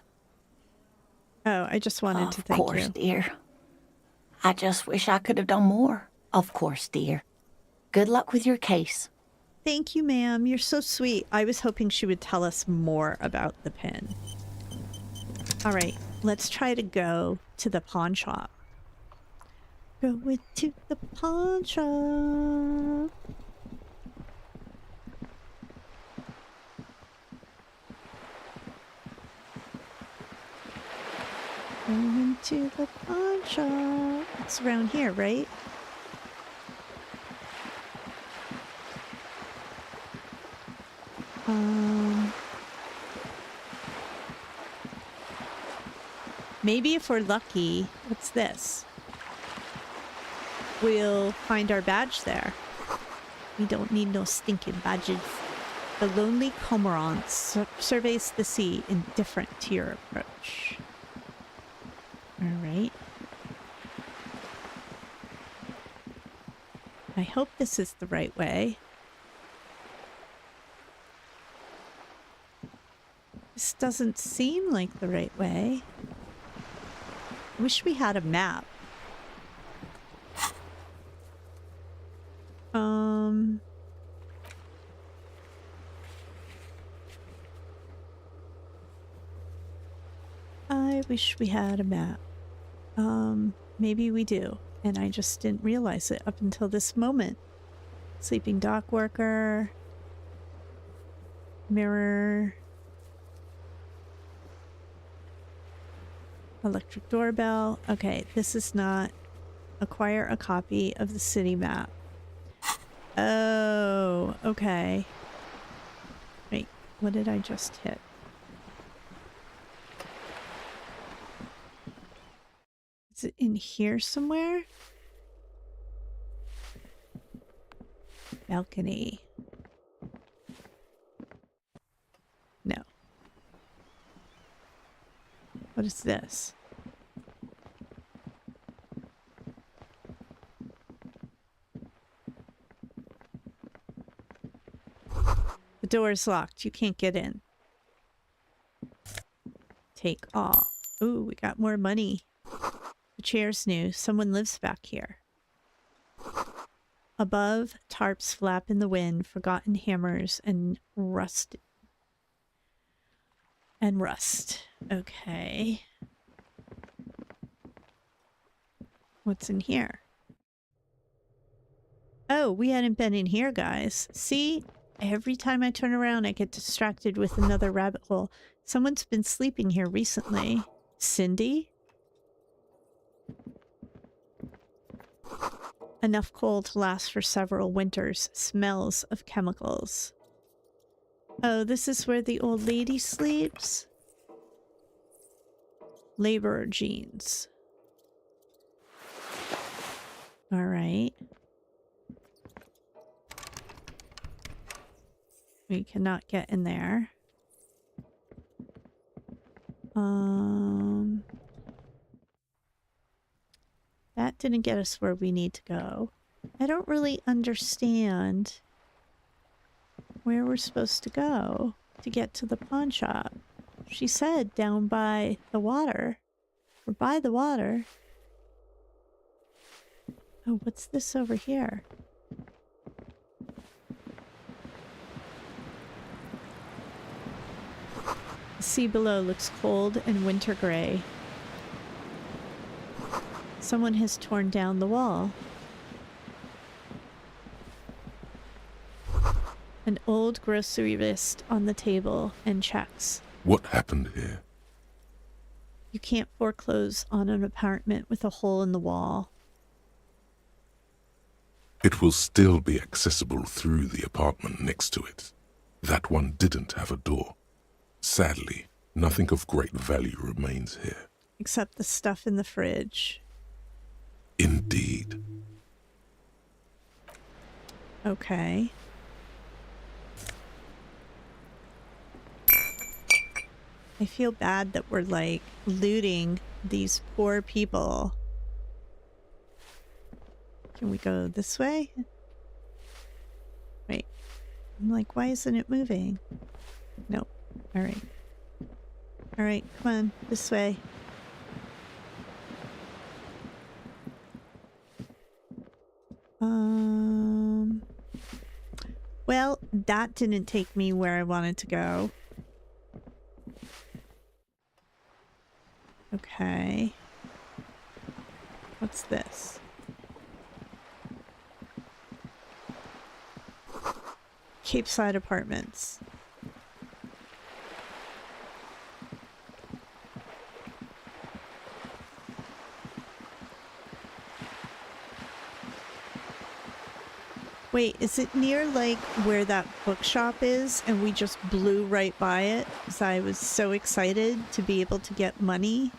S1: Oh, I just wanted to thank you.
S15: Of course, dear. I just wish I could have done more. Of course, dear. Good luck with your case.
S1: Thank you, ma'am. You're so sweet. I was hoping she would tell us more about the pin. All right, let's try to go to the pawn shop. Going to the pawn shop. Going to the pawn shop. It's around here, right? Maybe if we're lucky, what's this? We'll find our badge there. We don't need no stinking badges. The lonely cormorant surveys the sea, indifferent to your approach. All right. I hope this is the right way. This doesn't seem like the right way. Wish we had a map. I wish we had a map. Maybe we do, and I just didn't realize it up until this moment. Sleeping dock worker. Mirror. Electric doorbell. Okay, this is not. Acquire a copy of the city map. Oh, okay. Wait, what did I just hit? Is it in here somewhere? Balcony. What is this? The door is locked. You can't get in. Take all. Ooh, we got more money. The chair's new. Someone lives back here. Above, tarps flap in the wind, forgotten hammers, and rust. Okay. What's in here? Oh, we hadn't been in here, guys. See? Every time I turn around, I get distracted with another rabbit hole. Someone's been sleeping here recently. Cindy? Enough coal to last for several winters. Smells of chemicals. Oh, this is where the old lady sleeps? Laborer jeans. All right. We cannot get in there. That didn't get us where we need to go. I don't really understand where we're supposed to go to get to the pawn shop. She said down by the water. Or by the water. Oh, what's this over here? The sea below looks cold and winter gray. Someone has torn down the wall. An old grocery list on the table and checks.
S6: What happened here?
S1: You can't foreclose on an apartment with a hole in the wall.
S6: It will still be accessible through the apartment next to it. That one didn't have a door. Sadly, nothing of great value remains here.
S1: Except the stuff in the fridge.
S6: Indeed.
S1: Okay. I feel bad that we're like looting these poor people. Can we go this way? Wait. I'm like, why isn't it moving? Nope. Alright. Alright, come on. This way. Well, that didn't take me where I wanted to go. Okay. What's this? Cape Side Apartments. Wait, is it near like where that bookshop is and we just blew right by it because I was so excited to be able to get money?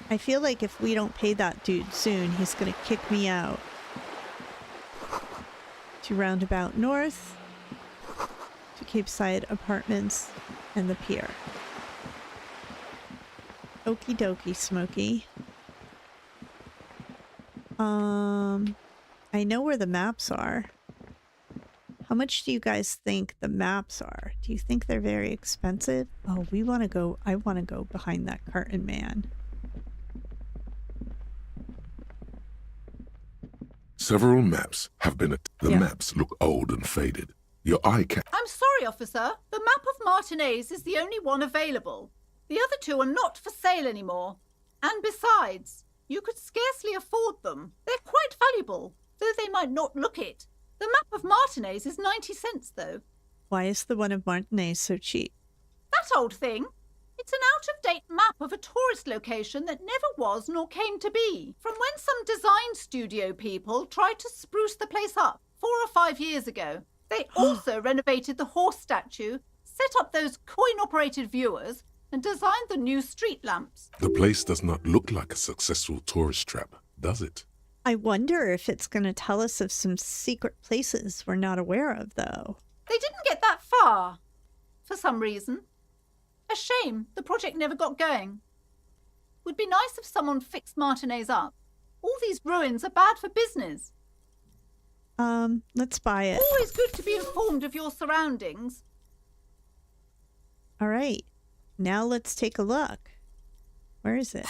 S1: I feel like if we don't pay that dude soon, he's gonna kick me out. To Roundabout North, to Cape Side Apartments, and the pier. Okie dokie, Smokey. I know where the maps are. How much do you guys think the maps are? Do you think they're very expensive? Oh, we want to go. I want to go behind that curtain man.
S6: Several maps have been the maps look old and faded. Your eye can
S16: I'm sorry, officer. The map of Martinaise is the only one available. The other two are not for sale anymore. And besides, you could scarcely afford them. They're quite valuable, though they might not look it. The map of Martinaise is 90 cents, though.
S1: Why is the one of Martinaise so cheap?
S16: That old thing. It's an out-of-date map of a tourist location that never was nor came to be, from when some design studio people tried to spruce the place up 4 or 5 years ago. They also renovated the horse statue, set up those coin-operated viewers, and designed the new street lamps.
S6: The place does not look like a successful tourist trap, does it?
S1: I wonder if it's going to tell us of some secret places we're not aware of, though.
S16: They didn't get that far. for some reason. A shame the project never got going. Would be nice if someone fixed Martinaise up. All these ruins are bad for business.
S1: Let's buy it.
S16: Always good to be informed of your surroundings.
S1: All right. Now let's take a look. Where is it?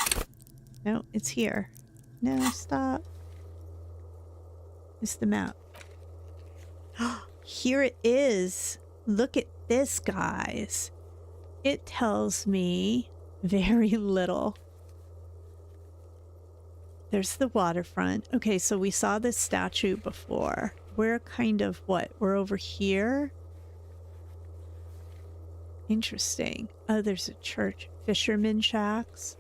S1: No, it's here. No, stop. It's the map. Here it is. Look at this, guys. It tells me very little. There's the waterfront. Okay, so we saw this statue before. We're kind of what? We're over here? Interesting. Oh, there's a church. Fisherman shacks.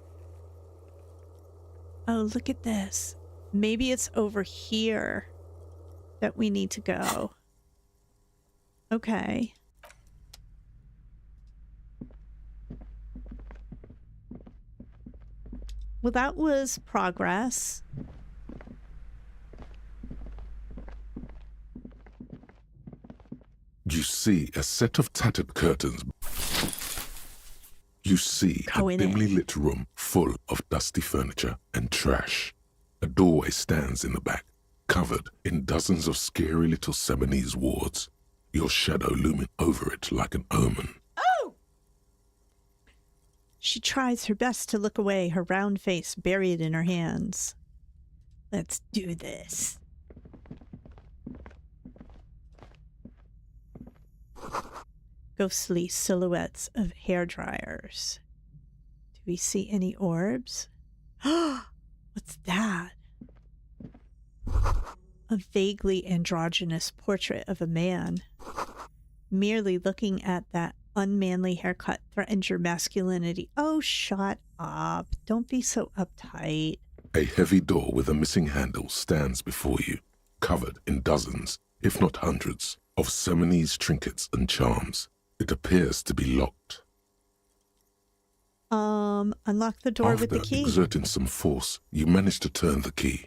S1: Oh, look at this. Maybe it's over here that we need to go. Okay. Well, that was progress.
S6: You see a set of tattered curtains. You see a dimly lit room full of dusty furniture and trash. A doorway stands in the back, covered in dozens of scary little Seminese wards, your shadow looming over it like an omen.
S1: She tries her best to look away, her round face buried in her hands. Let's do this. Ghostly silhouettes of hairdryers. Do we see any orbs? What's that? A vaguely androgynous portrait of a man. Merely looking at that unmanly haircut threatens your masculinity. Oh, shut up. Don't be so uptight.
S6: A heavy door with a missing handle stands before you, covered in dozens, if not hundreds, of Seminese trinkets and charms. It appears to be locked.
S1: Unlock the door with the key.
S6: After exerting some force, you manage to turn the key.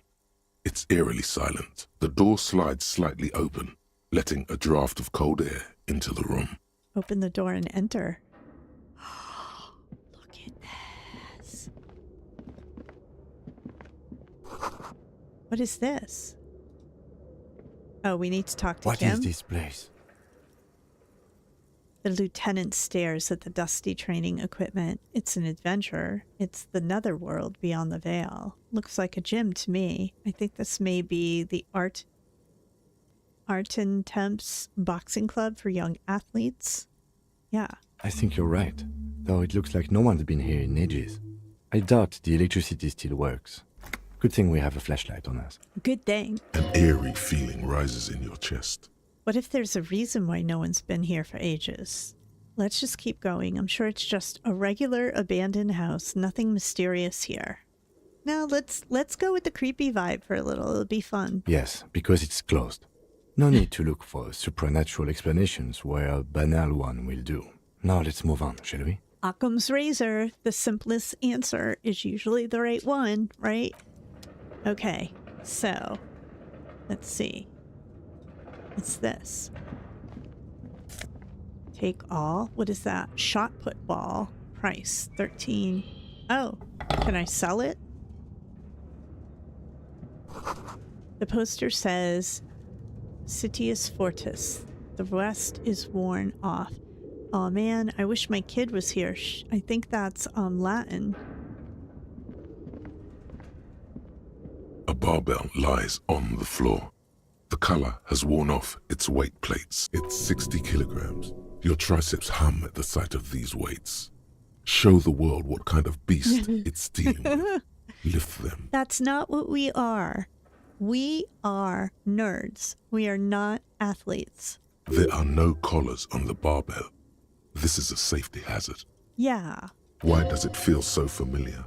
S6: It's eerily silent. The door slides slightly open, letting a draft of cold air into the room.
S1: Open the door and enter. Look at this. What is this? Oh, we need to talk to Kim.
S5: What is this place?
S1: The lieutenant stares at the dusty training equipment. It's an adventure. It's the netherworld beyond the veil. Looks like a gym to me. I think this may be the Arten Temps boxing club for young athletes. Yeah.
S5: I think you're right, though it looks like no one's been here in ages. I doubt the electricity still works. Good thing we have a flashlight on us.
S1: Good thing.
S6: An eerie feeling rises in your chest.
S1: What if there's a reason why no one's been here for ages? Let's just keep going. I'm sure it's just a regular abandoned house. Nothing mysterious here. Now let's go with the creepy vibe for a little. It'll be fun.
S5: Yes, because it's closed. No need to look for supernatural explanations where a banal one will do. Now let's move on, shall we?
S1: Occam's razor. The simplest answer is usually the right one, right? Okay, so let's see. What's this? Take all. What is that? Shot put ball. Price 13. Oh, can I sell it? The poster says Citius Fortis. The rest is worn off. Oh man, I wish my kid was here. I think that's Latin.
S6: A barbell lies on the floor. The color has worn off its weight plates. It's 60 kilograms. Your triceps hum at the sight of these weights. Show the world what kind of beast it's dealing with. Lift them.
S1: That's not what we are. We are nerds. We are not athletes.
S6: There are no collars on the barbell. This is a safety hazard.
S1: Yeah.
S6: Why does it feel so familiar?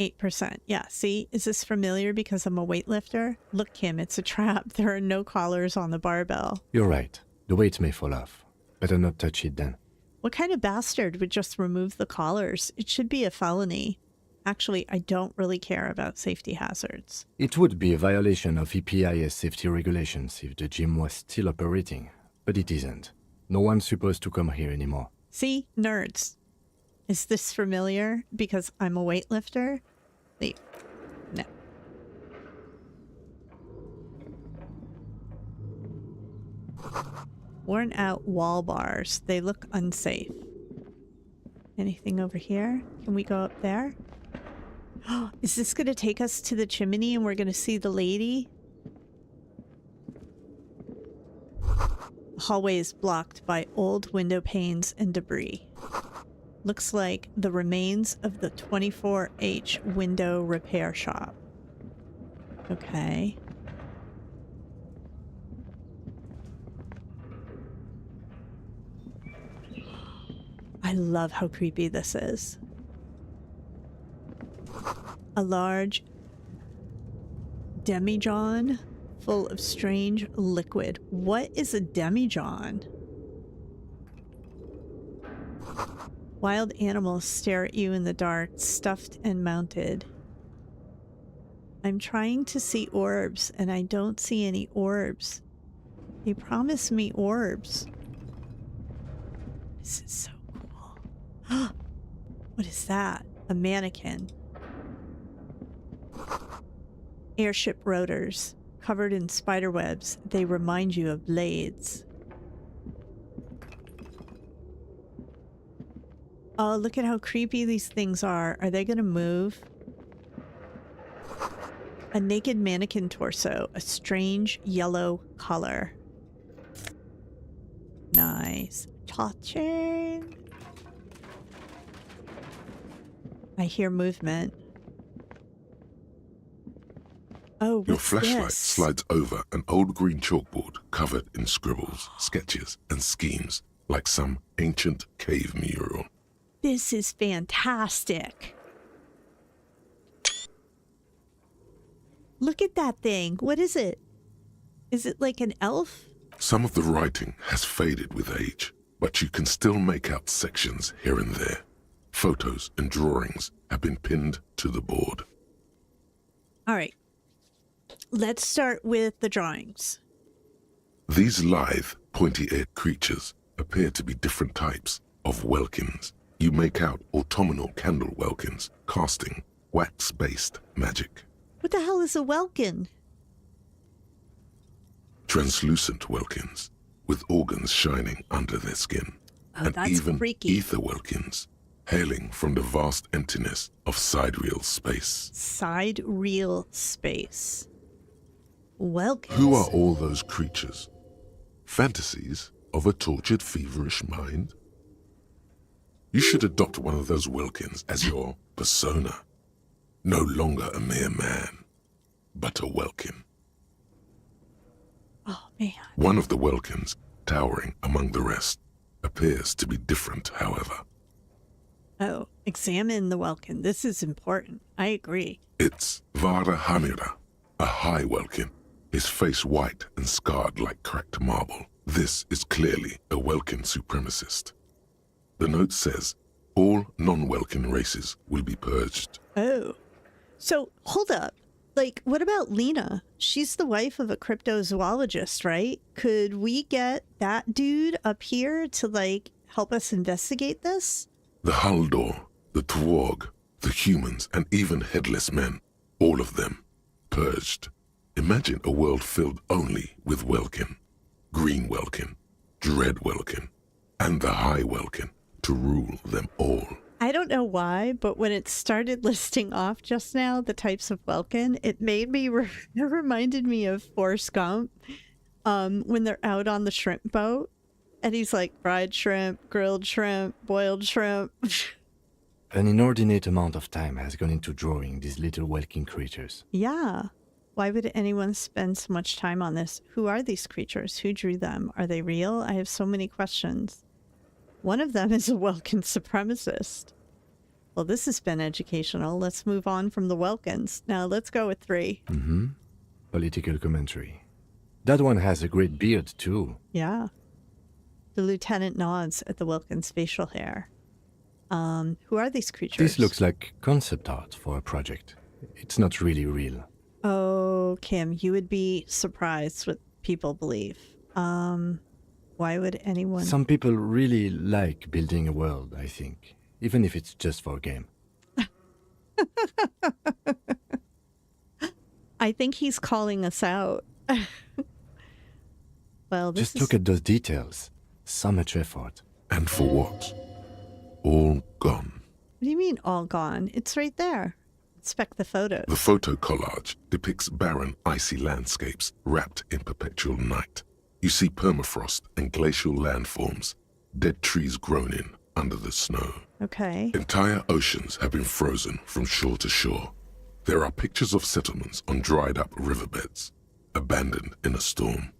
S1: 8%. Yeah, see? Is this familiar because I'm a weightlifter? Look, Kim, it's a trap. There are no collars on the barbell.
S5: You're right. The weight may fall off. Better not touch it then.
S1: What kind of bastard would just remove the collars? It should be a felony. Actually, I don't really care about safety hazards.
S5: It would be a violation of EPIS safety regulations if the gym was still operating, but it isn't. No one's supposed to come here anymore.
S1: See? Nerds. Is this familiar? Because I'm a weightlifter? Leave. No. Worn out wall bars. They look unsafe. Anything over here? Can we go up there? Is this going to take us to the chimney and we're going to see the lady? The hallway is blocked by old window panes and debris. Looks like the remains of the 24H window repair shop. Okay. I love how creepy this is. A large demijohn full of strange liquid. What is a demijohn? Wild animals stare at you in the dark, stuffed and mounted. I'm trying to see orbs, and I don't see any orbs. They promised me orbs. This is so cool. What is that? A mannequin. Airship rotors, covered in spider webs. They remind you of blades. Oh, look at how creepy these things are. Are they going to move? A naked mannequin torso, a strange yellow color. Nice. Touching. I hear movement. Oh, what's
S6: Your flashlight
S1: this?
S6: slides over an old green chalkboard covered in scribbles, sketches, and schemes, like some ancient cave mural.
S1: This is fantastic. Look at that thing. What is it? Is it like an elf?
S6: Some of the writing has faded with age, but you can still make out sections here and there. Photos and drawings have been pinned to the board.
S1: All right. Let's start with the drawings.
S6: These lithe, pointy-eared creatures appear to be different types of welkins. You make out autumnal candle welkins, casting wax-based magic.
S1: What the hell is a welkin?
S6: Translucent welkins, with organs shining under their skin.
S1: Oh,
S6: and
S1: that's
S6: even
S1: freaky.
S6: ether welkins, hailing from the vast emptiness of sidereal space.
S1: Sidereal space. Welkins.
S6: Who are all those creatures? Fantasies of a tortured, feverish mind? You should adopt one of those welkins as your persona. No longer a mere man, but a welkin.
S1: Oh, man.
S6: One of the welkins, towering among the rest, appears to be different, however.
S1: Oh, examine the welkin. This is important. I agree.
S6: It's Vara Hamira, a high welkin, his face white and scarred like cracked marble. This is clearly a welkin supremacist. The note says, all non-welkin races will be purged.
S1: Oh. So, hold up. Like, what about Lena? She's the wife of a cryptozoologist, right? Could we get that dude up here to, like, help us investigate this?
S6: The Haldor, the Twarg, the humans, and even headless men, all of them, purged. Imagine a world filled only with welkin, green welkin, dread welkin, and the high welkin to rule them all.
S1: I don't know why, but when it started listing off just now the types of welkin, it made me it reminded me of Forrest Gump when they're out on the shrimp boat and he's like fried shrimp, grilled shrimp, boiled shrimp.
S5: An inordinate amount of time has gone into drawing these little welkin creatures.
S1: Yeah. Why would anyone spend so much time on this? Who are these creatures? Who drew them? Are they real? I have so many questions. One of them is a welkin supremacist. Well, this has been educational. Let's move on from the welkins. Now let's go with 3.
S5: Mm-hmm. Political commentary. That one has a great beard, too.
S1: Yeah. The lieutenant nods at the welkin's facial hair. Who are these creatures?
S5: This looks like concept art for a project. It's not really real.
S1: Oh, Kim, you would be surprised what people believe. Why would anyone?
S5: Some people really like building a world, I think. Even if it's just for a game.
S1: I think he's calling us out. Well, this
S5: Just look at those details. So much effort.
S6: And for what? All gone.
S1: What do you mean all gone? It's right there. Inspect the photos.
S6: The photo collage depicts barren, icy landscapes wrapped in perpetual night. You see permafrost and glacial landforms, dead trees grown in under the snow.
S1: Okay.
S6: Entire oceans have been frozen from shore to shore. There are pictures of settlements on dried-up riverbeds, abandoned in a storm.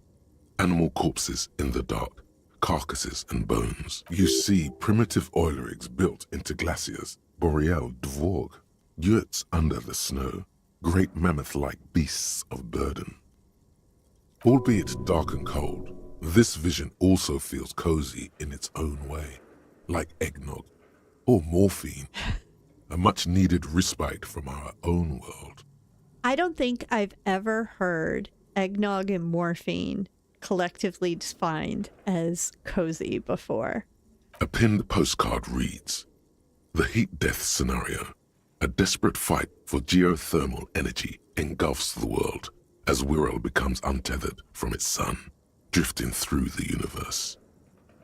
S6: Animal corpses in the dark, carcasses and bones. You see primitive oil rigs built into glaciers, boreal dvorg, yurts under the snow, great mammoth-like beasts of burden. Albeit dark and cold, this vision also feels cozy in its own way, like eggnog or morphine, a much-needed respite from our own world.
S1: I don't think I've ever heard eggnog and morphine collectively defined as cozy before.
S6: A pinned postcard reads, "The heat death scenario, a desperate fight for geothermal energy engulfs the world as Wirral becomes untethered from its sun, drifting through the universe."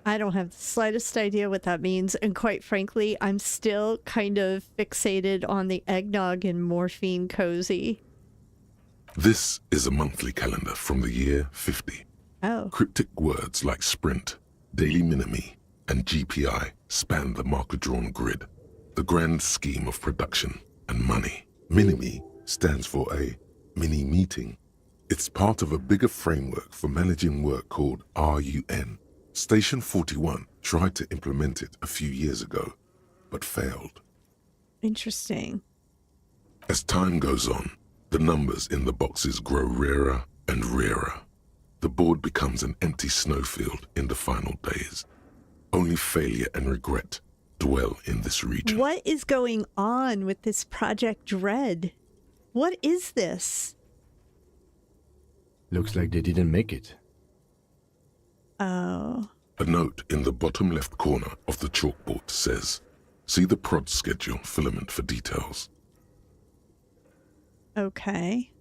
S1: I don't have the slightest idea what that means, and quite frankly, I'm still kind of fixated on the eggnog and morphine cozy.
S6: This is a monthly calendar from the year 50.
S1: Oh.
S6: Cryptic words like sprint, daily minimi, and GPI span the marker-drawn grid, the grand scheme of production and money. Minimi stands for a mini-meeting. It's part of a bigger framework for managing work called RUN. Station 41 tried to implement it a few years ago, but failed.
S1: Interesting.
S6: As time goes on, the numbers in the boxes grow rarer and rarer. The board becomes an empty snowfield in the final days. Only failure and regret dwell in this region.
S1: What is going on with this Project Dread? What is this?
S5: Looks like they didn't make it.
S1: Oh.
S6: A note in the bottom left corner of the chalkboard says, "See the prod schedule filament for details."
S1: Okay.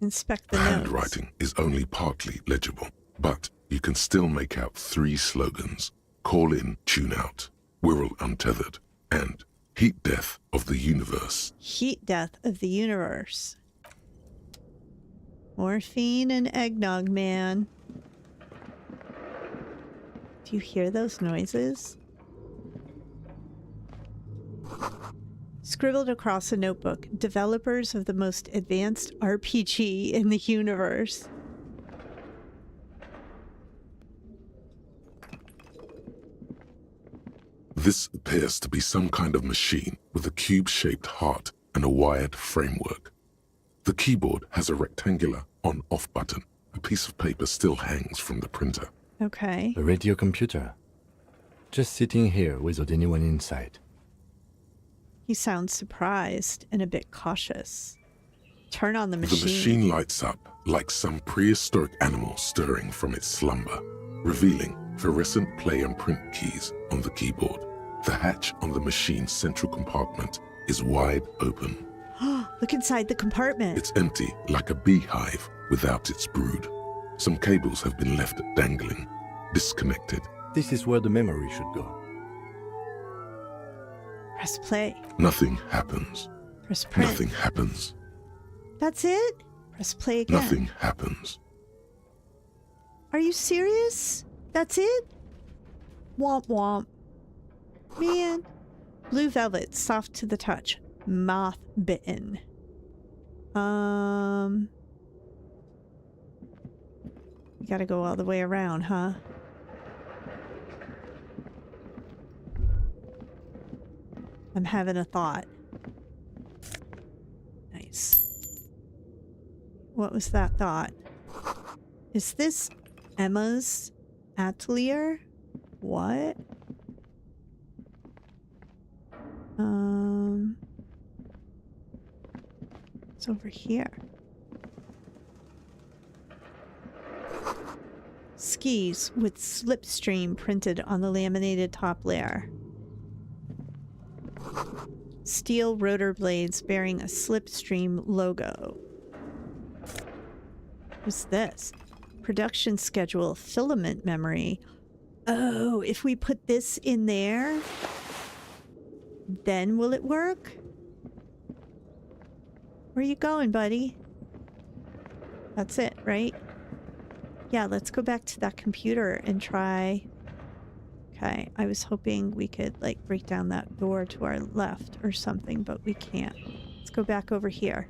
S1: Inspect the notes.
S6: Handwriting is only partly legible, but you can still make out 3 slogans: "Call in, tune out," "Wirral untethered," and "Heat death of the universe."
S1: Heat death of the universe. Morphine and eggnog man. Do you hear those noises? Scribbled across a notebook, developers of the most advanced RPG in the universe.
S6: This appears to be some kind of machine with a cube-shaped heart and a wired framework. The keyboard has a rectangular on-off button. A piece of paper still hangs from the printer.
S1: Okay.
S5: A radio computer. Just sitting here without anyone inside.
S1: He sounds surprised and a bit cautious. Turn on the machine.
S6: The machine lights up like some prehistoric animal stirring from its slumber, revealing fluorescent play and print keys on the keyboard. The hatch on the machine's central compartment is wide open.
S1: Look inside the compartment.
S6: It's empty like a beehive without its brood. Some cables have been left dangling, disconnected.
S5: This is where the memory should go.
S1: Press play.
S6: Nothing happens.
S1: Press print.
S6: Nothing happens.
S1: That's it? Press play again.
S6: Nothing happens.
S1: Are you serious? That's it? Womp womp. Man. Blue velvet, soft to the touch. Moth bitten. You gotta go all the way around, huh? I'm having a thought. Nice. What was that thought? Is this Emma's atelier? What? It's over here. Skis with slipstream printed on the laminated top layer. Steel rotor blades bearing a slipstream logo. What's this? Production schedule, filament memory. Oh, if we put this in there, then will it work? Where are you going, buddy? That's it, right? Yeah, let's go back to that computer and try. Okay, I was hoping we could like break down that door to our left or something, but we can't. Let's go back over here.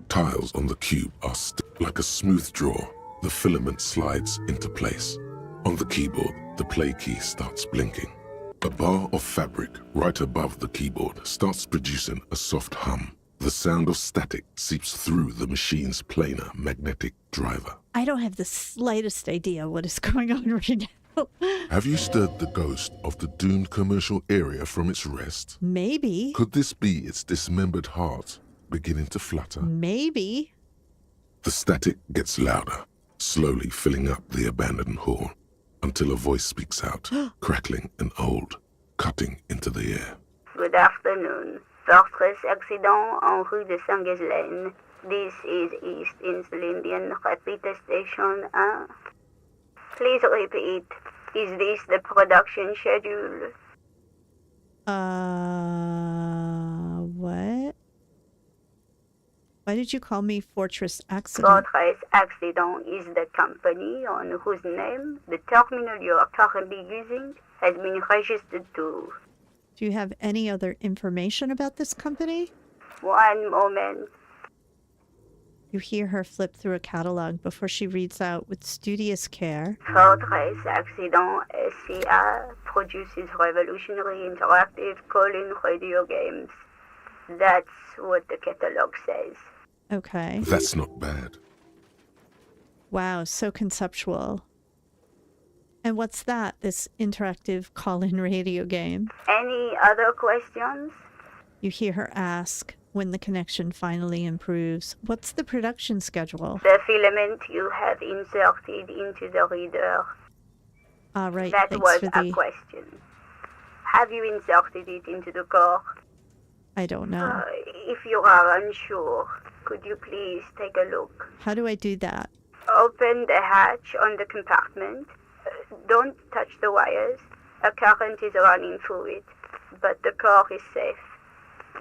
S6: Tiles on the cube are like a smooth draw. The filament slides into place. On the keyboard, the play key starts blinking. A bar of fabric right above the keyboard starts producing a soft hum. The sound of static seeps through the machine's planar magnetic driver.
S1: I don't have the slightest idea what is going on right now.
S6: Have you stirred the ghost of the doomed commercial area from its rest?
S1: Maybe.
S6: Could this be its dismembered heart beginning to flutter?
S1: Maybe.
S6: The static gets louder, slowly filling up the abandoned hall, until a voice speaks out, crackling and old, cutting into the air.
S17: Good afternoon. Fortress accident en rue de Saint-Ghislaine. This is East Indian Repeat Station 1. Please repeat. Is this the production schedule?
S1: What? Why did you call me Fortress Accident?
S17: Fortress Accident is the company on whose name the terminal you are currently using has been registered to.
S1: Do you have any other information about this company?
S17: One moment.
S1: You hear her flip through a catalog before she reads out with studious care.
S17: Fortress Accident SCA produces revolutionary interactive call-in radio games. That's what the catalog says.
S1: Okay.
S6: That's not bad.
S1: Wow, so conceptual. And what's that, this interactive call-in radio game?
S17: Any other questions?
S1: You hear her ask when the connection finally improves. What's the production schedule?
S17: The filament you have inserted into the reader.
S1: All right,
S17: that
S1: thanks
S17: was
S1: for
S17: a
S1: the...
S17: question. Have you inserted it into the core?
S1: I don't know.
S17: If you are unsure, could you please take a look?
S1: How do I do that?
S17: Open the hatch on the compartment. Don't touch the wires. A current is running through it, but the core is safe.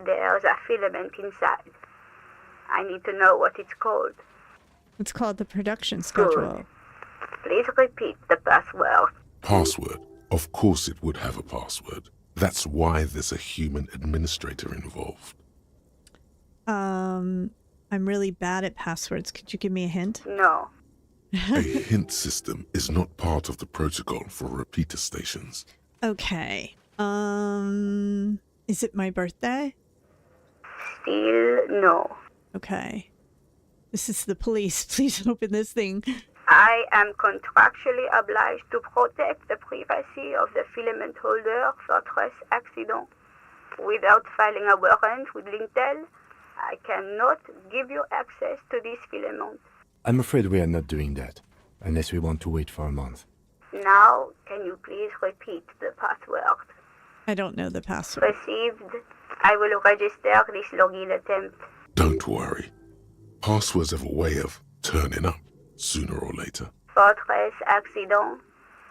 S17: There's a filament inside. I need to know what it's called.
S1: It's called the production schedule.
S17: Good. Please repeat the password.
S6: Password? Of course it would have a password. That's why there's a human administrator involved.
S1: I'm really bad at passwords. Could you give me a hint?
S17: No.
S6: A hint system is not part of the protocol for repeater stations.
S1: Okay. Is it my birthday?
S17: Still no.
S1: Okay. This is the police. Please open this thing.
S17: I am contractually obliged to protect the privacy of the filament holder Fortress Accident. Without filing a warrant with Lintel, I cannot give you access to this filament.
S5: I'm afraid we are not doing that, unless we want to wait for a month.
S17: Now, can you please repeat the password?
S1: I don't know the password.
S17: Received. I will register this login attempt.
S6: Don't worry. Passwords have a way of turning up sooner or later.
S17: Fortress Accident.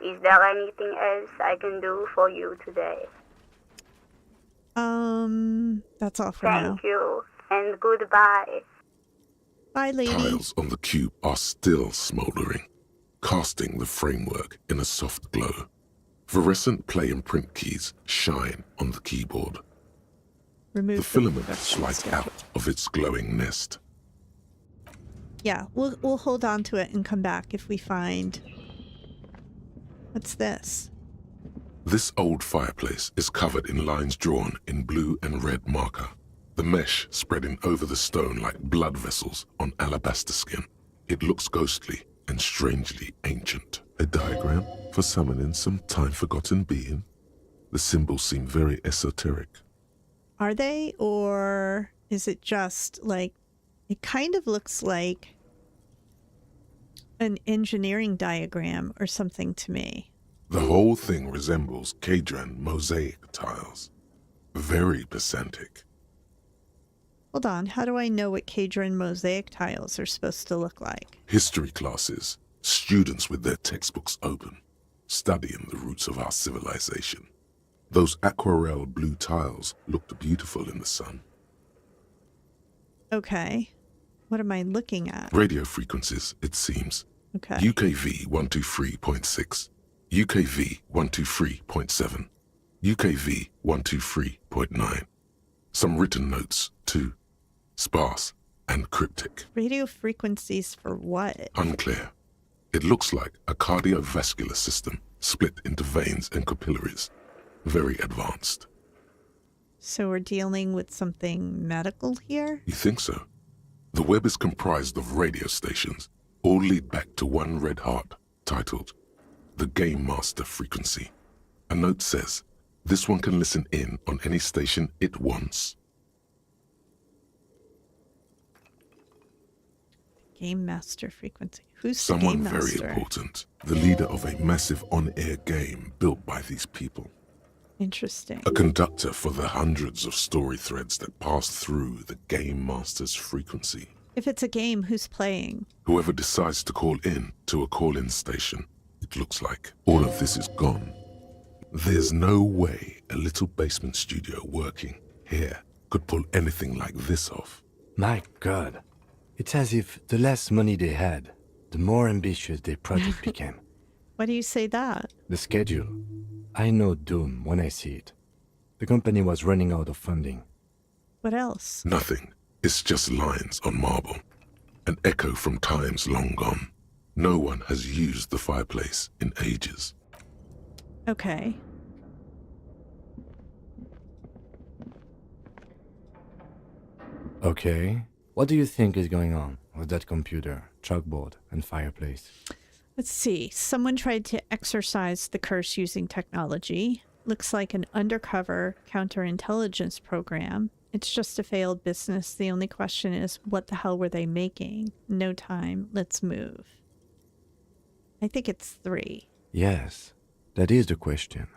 S17: Is there anything else I can do for you today?
S1: That's all for now.
S17: Thank you, and goodbye.
S1: Bye, lady.
S6: Tiles on the cube are still smoldering, casting the framework in a soft glow. Fluorescent play and print keys shine on the keyboard.
S1: Remove
S6: the filament slides out of its glowing nest.
S1: Yeah, we'll hold on to it and come back if we find... What's this?
S6: This old fireplace is covered in lines drawn in blue and red marker, the mesh spreading over the stone like blood vessels on alabaster skin. It looks ghostly and strangely ancient. A diagram for summoning some time-forgotten being. The symbols seem very esoteric.
S1: Are they, or is it just like It kind of looks like an engineering diagram or something to me.
S6: The whole thing resembles Kadran mosaic tiles. Very pedantic.
S1: Hold on, how do I know what Kadran mosaic tiles are supposed to look like?
S6: History classes, students with their textbooks open, studying the roots of our civilization. Those aquarelle blue tiles looked beautiful in the sun.
S1: Okay. What am I looking at?
S6: Radio frequencies, it seems.
S1: Okay.
S6: UKV 123.6, UKV 123.7, UKV 123.9. Some written notes, too. Sparse and cryptic.
S1: Radio frequencies for what?
S6: Unclear. It looks like a cardiovascular system split into veins and capillaries. Very advanced.
S1: So we're dealing with something medical here?
S6: You think so? The web is comprised of radio stations, all lead back to one red heart, titled The Game Master Frequency. A note says, this one can listen in on any station it wants.
S1: Game Master frequency. Who's
S6: Someone
S1: the Game
S6: very
S1: Master?
S6: important. The leader of a massive on-air game built by these people.
S1: Interesting.
S6: A conductor for the hundreds of story threads that pass through the Game Master's frequency.
S1: If it's a game, who's playing?
S6: Whoever decides to call in to a call-in station, it looks like. All of this is gone. There's no way a little basement studio working here could pull anything like this off.
S5: My God. It's as if the less money they had, the more ambitious their project became.
S1: Why do you say that?
S5: The schedule. I know doom when I see it. The company was running out of funding.
S1: What else?
S6: Nothing. It's just lines on marble. An echo from times long gone. No one has used the fireplace in ages.
S1: Okay.
S5: Okay. What do you think is going on with that computer, chalkboard, and fireplace?
S1: Let's see. Someone tried to exorcise the curse using technology. Looks like an undercover counterintelligence program. It's just a failed business. The only question is, what the hell were they making? No time. Let's move. I think it's 3.
S5: Yes, that is the question.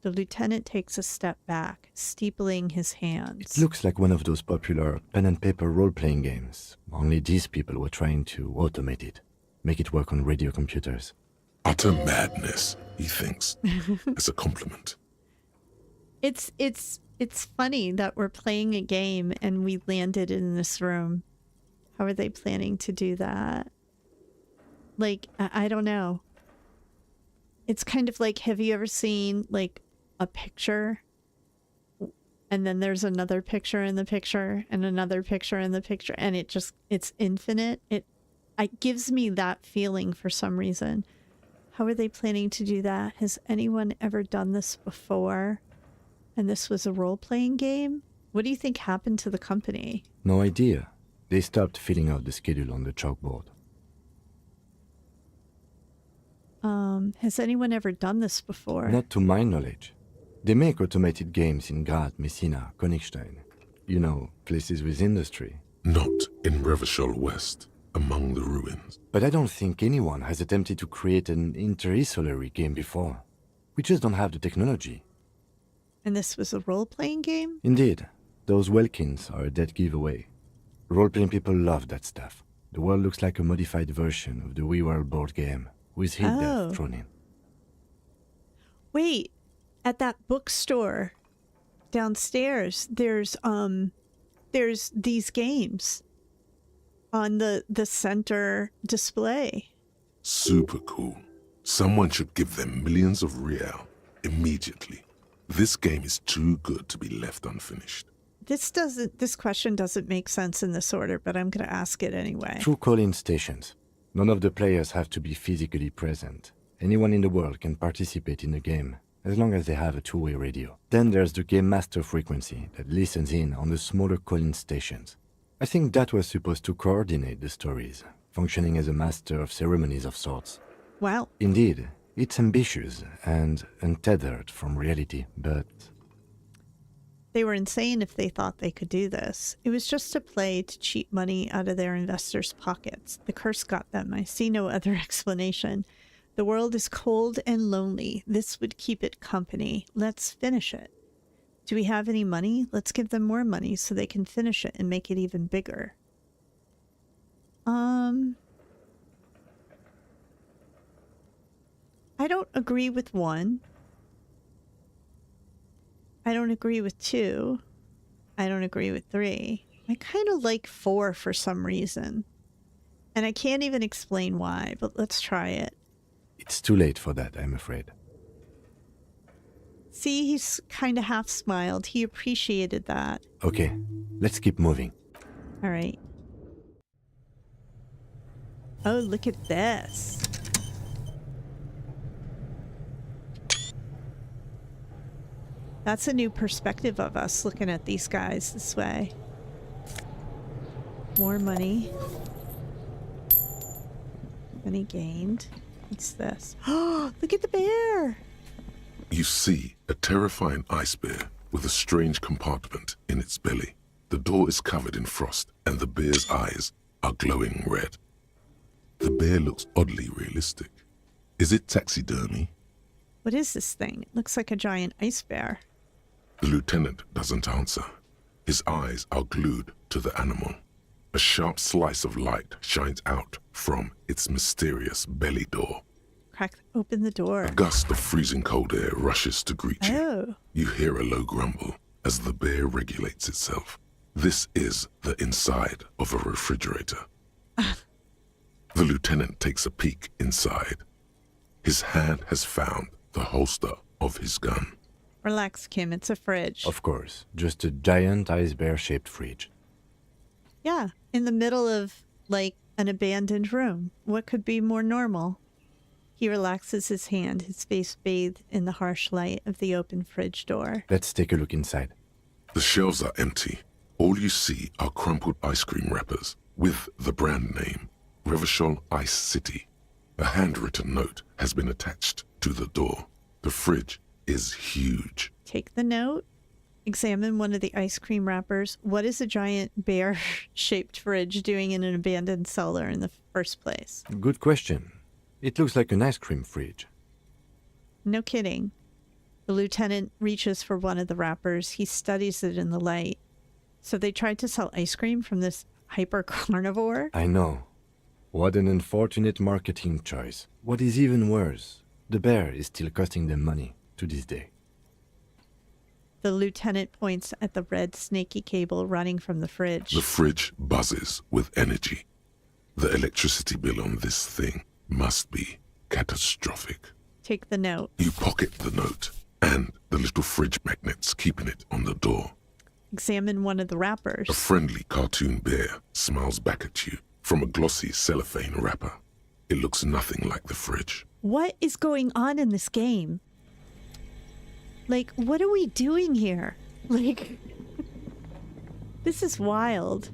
S1: The lieutenant takes a step back, steepling his hands.
S5: It looks like one of those popular pen and paper role-playing games. Only these people were trying to automate it, make it work on radio computers.
S6: Utter madness, he thinks, as a compliment.
S1: It's funny that we're playing a game and we landed in this room. How are they planning to do that? Like, I don't know. It's kind of like, have you ever seen, like, a picture? And then there's another picture in the picture and another picture in the picture. And it's infinite. It gives me that feeling for some reason. How are they planning to do that? Has anyone ever done this before? And this was a role-playing game? What do you think happened to the company?
S5: No idea. They stopped filling out the schedule on the chalkboard.
S1: Has anyone ever done this before?
S5: Not to my knowledge. They make automated games in Graz, Messina, Königstein. You know, places with industry.
S6: Not in Revachol West, among the ruins.
S5: But I don't think anyone has attempted to create an interisolary game before. We just don't have the technology.
S1: And this was a role-playing game?
S5: Indeed. Those Welkins are a dead giveaway. Role-playing people love that stuff. The world looks like a modified version of the WeWorld board game, with hit death thrown in.
S1: Wait, at that bookstore downstairs, there's these games on the center display.
S6: Super cool. Someone should give them millions of real immediately. This game is too good to be left unfinished.
S1: This question doesn't make sense in this order, but I'm going to ask it anyway.
S5: True call-in stations. None of the players have to be physically present. Anyone in the world can participate in the game, as long as they have a two-way radio. Then there's the Game Master frequency that listens in on the smaller call-in stations. I think that was supposed to coordinate the stories, functioning as a master of ceremonies of sorts.
S1: Wow.
S5: Indeed, it's ambitious and untethered from reality, but...
S1: They were insane if they thought they could do this. It was just a play to cheat money out of their investors' pockets. The curse got them. I see no other explanation. The world is cold and lonely. This would keep it company. Let's finish it. Do we have any money? Let's give them more money so they can finish it and make it even bigger. I don't agree with 1. I don't agree with 2. I don't agree with 3. I kind of like 4 for some reason. And I can't even explain why, but let's try it.
S5: It's too late for that, I'm afraid.
S1: See, he's kind of half smiled. He appreciated that.
S5: Okay, let's keep moving.
S1: All right. Oh, look at this. That's a new perspective of us looking at these guys this way. More money. Money gained. What's this? Oh, look at the bear.
S6: You see a terrifying ice bear with a strange compartment in its belly. The door is covered in frost, and the bear's eyes are glowing red. The bear looks oddly realistic. Is it taxidermy?
S1: What is this thing? It looks like a giant ice bear.
S6: The lieutenant doesn't answer. His eyes are glued to the animal. A sharp slice of light shines out from its mysterious belly door.
S1: Crack open the door.
S6: A gust of freezing cold air rushes to greet you.
S1: Oh.
S6: You hear a low grumble as the bear regulates itself. This is the inside of a refrigerator. The lieutenant takes a peek inside. His hand has found the holster of his gun.
S1: Relax, Kim. It's a fridge.
S5: Of course, just a giant ice bear-shaped fridge.
S1: Yeah, in the middle of, like, an abandoned room. What could be more normal? He relaxes his hand, his face bathed in the harsh light of the open fridge door.
S5: Let's take a look inside.
S6: The shelves are empty. All you see are crumpled ice cream wrappers with the brand name, Revachol Ice City. A handwritten note has been attached to the door. The fridge is huge.
S1: Take the note. Examine one of the ice cream wrappers. What is a giant bear-shaped fridge doing in an abandoned cellar in the first place?
S5: Good question. It looks like an ice cream fridge.
S1: No kidding. The lieutenant reaches for one of the wrappers. He studies it in the light. So they tried to sell ice cream from this hyper-carnivore?
S5: I know. What an unfortunate marketing choice. What is even worse, the bear is still costing them money to this day.
S1: The lieutenant points at the red snaky cable running from the fridge.
S6: The fridge buzzes with energy. The electricity bill on this thing must be catastrophic.
S1: Take the note.
S6: You pocket the note and the little fridge magnets keeping it on the door.
S1: Examine one of the wrappers.
S6: A friendly cartoon bear smiles back at you from a glossy cellophane wrapper. It looks nothing like the fridge.
S1: What is going on in this game? Like, what are we doing here? Like, this is wild.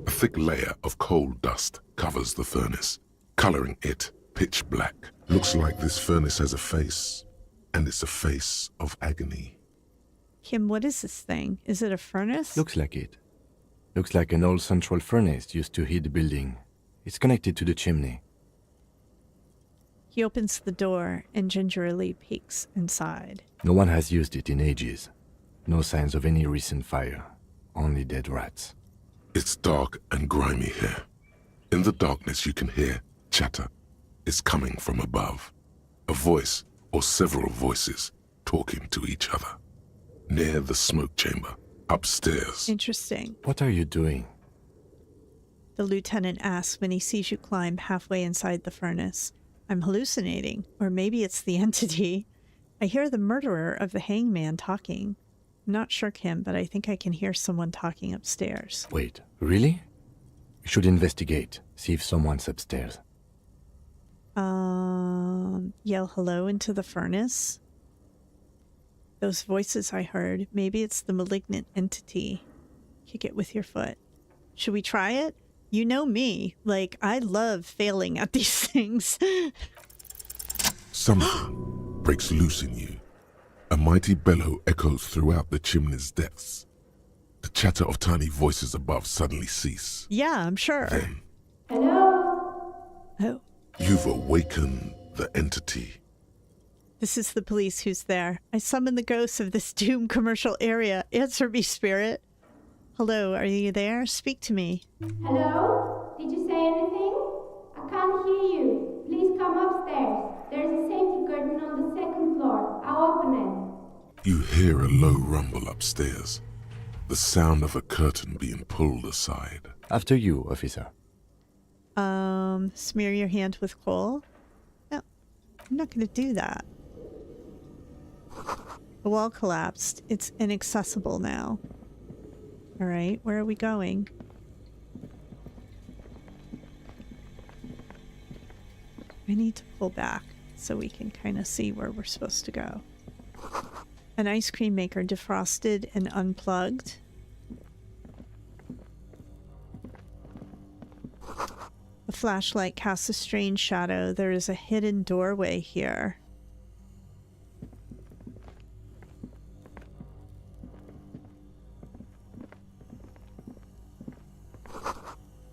S6: A thick layer of coal dust covers the furnace, coloring it pitch black. Looks like this furnace has a face, and it's a face of agony.
S1: Kim, what is this thing? Is it a furnace?
S5: Looks like it. Looks like an old central furnace used to heat the building. It's connected to the chimney.
S1: He opens the door and gingerly peeks inside.
S5: No one has used it in ages. No signs of any recent fire. Only dead rats.
S6: It's dark and grimy here. In the darkness you can hear chatter. It's coming from above. A voice or several voices talking to each other. Near the smoke chamber, upstairs.
S1: Interesting.
S5: What are you doing?
S1: The lieutenant asks when he sees you climb halfway inside the furnace. I'm hallucinating, or maybe it's the entity. I hear the murderer of the hangman talking. I'm not sure, Kim, but I think I can hear someone talking upstairs.
S5: Wait, really? We should investigate, see if someone's upstairs.
S1: Yell hello into the furnace? Those voices I heard, maybe it's the malignant entity. Kick it with your foot. Should we try it? You know me. Like, I love failing at these things.
S6: Something breaks loose in you. A mighty bellow echoes throughout the chimney's depths. The chatter of tiny voices above suddenly cease.
S1: Yeah, I'm sure.
S6: Then,
S9: Hello?
S1: Oh,
S6: you've awakened the entity.
S1: this is the police. Who's there? I summon the ghosts of this doomed commercial area. Answer me, spirit. Hello, are you there? Speak to me.
S9: Hello? Did you say anything? I can't hear you. Please come upstairs. There's a safety curtain on the second floor. I'll open it.
S6: You hear a low rumble upstairs. The sound of a curtain being pulled aside.
S5: After you, officer.
S1: Smear your hand with coal? No, I'm not going to do that. The wall collapsed. It's inaccessible now. All right, where are we going? I need to pull back so we can kind of see where we're supposed to go. An ice cream maker defrosted and unplugged. The flashlight casts a strange shadow. There is a hidden doorway here.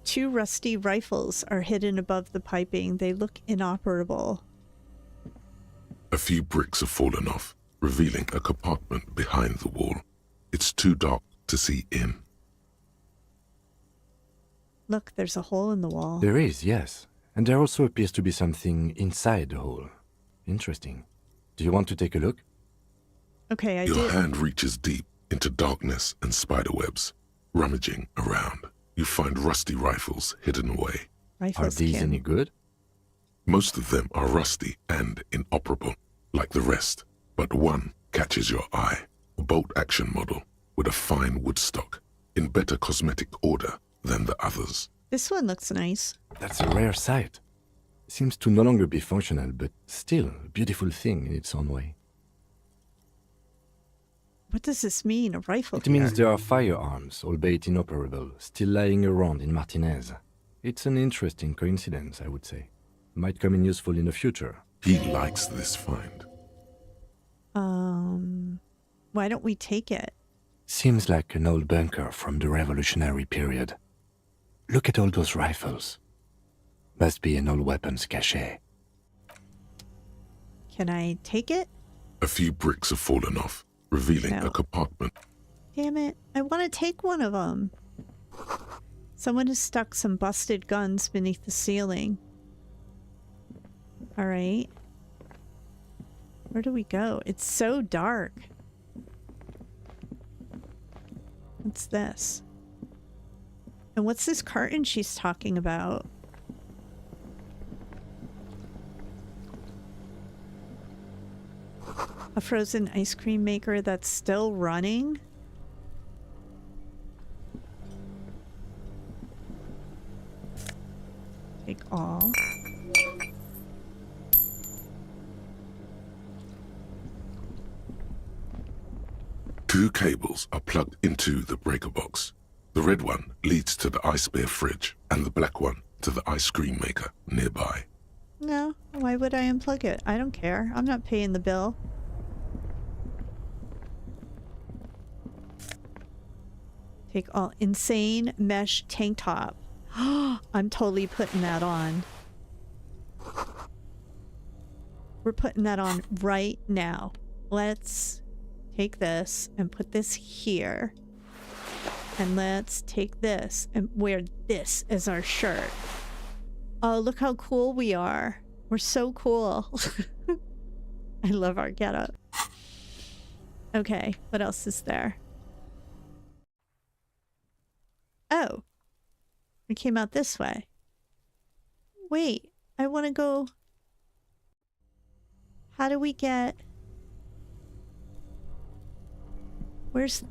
S1: Two rusty rifles are hidden above the piping. They look inoperable.
S6: A few bricks have fallen off, revealing a compartment behind the wall. It's too dark to see in.
S1: Look, there's a hole in the wall.
S5: There is, yes. And there also appears to be something inside the hole. Interesting. Do you want to take a look?
S1: Okay, I
S6: Your
S1: do.
S6: hand reaches deep into darkness and spiderwebs. Rummaging around, you find rusty rifles hidden away.
S1: Rifles
S5: Are these any good?
S6: Most of them are rusty and inoperable, like the rest. But one catches your eye. A bolt-action model with a fine wood stock, in better cosmetic order than the others.
S1: This one looks nice.
S5: That's a rare sight. Seems to no longer be functional, but still a beautiful thing in its own way.
S1: What does this mean, a rifle?
S5: It means there are firearms, albeit inoperable, still lying around in Martinaise. It's an interesting coincidence, I would say. Might come in useful in the future.
S6: He likes this find.
S1: Why don't we take it?
S5: Seems like an old bunker from the revolutionary period. Look at all those rifles. Must be an old weapons cache.
S1: Can I take it?
S6: A few bricks have fallen off, revealing
S1: No.
S6: a compartment.
S1: Damn it. I want to take one of them. Someone has stuck some busted guns beneath the ceiling. All right. Where do we go? It's so dark. What's this? And what's this carton she's talking about? A frozen ice cream maker that's still running? Take all.
S6: Two cables are plugged into the breaker box. The red one leads to the ice bear fridge, and the black one to the ice cream maker nearby.
S1: No, why would I unplug it? I don't care. I'm not paying the bill. Take all. Insane mesh tank top. I'm totally putting that on. We're putting that on right now. Let's take this and put this here. And let's take this and wear this as our shirt. Oh, look how cool we are. We're so cool. I love our getup. Okay, what else is there? Oh. We came out this way. Wait, I want to go... How do we get... Where's...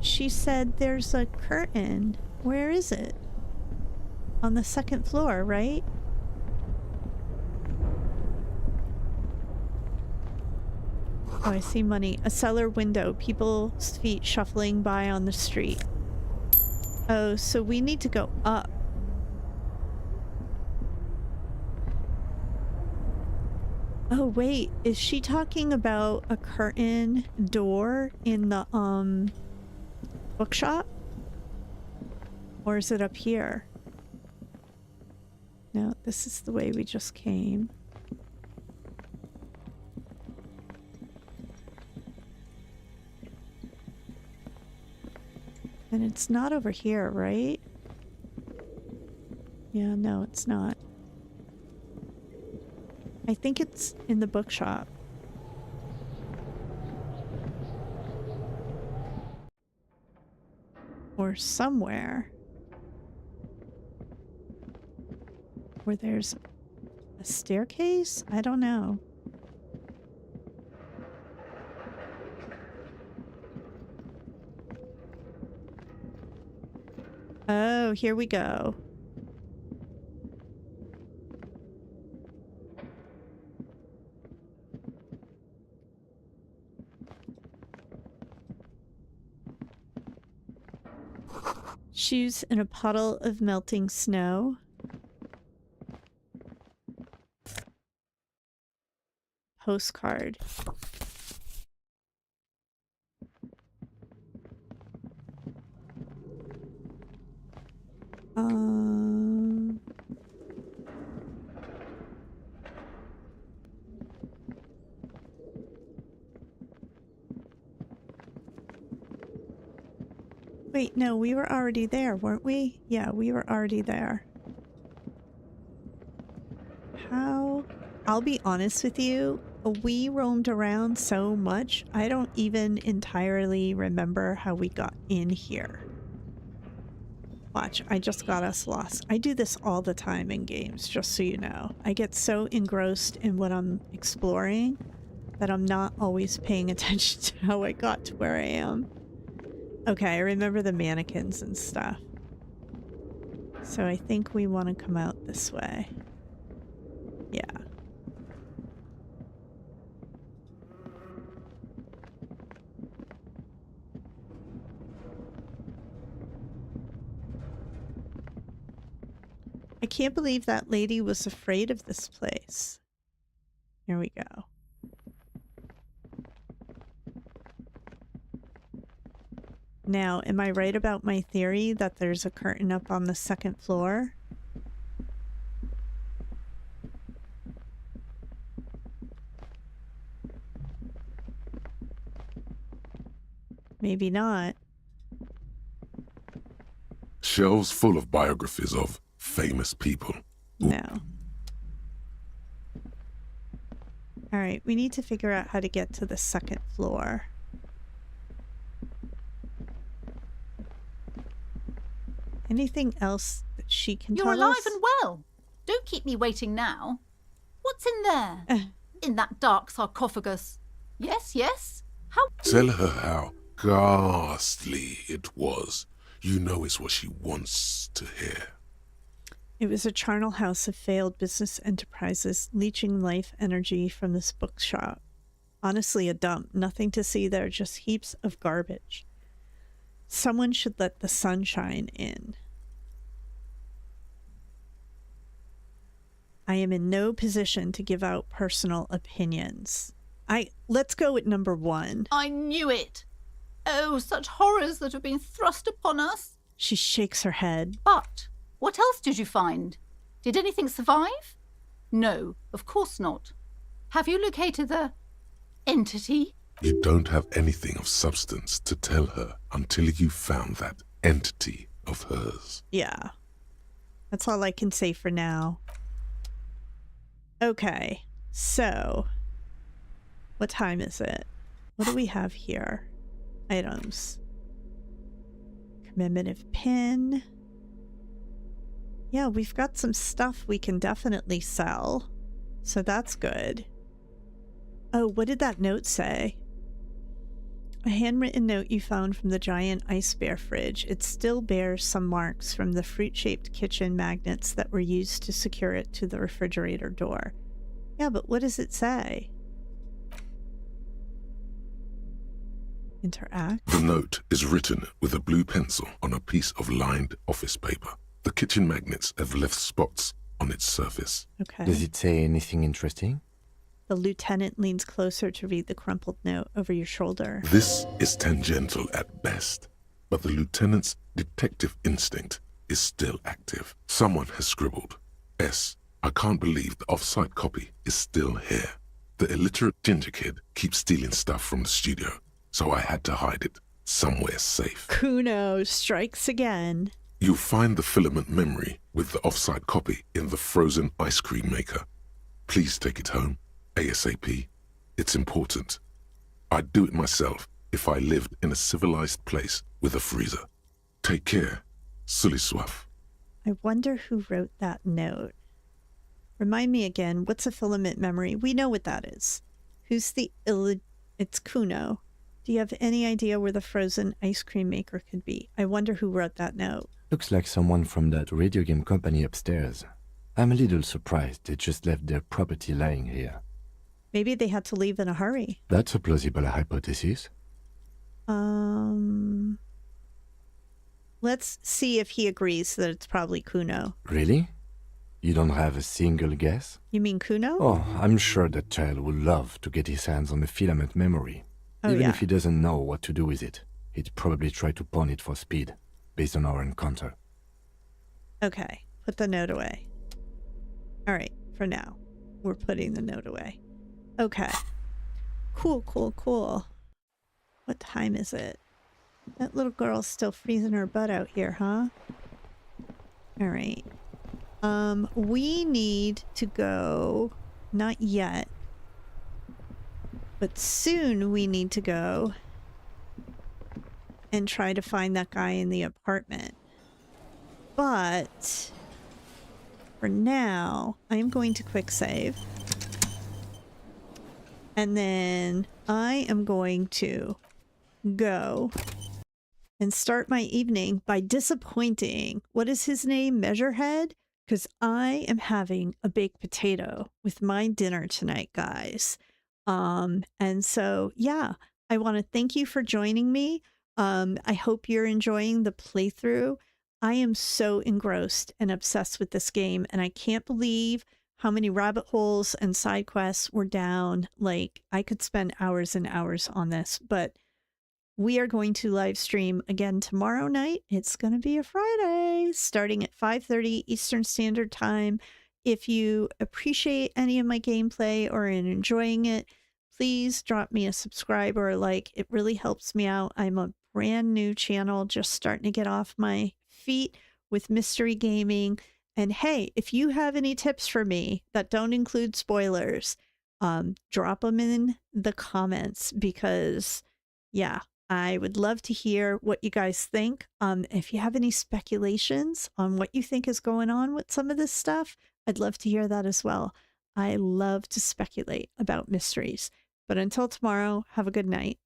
S1: She said there's a curtain. Where is it? On the second floor, right? Oh, I see money. A cellar window. People's feet shuffling by on the street. Oh, so we need to go up. Oh, wait. Is she talking about a curtain door in the, bookshop? Or is it up here? No, this is the way we just came. And it's not over here, right? Yeah, no, it's not. I think it's in the bookshop. Or somewhere. Where there's a staircase? I don't know. Oh, here we go. Shoes in a puddle of melting snow. Postcard. Wait, no, we were already there, weren't we? Yeah, we were already there. How? I'll be honest with you, we roamed around so much, I don't even entirely remember how we got in here. Watch, I just got us lost. I do this all the time in games, just so you know. I get so engrossed in what I'm exploring that I'm not always paying attention to how I got to where I am. Okay, I remember the mannequins and stuff. So I think we want to come out this way. Yeah. I can't believe that lady was afraid of this place. Here we go. Now, am I right about my theory that there's a curtain up on the second floor? Maybe not.
S6: Shelves full of biographies of famous people.
S1: No. Alright, we need to figure out how to get to the second floor. Anything else that she can tell us?
S16: You're alive and well. Don't keep me waiting now. What's in there? In that dark sarcophagus? Yes, yes? How?
S6: Tell her how ghastly it was. You know it's what she wants to hear.
S1: It was a charnel house of failed business enterprises, leeching life energy from this bookshop. Honestly, a dump. Nothing to see there, just heaps of garbage. Someone should let the sunshine in. I am in no position to give out personal opinions. Let's go with number 1.
S16: I knew it. Oh, such horrors that have been thrust upon us.
S1: She shakes her head.
S16: But what else did you find? Did anything survive? No, of course not. Have you located the entity?
S6: You don't have anything of substance to tell her until you found that entity of hers.
S1: Yeah. That's all I can say for now. Okay, so what time is it? What do we have here? Items. Commemorative pin. Yeah, we've got some stuff we can definitely sell. So that's good. Oh, what did that note say? A handwritten note you found from the giant ice bear fridge. It still bears some marks from the fruit-shaped kitchen magnets that were used to secure it to the refrigerator door. Yeah, but what does it say? Interact.
S6: The note is written with a blue pencil on a piece of lined office paper. The kitchen magnets have left spots on its surface.
S1: Okay.
S5: Does it say anything interesting?
S1: The lieutenant leans closer to read the crumpled note over your shoulder.
S6: This is tangential at best, but the lieutenant's detective instinct is still active. Someone has scribbled, S. I can't believe the off-site copy is still here. The illiterate ginger kid keeps stealing stuff from the studio, so I had to hide it somewhere safe.
S1: Kuno strikes again.
S6: You'll find the filament memory with the off-site copy in the frozen ice cream maker. Please take it home, ASAP. It's important. I'd do it myself if I lived in a civilized place with a freezer. Take care. Sully Soif.
S1: I wonder who wrote that note. Remind me again, what's a filament memory? We know what that is. Who's the It's Kuno. Do you have any idea where the frozen ice cream maker could be? I wonder who wrote that note.
S5: Looks like someone from that radio game company upstairs. I'm a little surprised they just left their property lying here.
S1: Maybe they had to leave in a hurry.
S5: That's a plausible hypothesis.
S1: Let's see if he agrees that it's probably Kuno.
S5: Really? You don't have a single guess?
S1: You mean Kuno?
S5: Oh, I'm sure that child would love to get his hands on the filament memory.
S1: Oh,
S5: Even
S1: yeah.
S5: if he doesn't know what to do with it, he'd probably try to pawn it for speed, based on our encounter.
S1: Okay, put the note away. All right, for now, we're putting the note away. Okay. Cool. What time is it? That little girl's still freezing her butt out here, huh? All right. We need to go, not yet, but soon we need to go and try to find that guy in the apartment. But for now, I'm going to quick save. And then I am going to go and start my evening by disappointing, what is his name, Measurehead? Because I am having a baked potato with my dinner tonight, guys. And so, yeah, I want to thank you for joining me. I hope you're enjoying the playthrough. I am so engrossed and obsessed with this game, and I can't believe how many rabbit holes and side quests were down. Like, I could spend hours and hours on this, but we are going to live stream again tomorrow night. It's going to be a Friday, starting at 5:30 Eastern Standard Time. If you appreciate any of my gameplay or are enjoying it, please drop me a subscribe or a like. It really helps me out. I'm a brand new channel, just starting to get off my feet with mystery gaming. And hey, if you have any tips for me that don't include spoilers, drop them in the comments, because yeah, I would love to hear what you guys think. If you have any speculations on what you think is going on with some of this stuff, I'd love to hear that as well. I love to speculate about mysteries. But until tomorrow, have a good night.